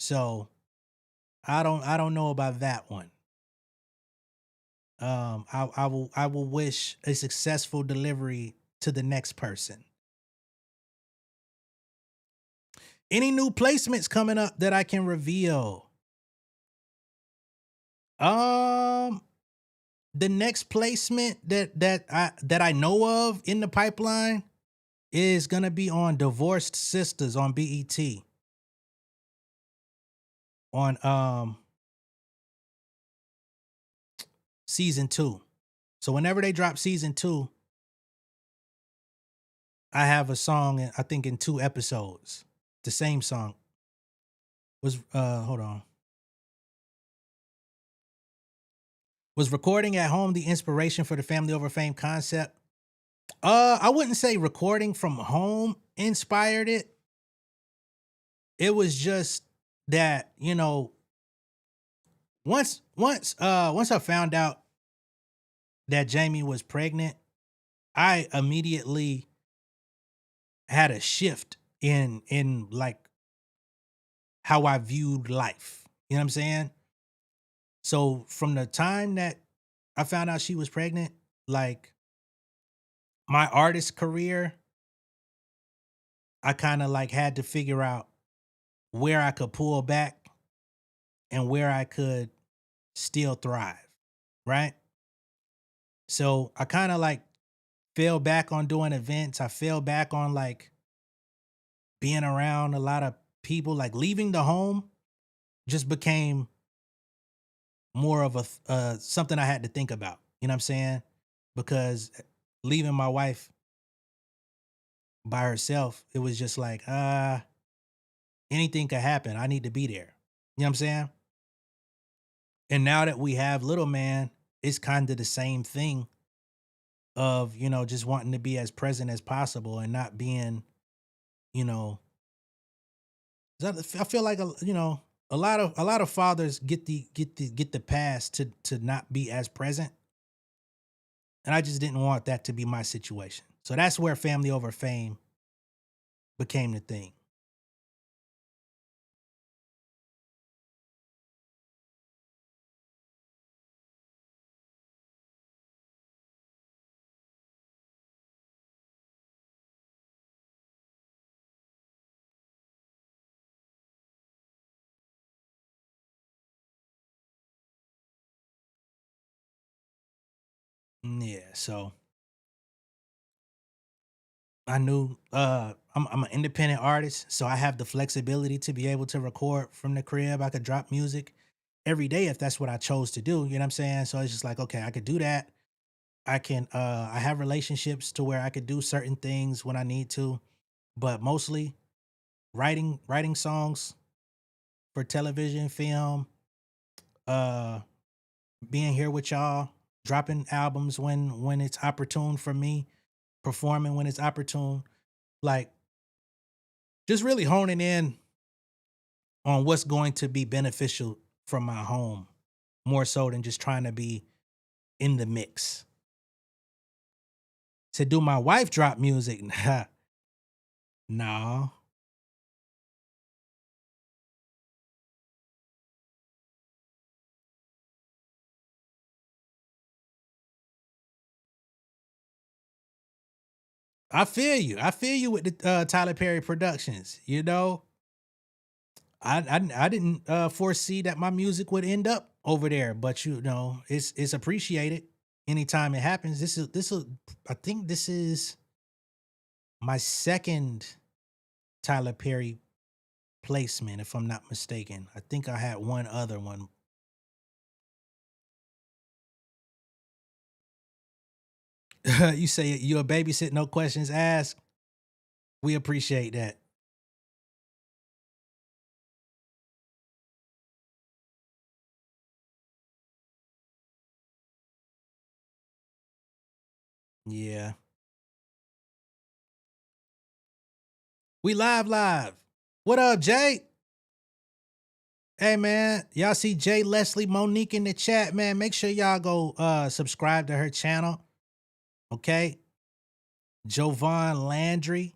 So I don't know about that one. I will wish a successful delivery to the next person. Any new placements coming up that I can reveal? The next placement that I know of in the pipeline is gonna be on Divorced Sisters on BET. On season 2. So whenever they drop season 2, I have a song I think in 2 episodes. The same song. Was hold on. Was recording at home the inspiration for the Family Over Fame concept? I wouldn't say recording from home inspired it. It was just that, you know, once I found out that Jamie was pregnant, I immediately had a shift in like how I viewed life. You know what I'm saying? So from the time that I found out she was pregnant, like my artist career, I kind of like had to figure out where I could pull back and where I could still thrive, right? So I kind of like fell back on doing events. I fell back on like being around a lot of people, like leaving the home just became more of a something I had to think about. You know what I'm saying? Because leaving my wife by herself, it was just like, anything could happen. I need to be there. You know what I'm saying? And now that we have little man, it's kind of the same thing of, you know, just wanting to be as present as possible and not being, you know, I feel like you know, a lot of fathers get the pass to not be as present. And I just didn't want that to be my situation. So that's where Family Over Fame became the thing. Yeah, so I knew I'm an independent artist, so I have the flexibility to be able to record from the crib. I could drop music every day if that's what I chose to do. You know what I'm saying? So it's just like, okay, I could do that. I can I have relationships to where I could do certain things when I need to, but mostly writing songs for television, film, uh being here with y'all, dropping albums when it's opportune for me, performing when it's opportune, like just really honing in on what's going to be beneficial from my home more so than just trying to be in the mix. To do my wife drop music, no. I feel you. I feel you with the Tyler Perry Productions. You know, I didn't foresee that my music would end up over there, but you know, it's appreciated anytime it happens. This is I think this is my second Tyler Perry placement, if I'm not mistaken. I think I had one other one. You say you're a babysit, no questions asked. We appreciate that. Yeah. We live. What up, Jay? Hey man, y'all see Jay Leslie Monique in the chat, man. Make sure y'all go subscribe to her channel. Okay. Jovan Landry.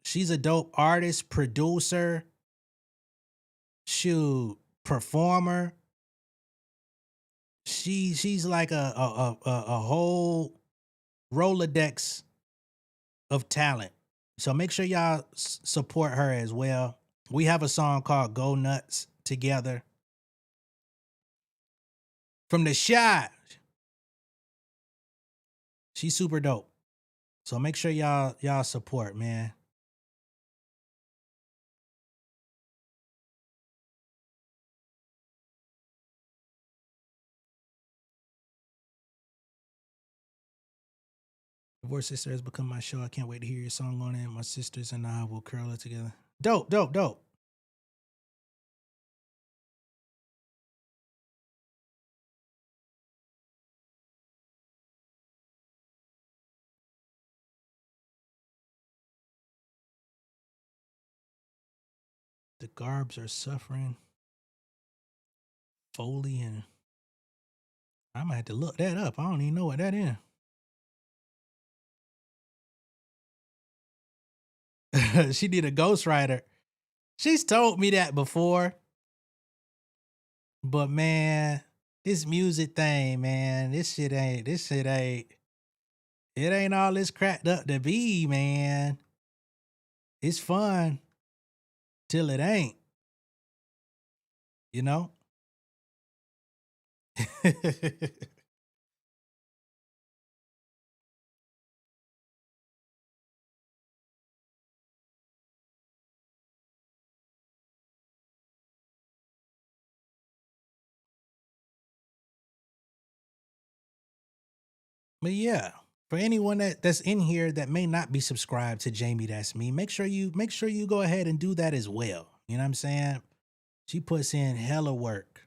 She's a dope artist, producer, shoot, performer. She's like a whole Rolodex of talent. So make sure y'all support her as well. We have a song called Go Nuts together. From the shot. She's super dope. So make sure y'all support, man. Divorce Sister has become my show. I can't wait to hear your song on it. My sisters and I will curl it together. Dope, dope, dope. The Garbs are suffering. Foley and I might have to look that up. I don't even know what that is. She did a ghostwriter. She's told me that before. But man, this music thing, man, it ain't all this cracked up to be, man. It's fun till it ain't, you know? But yeah, for anyone that's in here that may not be subscribed to Jamie That's Me, make sure you go ahead and do that as well. You know what I'm saying? She puts in hella work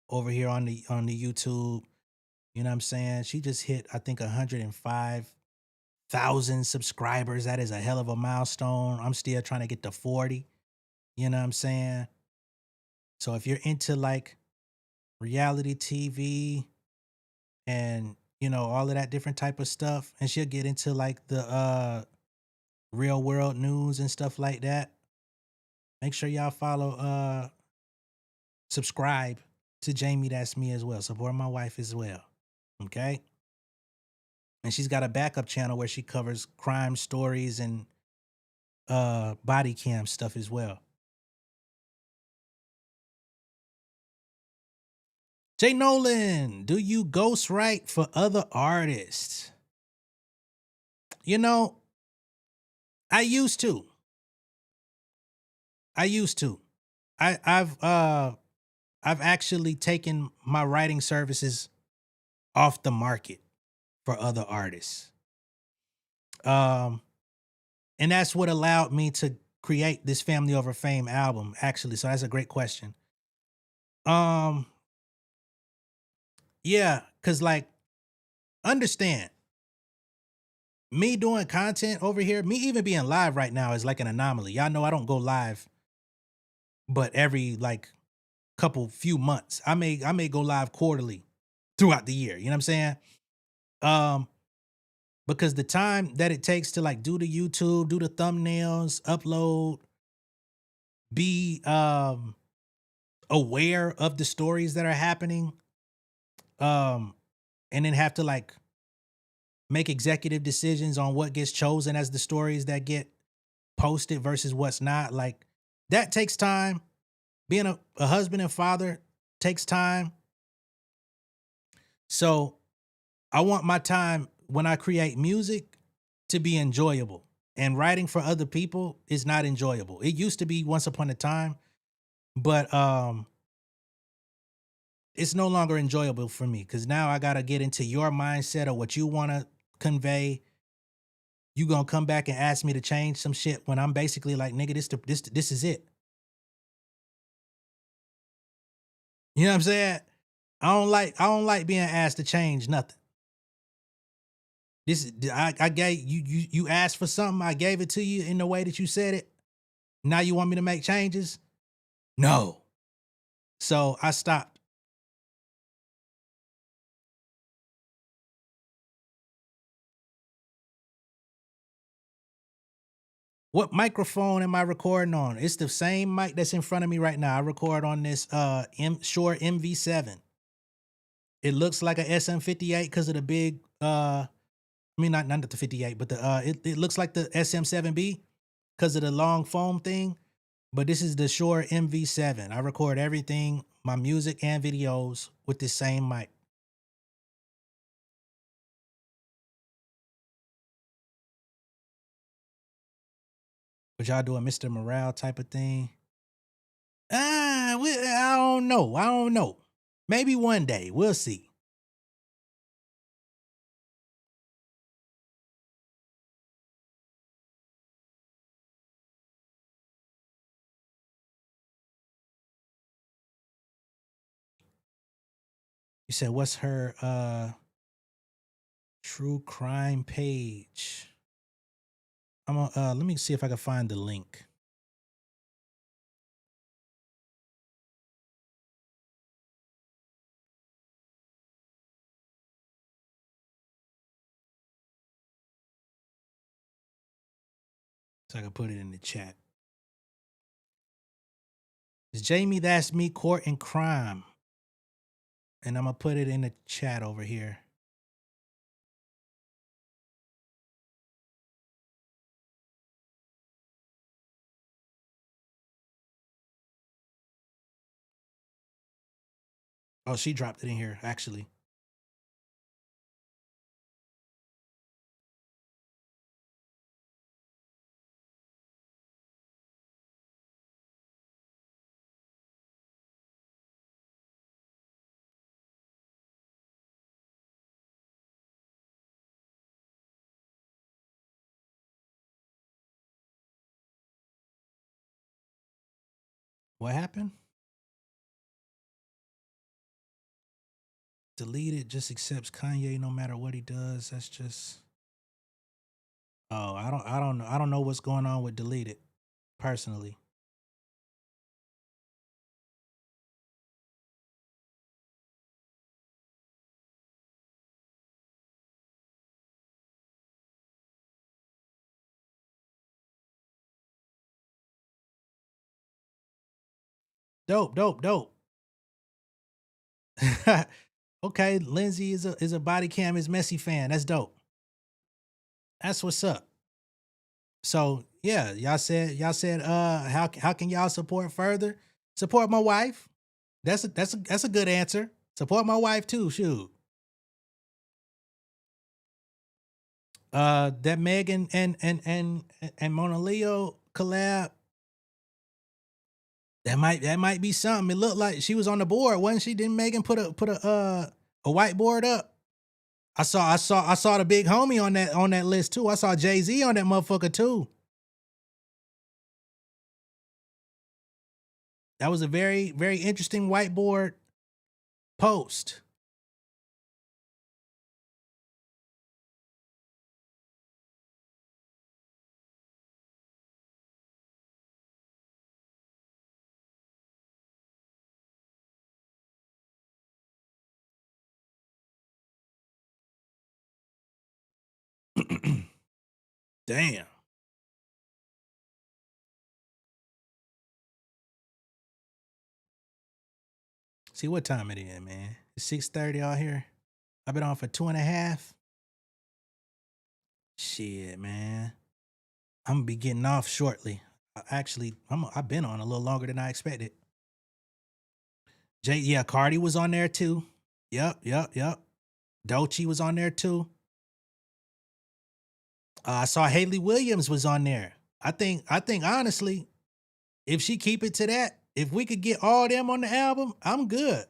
over here on the YouTube. You know what I'm saying? She just hit, I think, 105,000 subscribers. That is a hell of a milestone. I'm still trying to get to 40. You know what I'm saying? So if you're into like reality TV and all of that different type of stuff, and she'll get into like the real world news and stuff like that, make sure y'all follow subscribe to Jamie That's Me as well. Support my wife as well. Okay? And she's got a backup channel where she covers crime stories and body cam stuff as well. Jay Nolan, do you ghostwrite for other artists? I used to. I've actually taken my writing services off the market for other artists. And that's what allowed me to create this Family Over Fame album, actually. So that's a great question. Yeah, because like, understand, me doing content over here, me even being live right now is like an anomaly. Y'all know I don't go live, but every like few months. I may go live quarterly throughout the year. You know what I'm saying? Because the time that it takes to like do the YouTube, do the thumbnails, upload, be aware of the stories that are happening, and then have to like make executive decisions on what gets chosen as the stories that get posted versus what's not. Like that takes time. Being a husband and father takes time. So I want my time when I create music to be enjoyable. And writing for other people is not enjoyable. It used to be once upon a time, but it's no longer enjoyable for me because now I gotta get into your mindset of what you want to convey. You gonna come back and ask me to change some shit when I'm basically like, nigga, this is it. You know what I'm saying? I don't like being asked to change nothing. I gave you asked for something, I gave it to you in the way that you said it. Now you want me to make changes? No. So I stopped. What microphone am I recording on? It's the same mic that's in front of me right now. I record on this Shure MV7. It looks like a SM58 because of the big I mean not the 58, but the it looks like the SM7B because of the long foam thing. But this is the Shure MV7. I record everything, my music and videos, with this same mic. But y'all do a Mr. Morale type of thing? I don't know. I don't know. Maybe one day. We'll see. You said, what's her true crime page? I'm let me see if I can find the link. So I can put it in the chat. It's Jamie, That's Me, Court and Crime. And I'm gonna put it in the chat over here. Oh, she dropped it in here, actually. What happened? Deleted just accepts Kanye no matter what he does. That's just I don't know. I don't know what's going on with deleted personally. Dope. Okay, Lindsay is a body cam is messy fan. That's dope. That's what's up. So yeah, y'all said how can y'all support further? Support my wife. That's a good answer. Support my wife too. Shoot. That Megan and Mona Leo collab. That might be something. It looked like she was on the board, wasn't she? Didn't Megan put a whiteboard up? I saw the big homie on that list too. I saw Jay-Z on that motherfucker too. That was a very, very interesting whiteboard post. Damn. See what time it is, man. It's 6:30 out here. I've been on for 2.5. Shit, man. I'm gonna be getting off shortly. Actually, I've been on a little longer than I expected. Yeah, Cardi was on there too. Yep. Doechii was on there too. I saw Haley Williams was on there. I think honestly, if she keep it to that, if we could get all them on the album, I'm good.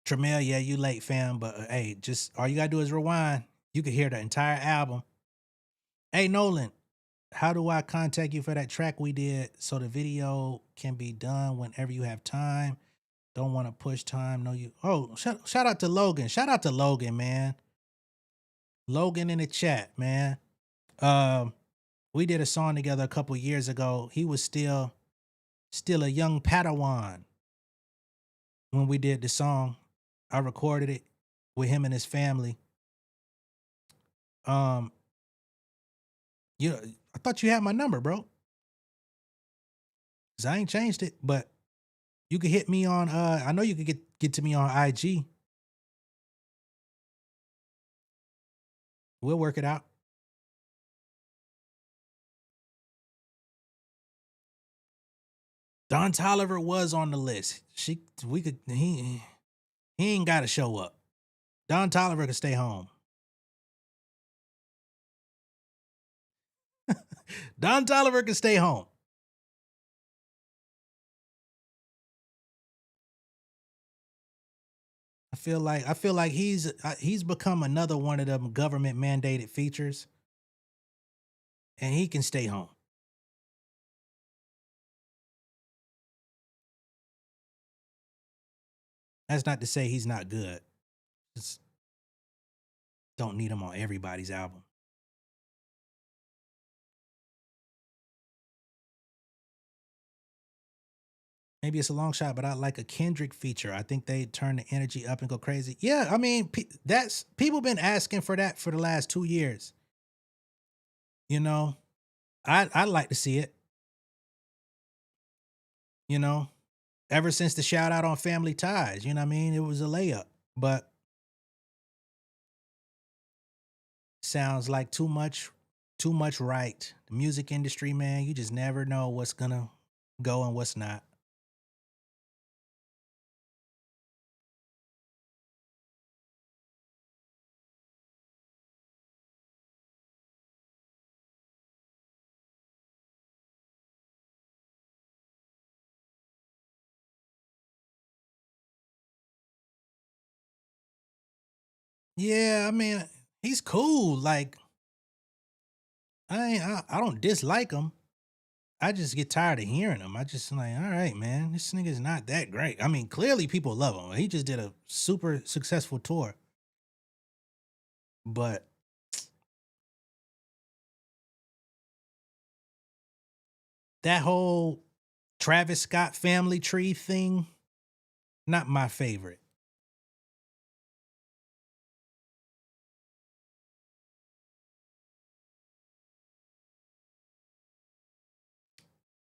Tramiel, yeah, you late, fam, but hey, just all you gotta do is rewind. You can hear the entire album. Hey, Nolan, how do I contact you for that track we did so the video can be done whenever you have time? Don't want to push time. No, you. Oh, shout out to Logan. Shout out to Logan, man. Logan in the chat, man. We did a song together a couple years ago. He was still a young Padawan when we did the song. I recorded it with him and his family. I thought you had my number, bro. 'Cause I ain't changed it, but you could hit me on I know you could get to me on IG. We'll work it out. Don Toliver was on the list. He ain't gotta show up. Don Toliver can stay home. Don Toliver can stay home. I feel like he's become another one of them government mandated features, and he can stay home. That's not to say he's not good. Just don't need him on everybody's album. Maybe it's a long shot, but I like a Kendrick feature. I think they turn the energy up and go crazy. Yeah, I mean, that's people been asking for that for the last 2 years. You know, I'd like to see it. You know, ever since the shout out on Family Ties, you know what I mean? It was a layup, but sounds like too much right. The music industry, man, you just never know what's gonna go and what's not. Yeah, I mean, he's cool. Like, I don't dislike him. I just get tired of hearing him. I just like, all right, man, this nigga's not that great. I mean, clearly people love him. He just did a super successful tour. But that whole Travis Scott family tree thing, not my favorite.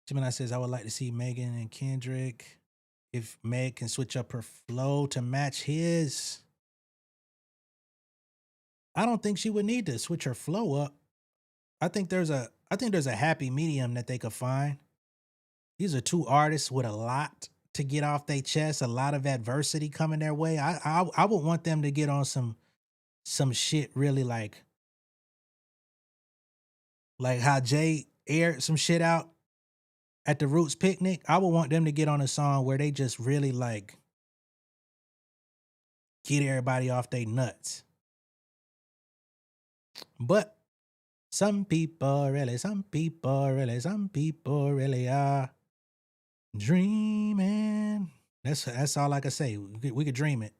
Gemini says, I would like to see Megan and Kendrick. If Meg can switch up her flow to match his. I don't think she would need to switch her flow up. I think there's a happy medium that they could find. These are two artists with a lot to get off their chest, a lot of adversity coming their way. I would want them to get on some shit really like how Jay aired some shit out at the Roots picnic. I would want them to get on a song where they just really like get everybody off their nuts. But some people really are dreaming. That's all I can say. We could dream it.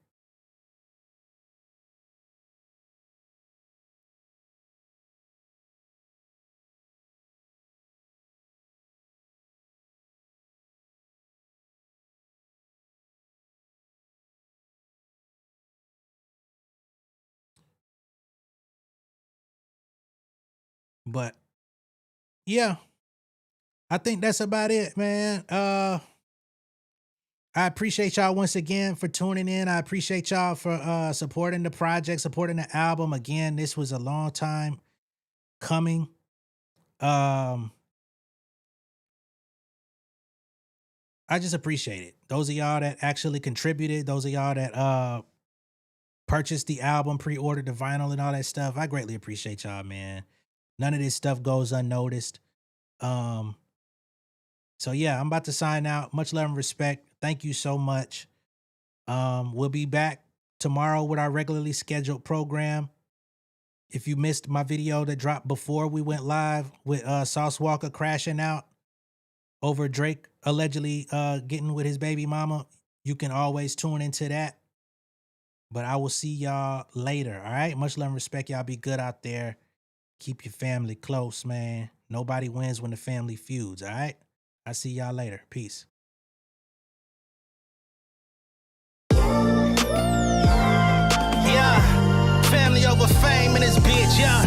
But yeah, I think that's about it, man. I appreciate y'all once again for tuning in. I appreciate y'all for supporting the project, supporting the album. Again, this was a long time coming. I just appreciate it. Those of y'all that actually contributed, those of y'all that purchased the album, pre-ordered the vinyl and all that stuff, I greatly appreciate y'all, man. None of this stuff goes unnoticed. So yeah, I'm about to sign out. Much love and respect. Thank you so much. We'll be back tomorrow with our regularly scheduled program. If you missed my video that dropped before we went live with Sauce Walker crashing out over Drake allegedly getting with his baby mama, you can always tune into that. But I will see y'all later. All right. Much love and respect. Y'all be good out there. Keep your family close, man. Nobody wins when the family feuds, all right? I see y'all later. Peace. Yeah, family over fame. fame in this bitch, yeah.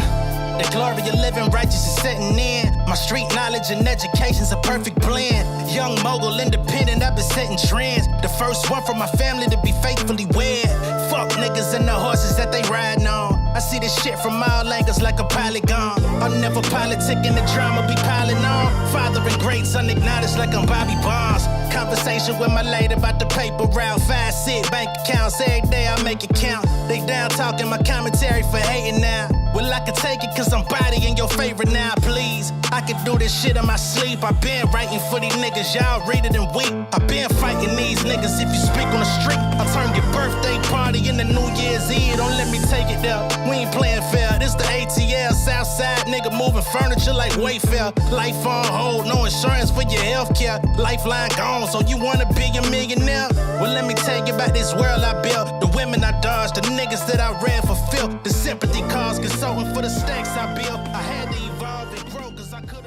The glory of living righteous is setting in. My street knowledge and education's a perfect blend. Young mogul, independent, I've been setting trends. The first one from my family to be faithfully wed. Fuck niggas and the horses that they riding on. I see this shit from all angles like a polygon. I'm never politicking, the drama be piling on. Father and great son acknowledged like I'm Bobby Bonds. Conversation with my lady about the paper route. 5 sit bank accounts, every day I make it count. They down talking my commentary for hating now. Well, I can take it cause I'm bodying your favorite now, please. I can do this shit in my sleep. I been writing for these niggas, y'all read it and weep. I been fighting these niggas if you speak on the street. I'll turn your birthday party into New Year's Eve. Don't let me take it there. We ain't playing fair. This the ATL, Southside nigga moving furniture like Wayfair. Life on hold, no insurance for your healthcare. Lifeline gone, so you wanna be a millionaire? Well, let me tell you about this world I built. The women I dodged, the niggas that I ran for filth. The sympathy calls, consulting for the stacks I built. I had to evolve and grow, cause I could've